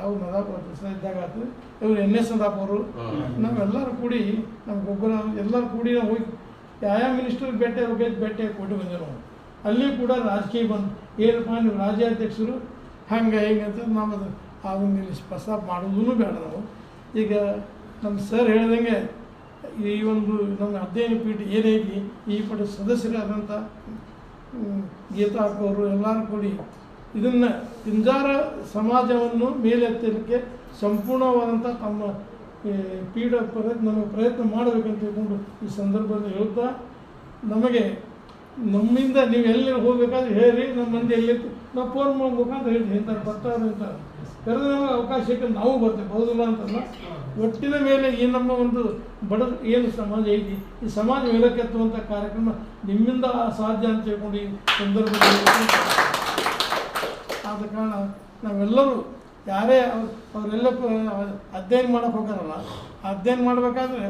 ಅವ್ರು ನದಾಪ್ ಇದ್ದಾಗ ಆಯ್ತು, ಇವರು NS ನದಾಪ್ ಅವರು, ನಾವೆಲ್ಲರೂ ಕೂಡಿ ನಮ್ಗೊಬ್ಬರ ಎಲ್ಲರೂ ಕೂಡಿ ನಾವು ಹೋಗಿ ಯಾವ ಮಿನಿಸ್ಟರ್ ಭೇಟಿ ಕೊಟ್ಟು ಬಂದೆವು ನಾವು. ಅಲ್ಲಿ ಕೂಡ ರಾಜಕೀಯ ಬಂದು ಏನಪ್ಪ ನೀವು ರಾಜ್ಯಾಧ್ಯಕ್ಷರು ಹಂಗೆ ಹಿಂಗೆ ಅಂತ ನಾವು ಅದನ್ನ ಇಲ್ಲಿ ಪ್ರಸ್ತಾಪ ಮಾಡೋದೂ ಬೇಡ. ನಾವು ಈಗ ನಮ್ಮ ಸರ್ ಹೇಳಿದಂಗೆ ಈ ಒಂದು ನಮ್ಮ ಅಧ್ಯಯನ ಪೀಠ ಏನೈತಿ, ಈ ಪೀಠ ಸದಸ್ಯರಾದಂಥ ಗೀತಾ ಅವರು ಎಲ್ಲರೂ ಕೂಡಿ ಇದನ್ನು ಪಿಂಜಾರ ಸಮಾಜವನ್ನು ಮೇಲೆತ್ತಲಿಕ್ಕೆ ಸಂಪೂರ್ಣವಾದಂಥ ತಮ್ಮ ನಮಗೆ ಪ್ರಯತ್ನ ಮಾಡಬೇಕಂತ ತಿಳ್ಕೊಂಡು ಈ ಸಂದರ್ಭದಲ್ಲಿ ಹೇಳ್ತಾ, ನಮಗೆ ನಮ್ಮಿಂದ ನೀವು ಎಲ್ಲಿ ಹೋಗ್ಬೇಕಾದ್ರೆ ಹೇಳಿ, ನಮ್ಮ ಮಂದಿ ಎಲ್ಲಿತ್ತು ನಾವು ಫೋನ್ ಮುಖಾಂತರ ಹೇಳ್ತೀವಿ, ಇಂಥವ್ರು ಬರ್ತಾರೆ ಅಂತ ಕರೆದು ನಮಗೆ ಅವಕಾಶಕ್ಕೆ ನಾವು ಬರ್ತೇವೆ, ಹೌದಿಲ್ಲ ಅಂತಲ್ಲ. ಒಟ್ಟಿನ ಮೇಲೆ ಈ ನಮ್ಮ ಒಂದು ಬಡ ಏನು ಸಮಾಜ ಐತಿ, ಈ ಸಮಾಜ ಮೇಲಕ್ಕೆತ್ತುವಂಥ ಕಾರ್ಯಕ್ರಮ ನಿಮ್ಮಿಂದ ಸಾಧ್ಯ ಅಂತ ತಿಳ್ಕೊಂಡು ಈ ಸಂದರ್ಭದಲ್ಲಿ ಆದ ಕಾರಣ ನಾವೆಲ್ಲರೂ ಯಾರೇ ಅವರೆಲ್ಲ ಅಧ್ಯಯನ ಮಾಡೋಕೆ ಹೋಗಾರಲ್ಲ, ಅಧ್ಯಯನ ಮಾಡಬೇಕಾದ್ರೆ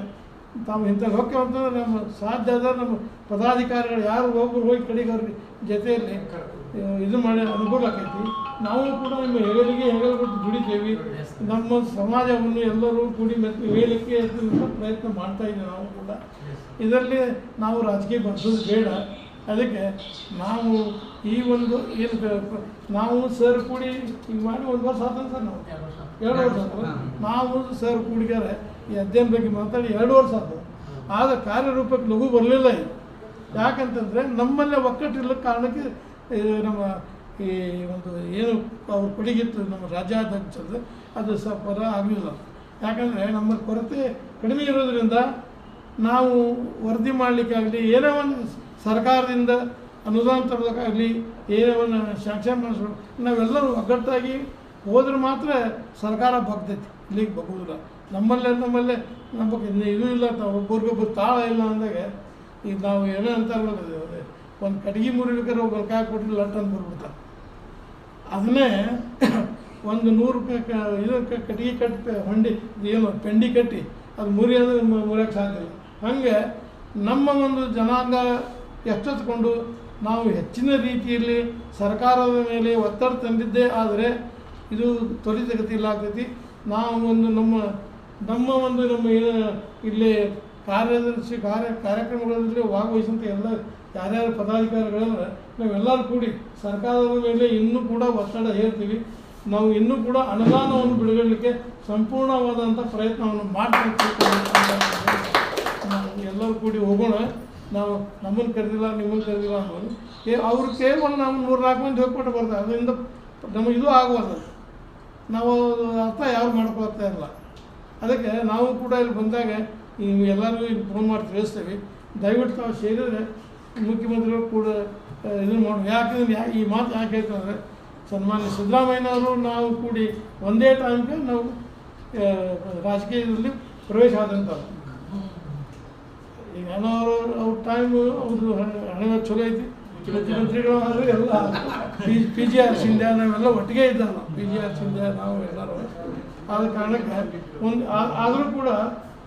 ತಾವು ಇಂಥಲ್ಲಿ ಹೋಗ್ತೇವೆ ಅಂತಂದ್ರೆ ನಮ್ಮ ಸಾಧ್ಯ ಆದ ನಮ್ಮ ಪದಾಧಿಕಾರಿಗಳು ಯಾರು ಒಬ್ಬರು ಹೋಗಿ ಕಡೆಗೆ ಅವ್ರಿಗೆ ಜೊತೆಯಲ್ಲಿ ಇದು ಮಾಡಿ ಅನುಕೂಲ ಆಕೈತಿ. ನಾವು ಕೂಡ ನಿಮ್ಮ ಹೆಗಲು ಕೊಟ್ಟು ದುಡಿತೇವೆ. ನಮ್ಮ ಸಮಾಜವನ್ನು ಎಲ್ಲರೂ ಕೂಡಿ ಹೇಳಲಿಕ್ಕೆ ಪ್ರಯತ್ನ ಮಾಡ್ತಾ ಇದ್ದೀವಿ. ನಾವು ಕೂಡ ಇದರಲ್ಲಿ ನಾವು ರಾಜಕೀಯ ಬರ್ಸೋದು ಬೇಡ. ಅದಕ್ಕೆ ನಾವು ಈ ಒಂದು ಏನು ನಾವು ಸರ್ ಕೂಡಿ ಈಗ ಮಾಡಿ 1 ವರ್ಷ ಆದ ಸರ್, ನಾವು 2 ವರ್ಷ ಆದ ನಾವು ಸರ್ ಕೂಡಿಗಾರೆ ಈ ಅಧ್ಯಯನ ಬಗ್ಗೆ ಮಾತಾಡಿ 2 ವರ್ಷ ಆದ ಕಾರ್ಯರೂಪಕ್ಕೆ ಲಘು ಬರಲಿಲ್ಲ. ಇದು ಯಾಕಂತಂದರೆ ನಮ್ಮಲ್ಲೇ ಒಕ್ಕಟ್ಟಿಲ್ಲ ಕಾರಣಕ್ಕೆ ನಮ್ಮ ಈ ಒಂದು ಏನು ಅವ್ರ ಕೊಡುಗಿತ್ತು ನಮ್ಮ ರಾಜ್ಯಾಧ್ಯಕ್ಷರದ್ದು ಅದು ಬರ ಆಗಲಿಲ್ಲ. ಯಾಕಂದರೆ ನಮ್ಮ ಕೊರತೆ ಕಡಿಮೆ ಇರೋದ್ರಿಂದ ನಾವು ವರದಿ ಮಾಡಲಿಕ್ಕಾಗಲಿ, ಏನೋ ಒಂದು ಸರ್ಕಾರದಿಂದ ಅನುದಾನ ತರೋದಕ್ಕಾಗಲಿ, ಏನೋ ಒಂದು ಶಾಂಕ್ಷನ್ ಮಾಡಿಸ್ಬೇಕು, ನಾವೆಲ್ಲರೂ ಒಗ್ಗಟ್ಟಾಗಿ ಹೋದ್ರೆ ಮಾತ್ರ ಸರ್ಕಾರ ಬಗ್ತೈತಿ, ಇಲ್ಲಿಗೆ ಬಗ್ಗೋದಿಲ್ಲ. ನಮ್ಮಲ್ಲೇ ನಮಗೆ ಇದು ಇಲ್ಲ, ಒಬ್ಬರಿಗೊಬ್ಬರು ತಾಳ ಇಲ್ಲ ಅಂದಾಗ ಈಗ ನಾವು ಏನೋ ಅಂತಾರಲ್ಲ, ಒಂದು ಕಟ್ಗೆ ಮುರಿಬೇಕಾದ್ರೆ ಒಬ್ಬರು ಕಾಯಿ ಕೊಟ್ಟರೆ ಲಟ್ ಅಂತ ಬರ್ಬಿಡ್ತಾರೆ. ಅದನ್ನೇ ಒಂದು 100 ರೂಪಾಯಿ ಇದು ಕಟ್ಗೆ ಕಟ್ಟಿ ಹೊಂಡಿ ಏನು ಪೆಂಡಿ ಕಟ್ಟಿ ಅದು ಮುರಿಯೋದು ಮುರಿಯೋಕ್ಕೆ ಸಾಧ್ಯ ಇಲ್ಲ. ಹಾಗೆ ನಮ್ಮ ಒಂದು ಜನಾಂಗ ಎಚ್ಚೆತ್ತುಕೊಂಡು ನಾವು ಹೆಚ್ಚಿನ ರೀತಿಯಲ್ಲಿ ಸರ್ಕಾರದ ಮೇಲೆ ಒತ್ತಡ ತಂದಿದ್ದೇ ಆದರೆ ಇದು ತ್ವರಿತಗತಿಯಲ್ಲಿ ಆಗ್ತೈತಿ. ನಾವು ಒಂದು ನಮ್ಮ ಏನು ಇಲ್ಲಿ ಕಾರ್ಯಕ್ರಮಗಳಲ್ಲಿ ಭಾಗವಹಿಸುವಂಥ ಎಲ್ಲ ಯಾರ್ಯಾರು ಪದಾಧಿಕಾರಿಗಳಂದ್ರೆ ನಾವೆಲ್ಲರೂ ಕೂಡಿ ಸರ್ಕಾರದ ಮೇಲೆ ಇನ್ನೂ ಕೂಡ ಒತ್ತಡ ಹೇರ್ತೀವಿ. ನಾವು ಇನ್ನೂ ಕೂಡ ಅನುದಾನವನ್ನು ಬಿಡುಗಡೆಗೆ ಸಂಪೂರ್ಣವಾದಂಥ ಪ್ರಯತ್ನವನ್ನು ಮಾಡ್ತೀವಿ. ನಾವು ಎಲ್ಲರೂ ಕೂಡಿ ಹೋಗೋಣ. ನಾವು ನಮ್ಮನ್ನು ಕರೆದಿಲ್ಲ, ನಿಮ್ಮನ್ನು ಕರೆದಿಲ್ಲ ಅನ್ನೋದು ಅವ್ರ ಕೇವಲ ನಾವು 3-4 ಮಂದಿ ಹೋಗ್ಬಿಟ್ಟು ಬರ್ತಾರೆ. ಅದರಿಂದ ನಮಗೆ ಇದು ಆಗುವುದು, ನಾವು ಅರ್ಥ ಯಾರು ಮಾಡ್ಕೊಳ್ತಾ ಇಲ್ಲ. ಅದಕ್ಕೆ ನಾವು ಕೂಡ ಇಲ್ಲಿ ಬಂದಾಗ ಎಲ್ಲರಿಗೂ ಇಲ್ಲಿ ಫೋನ್ ಮಾಡಿ ತಿಳಿಸ್ತೇವೆ. ದಯವಿಟ್ಟು ನಾವು ಸೇರಿದರೆ ಮುಖ್ಯಮಂತ್ರಿಗಳು ಕೂಡ ಇದನ್ನು ಮಾಡೋದು. ಯಾಕಂದ್ರೆ ಈ ಮಾತು ಯಾಕೆ ಹೇಳ್ತಂದರೆ, ಸನ್ಮಾನ್ಯ ಸಿದ್ದರಾಮಯ್ಯನವರು ನಾವು ಕೂಡಿ ಒಂದೇ ಟೈಮ್ಗೆ ನಾವು ರಾಜಕೀಯದಲ್ಲಿ ಪ್ರವೇಶ ಆದಂಥವ್ರು. ಈಗ ಅವ್ರ ಟೈಮು ಅವ್ರದ್ದು ಹಣೆ ಚಲೋ ಐತಿ. ಮುಖ್ಯಮಂತ್ರಿಗಳು ಆದರೆ ಎಲ್ಲ PGR ಶಿಂದೆ ನಾವೆಲ್ಲ ಒಟ್ಟಿಗೆ ಇದ್ದಲ್ಲ. PGR ಶಿಂದೆ ನಾವು ಎಲ್ಲರೂ ಆದ ಕಾರಣಕ್ಕೆ ಆದರೂ ಕೂಡ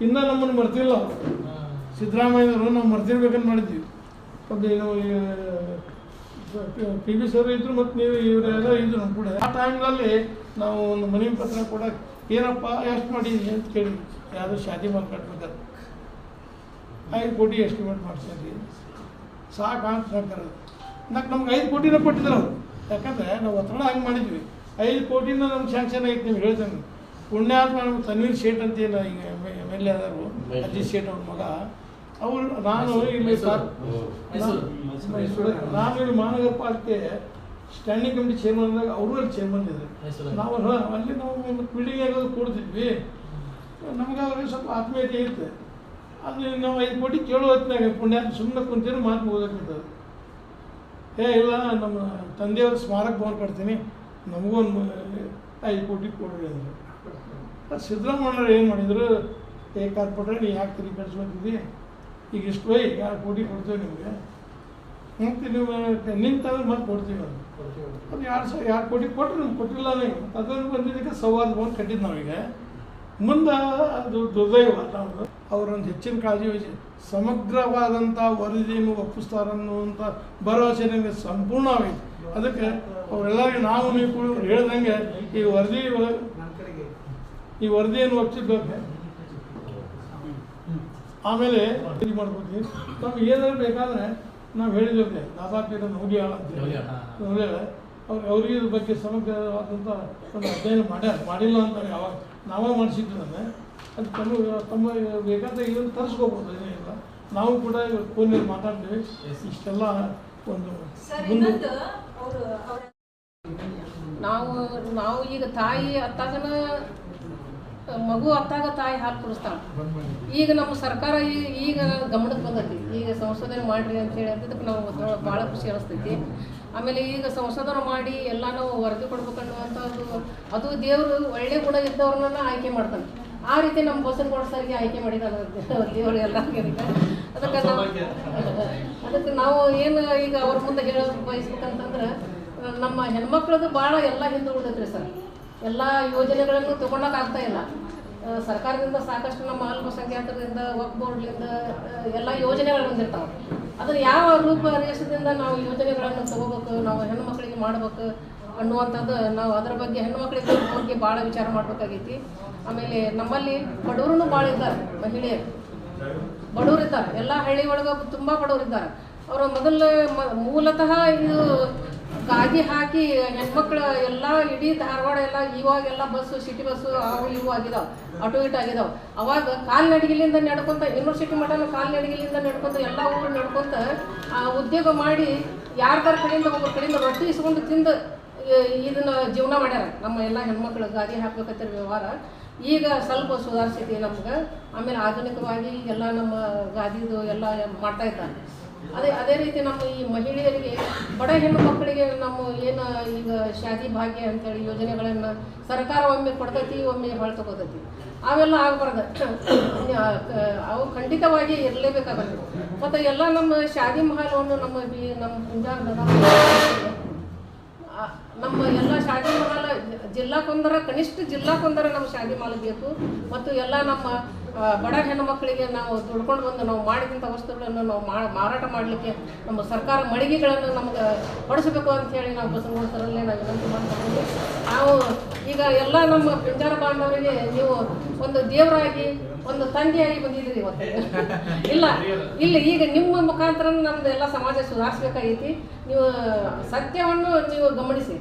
ಇನ್ನೂ ನಮ್ಮನ್ನು ಮರ್ತಿಲ್ಲ ಅವರು. ಸಿದ್ದರಾಮಯ್ಯನವರು ನಾವು ಮರ್ತಿರ್ಬೇಕಂತ ಮಾಡಿದ್ವಿ. ಒಂದು PB ಸರ್ ಇದ್ರು ಮತ್ತು ನೀವು ಇವರೆಲ್ಲ ಇದ್ರು ನಮ್ಮ ಕೂಡ. ಆ ಟೈಮ್ನಲ್ಲಿ ನಾವು ಒಂದು ಮನವಿ ಪತ್ರ ಕೂಡ ಏನಪ್ಪ ಎಷ್ಟು ಮಾಡಿದ್ವಿ ಅಂತ ಕೇಳಿ, ಯಾವುದೋ ಶಾದಿ ಮಾಡ್ಕೊಟ್ಬೇಕಾದ್ರೆ 5 ಕೋಟಿ ಎಸ್ಟಿಮೇಟ್ ಮಾಡ್ಸಿದ್ವಿ. ಸಾಕು ಅಂತ ಹೇಳ್ತಾರೆ. ನಮ್ಗೆ 5 ಕೋಟಿನ ಕೊಟ್ಟಿದ್ರು ಅವರು. ಯಾಕಂದರೆ ನಾವು ಒತ್ತಡ ಹಂಗೆ ಮಾಡಿದ್ವಿ. 5 ಕೋಟಿನ ನಮ್ಗೆ ಶಾಂಕ್ಷನ್ ಆಗೈತೆ. ನೀವು ಹೇಳ್ತೇನೆ ಪುಣ್ಯಾತ್ಮ ನಮ್ಗೆ ತನ್ವೀರ್ ಶೇಟ್ ಅಂತ ಏನು ಈಗ MLA ಆದರು, ಅಜಿತ್ ಶೇಟ್ ಅವ್ರ ಮಗ ಅವರು. ನಾನು ಇಲ್ಲಿ ಮಹಾನಗರ ಪಾಲಿಕೆ ಸ್ಟ್ಯಾಂಡಿಂಗ್ ಕಮಿಟಿ ಚೇರ್ಮನ್ ಅಂದಾಗ ಅವರು ಅಲ್ಲಿ ಚೇರ್ಮನ್ ಇದ್ದಾರೆ. ನಾವು ಅಲ್ಲಿ ನಾವು ಬಿಲ್ಡಿಂಗ್ ಆಗೋದು ಕೊಡ್ತಿದ್ವಿ. ನಮ್ಗೆ ಅವ್ರಿಗೆ ಸ್ವಲ್ಪ ಆತ್ಮೀಯತೆ ಇರುತ್ತೆ. ಅದು ನಾವು 5 ಕೋಟಿ ಕೇಳೋ ಹೊತ್ತಿನಾಗ ಪುಣ್ಯಾತ್ಮ ಸುಮ್ಮನೆ ಕುಂತೀರಿ ಮಾತು ಓದಕ್ಕಿರ್ತದೆ. ಇಲ್ಲ ನಮ್ಮ ತಂದೆಯವ್ರ ಸ್ಮಾರಕ ಭವನ ಕಟ್ತೀನಿ, ನಮಗೂ ಒಂದು 5 ಕೋಟಿ ಕೊಡ್ರಿ ಅಂದರು. ಸಿದ್ದರಾಮಯ್ಯವ್ರು ಏನು ಮಾಡಿದ್ರು, ಕಾರ್ಪೊರೇಟರ್ ನೀ ಯಾಕೆ ತಿರುಗಿ ಕಟ್ಸ್ಕೊತಿದ್ದಿ, ಈಗ ಇಷ್ಟು 2 ಕೋಟಿ ಕೊಡ್ತೇವೆ ನಿಮಗೆ, ಮತ್ತು ನೀವು ನಿಂತಂದ್ರೆ ಮತ್ತೆ ಕೊಡ್ತೀವಿ ಅದು 2 ಕೋಟಿ ಕೊಟ್ಟರೆ ನಮ್ಗೆ ಕೊಟ್ಟಿಲ್ಲ. ಅದನ್ನು ಬಂದಿದ್ದಕ್ಕೆ ಸವಾದ ಭವನ ಕಟ್ಟಿದ್ದು ನಾವೀಗ. ಮುಂದೆ ಅದು ದುರ್ದೈವ ನಾವು ಅವರೊಂದು ಹೆಚ್ಚಿನ ಕಾಳಜಿ ವಹಿಸಿ ಸಮಗ್ರವಾದಂಥ ವರದಿಯನ್ನು ಒಪ್ಪಿಸ್ತಾರನ್ನುವಂಥ ಭರವಸೆ ನಮಗೆ ಸಂಪೂರ್ಣವಾಗಿದೆ. ಅದಕ್ಕೆ ಅವರೆಲ್ಲರಿಗೂ ನಾವು ನೀವು ಕೂಡ ಹೇಳ್ದಂಗೆ ಈ ವರದಿಯನ್ನು ಒಪ್ಪಿಸಬೇಕು. ಆಮೇಲೆ ಇದು ಮಾಡ್ಕೊತೀವಿ. ನಮ್ಗೆ ಏನಾದ್ರು ಬೇಕಾದರೆ ನಾವು ಹೇಳಿದ್ದೇವೆ, ದಾದಾಪೀರ ನೌಲಿಯಾಳ ಅಂತೇಳಿ ಅವ್ರಿಗೆ ಇದ್ರ ಬಗ್ಗೆ ಸಮಗ್ರವಾದಂಥ ಒಂದು ಅಧ್ಯಯನ ಮಾಡಿಲ್ಲ ಅಂತ ಯಾವಾಗ ನಾವೇ ಮಾಡಿಸಿದ್ವಿ. ಅದು ತಮ್ಮ ಬೇಕಾದ ಇದನ್ನು ತರಿಸ್ಕೋಬೋದು, ಏನಿಲ್ಲ. ನಾವು ಕೂಡ ಫೋನಲ್ಲಿ ಮಾತಾಡ್ತೀವಿ. ಇಷ್ಟೆಲ್ಲ ಒಂದು ನಾವು ಈಗ ತಾಯಿ ಅತ್ತಾಗನ ಮಗು ಹೊತ್ತಾಗ ತಾಯಿ ಹಾಲು ಕುಡಿಸ್ತಾಳೆ. ಈಗ ನಮ್ಮ ಸರ್ಕಾರ ಈಗ ಗಮನಕ್ಕೆ ಬಂದೈತಿ, ಈಗ ಸಂಶೋಧನೆ ಮಾಡಿರಿ ಅಂತೇಳಿ ಅಂದಿದ್ದಕ್ಕೆ ನಾವು ಭಾಳ ಖುಷಿ ಅನಿಸ್ತೈತಿ. ಆಮೇಲೆ ಈಗ ಸಂಶೋಧನೆ ಮಾಡಿ ಎಲ್ಲ ನಾವು ವರದಿ ಕೊಡ್ಬೇಕನ್ನುವಂಥದ್ದು, ಅದು ದೇವರು ಒಳ್ಳೆ ಗುಣ ಇದ್ದವ್ರನ್ನ ಆಯ್ಕೆ ಮಾಡ್ತಾನೆ. ಆ ರೀತಿ ನಮ್ಮ ಬಸವನಗೌಡ ಸರ್ಗೆ ಆಯ್ಕೆ ಮಾಡಿದಾನೆ ದೇವರು ಎಲ್ಲರಿಗೆ. ಅದಕ್ಕೆ ನಾವು ಏನು ಈಗ ಅವ್ರ ಮುಂದೆ ಹೇಳೋದು ಬಯಸ್ಬೇಕಂತಂದ್ರೆ, ನಮ್ಮ ಹೆಣ್ಮಕ್ಳದ್ದು ಭಾಳ ಎಲ್ಲ ಹಿಂದೆ ಉಳಿದೈತ್ರಿ ಸರ್. ಎಲ್ಲ ಯೋಜನೆಗಳನ್ನು ತೊಗೊಳಕ್ಕೆ ಆಗ್ತಾ ಇಲ್ಲ. ಸರ್ಕಾರದಿಂದ ಸಾಕಷ್ಟು ನಮ್ಮ ಅಲ್ಪಸಂಖ್ಯಾತರಿಂದ ವಕ್ಫ್ ಬೋರ್ಡ್ಲಿಂದ ಎಲ್ಲ ಯೋಜನೆಗಳು ಬಂದಿರ್ತಾವೆ. ಅದನ್ನು ಯಾವ ರೂಪರೇಷದಿಂದ ನಾವು ಯೋಜನೆಗಳನ್ನು ತಗೋಬೇಕು, ನಾವು ಹೆಣ್ಣುಮಕ್ಕಳಿಗೆ ಮಾಡ್ಬೇಕು ಅನ್ನುವಂಥದ್ದು ನಾವು ಅದರ ಬಗ್ಗೆ ಹೆಣ್ಣುಮಕ್ಕಳಿಗೆ ಬಗ್ಗೆ ಭಾಳ ವಿಚಾರ ಮಾಡಬೇಕಾಗೈತಿ. ಆಮೇಲೆ ನಮ್ಮಲ್ಲಿ ಬಡವರು ಭಾಳ ಇದ್ದಾರೆ, ಮಹಿಳೆಯರು ಬಡವರಿದ್ದಾರೆ. ಎಲ್ಲ ಹಳ್ಳಿ ಒಳಗೆ ತುಂಬ ಬಡವರಿದ್ದಾರೆ. ಅವರು ಮೂಲತಃ ಇದು ಗಾದಿ ಹಾಕಿ ಹೆಣ್ಮಕ್ಳು ಎಲ್ಲ ಇಡೀ ಧಾರವಾಡ ಎಲ್ಲ ಇವಾಗೆಲ್ಲ ಬಸ್ಸು, ಸಿಟಿ ಬಸ್ಸು ಅವು ಇವು ಆಗಿದಾವೆ, ಆಟೋ ಇಟ್ ಆಗಿದಾವೆ. ಅವಾಗ ಕಾಲ್ನಡಿಗೆಲಿಂದ ನಡ್ಕೊತ ಯೂನಿವರ್ಸಿಟಿ ಮಟ್ಟನ ಕಾಲ್ನಡಿಗೆಲಿಂದ ನಡ್ಕೊತ ಎಲ್ಲ ಊರು ನಡ್ಕೊತ ಉದ್ಯೋಗ ಮಾಡಿ ಯಾರ್ದಾರ ಕಡೆಯಿಂದ ಒಬ್ಬರ ಕಡೆಯಿಂದ ರೊಟ್ಟಿ ಇಸ್ಕೊಂಡು ತಿಂದು ಇದನ್ನು ಜೀವನ ಮಾಡ್ಯಾರ ನಮ್ಮ ಎಲ್ಲ ಹೆಣ್ಮಕ್ಳು. ಗಾದಿ ಹಾಕ್ಬೇಕಂತ ವ್ಯವಹಾರ ಈಗ ಸ್ವಲ್ಪ ಸುಧಾರಿಸಿದೆ ನಮ್ಗೆ. ಆಮೇಲೆ ಆಧುನಿಕವಾಗಿ ಎಲ್ಲ ನಮ್ಮ ಗಾದಿದು ಎಲ್ಲ ಮಾಡ್ತಾ ಇದ್ದಾರೆ. ಅದೇ ರೀತಿ ನಮ್ಮ ಈ ಮಹಿಳೆಯರಿಗೆ, ಬಡ ಹೆಣ್ಣು ಮಕ್ಕಳಿಗೆ ನಮ್ಮ ಏನು ಈಗ ಶಾದಿ ಭಾಗ್ಯ ಅಂತೇಳಿ ಯೋಜನೆಗಳನ್ನು ಸರ್ಕಾರ ಒಮ್ಮೆ ಕೊಡ್ತೈತಿ, ಒಮ್ಮೆ ಹೊಳೆ ತಗೋತೈತಿ. ಅವೆಲ್ಲ ಆಗಬಾರ್ದು, ಅವು ಖಂಡಿತವಾಗಿ ಇರಲೇಬೇಕಾಗತ್ತೆ. ಮತ್ತು ಎಲ್ಲ ನಮ್ಮ ಶಾದಿ ಮಹಲವನ್ನು ನಮ್ಮ ಪುಂಜಾರದ ನಮ್ಮ ಎಲ್ಲ ಶಾದಿ ಮಹಲ್ ಜಿಲ್ಲಾಕೊಂದರ ಕನಿಷ್ಠ ಜಿಲ್ಲಾಕೊಂದರ ನಮ್ಮ ಶಾದಿ ಮಹಲ್ ಬೇಕು. ಮತ್ತು ಎಲ್ಲ ನಮ್ಮ ಬಡ ಹೆಣ್ಣು ಮಕ್ಕಳಿಗೆ ನಾವು ದುಡ್ಕೊಂಡು ಬಂದು ನಾವು ಮಾಡಿದಂಥ ವಸ್ತುಗಳನ್ನು ನಾವು ಮಾರಾಟ ಮಾಡಲಿಕ್ಕೆ ನಮ್ಮ ಸರ್ಕಾರ ಮಳಿಗೆಗಳನ್ನು ನಮ್ಗೆ ಕೊಡಿಸಬೇಕು ಅಂಥೇಳಿ ನಾವು ಬಸವನಗೌಡರಲ್ಲೇ ನಾವು ವಿನಂತಿ ಮಾಡ್ತೀವಿ. ನಾವು ಈಗ ಎಲ್ಲ ನಮ್ಮ ಪಿಂಜಾರ ಬಾಂಧವರಿಗೆ ನೀವು ಒಂದು ದೇವರಾಗಿ, ಒಂದು ತಂದೆಯಾಗಿ ಬಂದಿದ್ದೀರಿ ಇವತ್ತು. ಇಲ್ಲ ಈಗ ನಿಮ್ಮ ಮುಖಾಂತರ ನಮ್ದು ಎಲ್ಲ ಸಮಾಜ ಸುಧಾರಿಸ್ಬೇಕಾಗೈತಿ. ನೀವು ಸತ್ಯವನ್ನು ನೀವು ಗಮನಿಸಿ.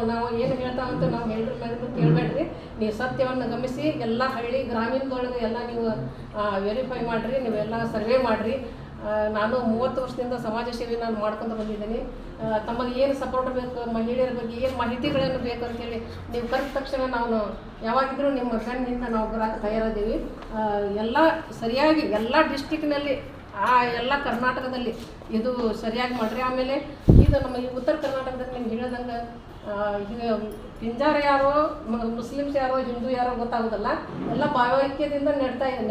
ನಾವು ಏನು ಹೇಳ್ತಾವಂತ ನಾವು ಕೇಳಬೇಡ್ರಿ. ನೀವು ಸತ್ಯವನ್ನು ಗಮನಿಸಿ ಎಲ್ಲ ಹಳ್ಳಿ ಗ್ರಾಮೀಣದೊಳಗೆ ಎಲ್ಲ ನೀವು ವೆರಿಫೈ ಮಾಡಿರಿ, ನೀವೆಲ್ಲ ಸರ್ವೆ ಮಾಡಿರಿ. ನಾನು 30 ವರ್ಷದಿಂದ ಸಮಾಜ ಸೇವೆ ನಾನು ಮಾಡ್ಕೊಂಡು ಬಂದಿದ್ದೀನಿ. ತಮಗೆ ಏನು ಸಪೋರ್ಟ್ ಬೇಕು, ಮಹಿಳೆಯರ ಬಗ್ಗೆ ಏನು ಮಾಹಿತಿಗಳನ್ನು ಬೇಕು ಅಂತೇಳಿ ನೀವು ಕರೆದ ತಕ್ಷಣ ನಾವು ಯಾವಾಗಿದ್ರೂ ನಿಮ್ಮ ಕಣ್ಣಿಂದ ನಾವು ಬರೋಕ್ಕೆ ತಯಾರಿದ್ದೀವಿ. ಎಲ್ಲ ಸರಿಯಾಗಿ ಎಲ್ಲ ಡಿಸ್ಟಿಕ್ನಲ್ಲಿ ಎಲ್ಲ ಕರ್ನಾಟಕದಲ್ಲಿ ಇದು ಸರಿಯಾಗಿ ಮಾಡಿರಿ. ಆಮೇಲೆ ಈಗ ನಮ್ಮ ಈ ಉತ್ತರ ಕರ್ನಾಟಕದಲ್ಲಿ ನಿಮ್ಗೆ ಹೇಳ್ದಂಗೆ ಈಗ ಪಿಂಜಾರ ಯಾರೋ, ಮುಸ್ಲಿಮ್ಸ್ ಯಾರೋ, ಹಿಂದೂ ಯಾರೋ ಗೊತ್ತಾಗೋದಲ್ಲ. ಎಲ್ಲ ಭಾವೈಕ್ಯದಿಂದ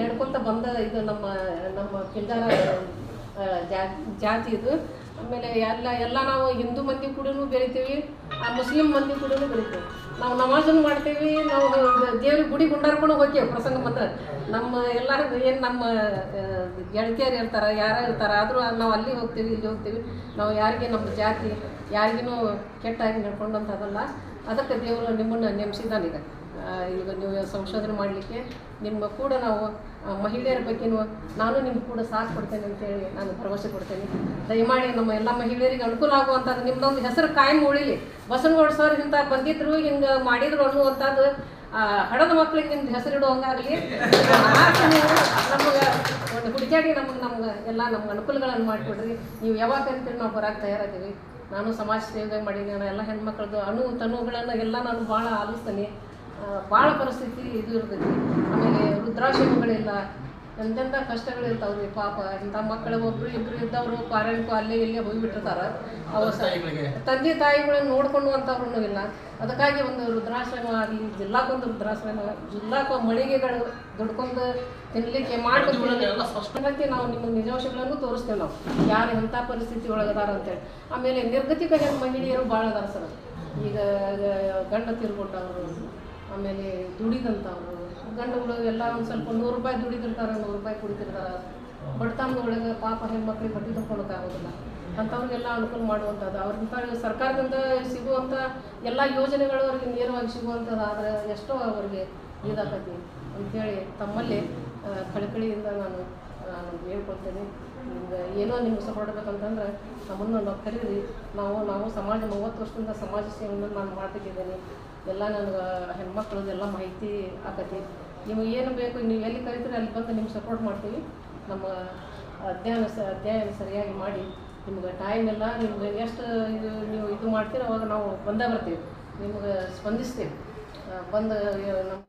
ನಡ್ಕೊತ ಬಂದ ಇದು ನಮ್ಮ ಪಿಂಜಾರ ಜಾತಿ ಇದು. ಆಮೇಲೆ ಎಲ್ಲ ನಾವು ಹಿಂದೂ ಮಂದಿ ಕೂಡ ಬೆಳಿತೀವಿ, ಮುಸ್ಲಿಂ ಮಂದಿ ಕೂಡ ಬೆಳಿತೀವಿ. ನಾವು ನಮಾಜನ್ನು ಮಾಡ್ತೀವಿ, ನಾವು ದೇವ್ರಿಗೆ ಗುಡಿ ಗುಂಡಾರ್ಕೊಂಡು ಹೋಗ್ತೀವಿ ಪ್ರಸಂಗ ಬಂದ್ರೆ. ನಮ್ಮ ಎಲ್ಲರಿಗೂ ಏನು ನಮ್ಮ ಗೆಳತಿಯರು ಇರ್ತಾರೆ, ಯಾರು ಇರ್ತಾರೆ, ಆದರೂ ನಾವು ಅಲ್ಲಿ ಹೋಗ್ತೀವಿ, ಇಲ್ಲಿ ಹೋಗ್ತೀವಿ. ನಾವು ಯಾರಿಗೆ ನಮ್ಮ ಜಾತಿ ಯಾರಿಗೂ ಕೆಟ್ಟಾಗಿ ನಡ್ಕೊಂಡಂಥದ್ದಲ್ಲ. ಅದಕ್ಕೆ ದೇವರು ನಿಮ್ಮನ್ನು ನೇಮಿಸಿದ್ದಾನೀಗ. ಈಗ ನೀವು ಸಂಶೋಧನೆ ಮಾಡಲಿಕ್ಕೆ ನಿಮ್ಮ ಕೂಡ ನಾವು ಮಹಿಳೆಯರ ಬಗ್ಗೆ ನಾನು ನಿಮ್ಗೆ ಕೂಡ ಸಾಥ್ ಕೊಡ್ತೇನೆ ಅಂತೇಳಿ ನಾನು ಭರವಸೆ ಕೊಡ್ತೇನೆ. ದಯಮಾಡಿ ನಮ್ಮ ಎಲ್ಲ ಮಹಿಳೆಯರಿಗೆ ಅನುಕೂಲ ಆಗುವಂಥದ್ದು ನಿಮ್ಮದೊಂದು ಹೆಸರು ಕಾಯಂ ಉಳಿಲಿ. ಬಸವನಗೌಡ ಸರ್ ಇಂಥ ಬಂದಿದ್ರು, ಹಿಂಗೆ ಮಾಡಿದ್ರು ಅನ್ನುವಂಥದ್ದು ಹಡದ ಮಕ್ಕಳಿಗೆ ನಿಮ್ದು ಹೆಸರಿಡೋ ಹಂಗಾಗಲಿ. ನಮಗೆ ಒಂದು ಹುಡುಕಾಡಿ ನಮ್ಗೆ ಎಲ್ಲ ನಮ್ಗೆ ಅನುಕೂಲಗಳನ್ನು ಮಾಡಿಕೊಡ್ರಿ. ನೀವು ಯಾವಾಗ ಅಂತೀರಿ ನಾವು ಬರೋಕ್ಕೆ ತಯಾರಾದ್ದೀವಿ. ನಾನು ಸಮಾಜ ಸೇವೆ ಮಾಡಿದ್ದೀನಿ. ಎಲ್ಲ ಹೆಣ್ಮಕ್ಳದ್ದು ತನುಗಳನ್ನು ಎಲ್ಲ ನಾನು ಭಾಳ ಆಲಿಸ್ತೀನಿ. ಭಾಳ ಪರಿಸ್ಥಿತಿ ಇದು ಇರ್ತೈತಿ. ಆಮೇಲೆ ವೃದ್ಧಾಶ್ರಮಗಳಿಲ್ಲ, ಎಂತೆಂಥ ಕಷ್ಟಗಳಿರ್ತಾವ್ರಿ ಪಾಪ. ಇಂಥ ಮಕ್ಕಳು ಒಬ್ಬರು ಇಬ್ಬರು ಇದ್ದವರು ಪಾರಾಯಣಕ್ಕೂ ಅಲ್ಲೇ ಇಲ್ಲೇ ಹೋಗಿಬಿಟ್ಟಿರ್ತಾರೆ. ಅವ ತಂದೆ ತಾಯಿಗಳನ್ನ ನೋಡ್ಕೊಂಡು ಅಂಥವ್ರೂ ಇಲ್ಲ. ಅದಕ್ಕಾಗಿ ಒಂದು ವೃದ್ಧಾಶ್ರಮ ಆಗಲಿ, ಜಿಲ್ಲಾಕ್ಕೊಂದು ವೃದ್ಧಾಶ್ರಮ, ಜಿಲ್ಲಾಕ್ಕೊ ಮಳಿಗೆಗಳು ದುಡ್ಕೊಂಡು ತಿನ್ನಲಿಕ್ಕೆ ಮಾಡ್ಕೊಂಡು ನಾವು ನಿಮ್ಮ ನಿಜಾಂಶಗಳನ್ನು ತೋರಿಸ್ತೇವೆ. ನಾವು ಯಾರು ಎಂಥ ಪರಿಸ್ಥಿತಿ ಒಳಗದಾರ ಅಂತೇಳಿ. ಆಮೇಲೆ ನಿರ್ಗತಿಕ ಮಹಿಳೆಯರು ಭಾಳ ಅದಾರ ಸರ್. ಈಗ ಗಂಡ ತೀರ್ಕೊಂಡವರು, ಆಮೇಲೆ ದುಡಿದಂಥವ್ರು, ಗಂಡುಗಳು ಎಲ್ಲ ಒಂದು ಸ್ವಲ್ಪ 100 ರೂಪಾಯಿ ದುಡಿದಿರ್ತಾರೆ, 100 ರೂಪಾಯಿ ಕುಡಿತಿರ್ತಾರೆ. ಬಡತನದೊಳಗೆ ಪಾಪ ಹೆಣ್ಮಕ್ಳಿಗೆ ಬಟ್ಟೆ ತಗೊಳಕ್ಕಾಗೋದಿಲ್ಲ. ಅಂಥವ್ರಿಗೆಲ್ಲ ಅನುಕೂಲ ಮಾಡುವಂಥದ್ದು, ಅವ್ರಂಥ ಸರ್ಕಾರದಿಂದ ಸಿಗುವಂಥ ಎಲ್ಲ ಯೋಜನೆಗಳು ಅವ್ರಿಗೆ ನೇರವಾಗಿ ಸಿಗುವಂಥದ್ದು ಆದರೆ ಎಷ್ಟೋ ಅವ್ರಿಗೆ ಇದಾಕತಿ ಅಂಥೇಳಿ ತಮ್ಮಲ್ಲಿ ಕಳಕಳಿಯಿಂದ ನಾನು ಹೇಳ್ಕೊಳ್ತೇನೆ. ನಿಮ್ಗೆ ಏನೋ ನಿಮ್ಗೆ ಸಪೋರ್ಟ್ ಬೇಕಂತಂದ್ರೆ ನಮ್ಮನ್ನು ನಾವು ಕರೀರಿ. ನಾವು ಸಮಾಜ 30 ವರ್ಷದಿಂದ ಸಮಾಜ ಸೇವೆಯನ್ನು ನಾನು ಮಾಡ್ತಿದ್ದೇನೆ. ಎಲ್ಲ ನನಗೆ ಹೆಣ್ಮಕ್ಳದ್ದೆಲ್ಲ ಮಾಹಿತಿ ಆಕತಿ. ನಿಮಗೆ ಏನು ಬೇಕು, ನೀವು ಎಲ್ಲಿ ಕರಿತೀರಿ ಅಲ್ಲಿ ಬಂದು ನಿಮ್ಗೆ ಸಪೋರ್ಟ್ ಮಾಡ್ತೀವಿ. ನಮ್ಮ ಅಧ್ಯಯನ ಸರಿಯಾಗಿ ಮಾಡಿ ನಿಮ್ಗೆ ಟೈಮ್ ಎಲ್ಲ ನಿಮ್ಗೆ ಎಷ್ಟು ನೀವು ಇದು ಮಾಡ್ತೀರೋ ಅವಾಗ ನಾವು ಬಂದೇ ಬರ್ತೀವಿ, ನಿಮ್ಗೆ ಸ್ಪಂದಿಸ್ತೀವಿ. ಬಂದು ನಮ್ಮ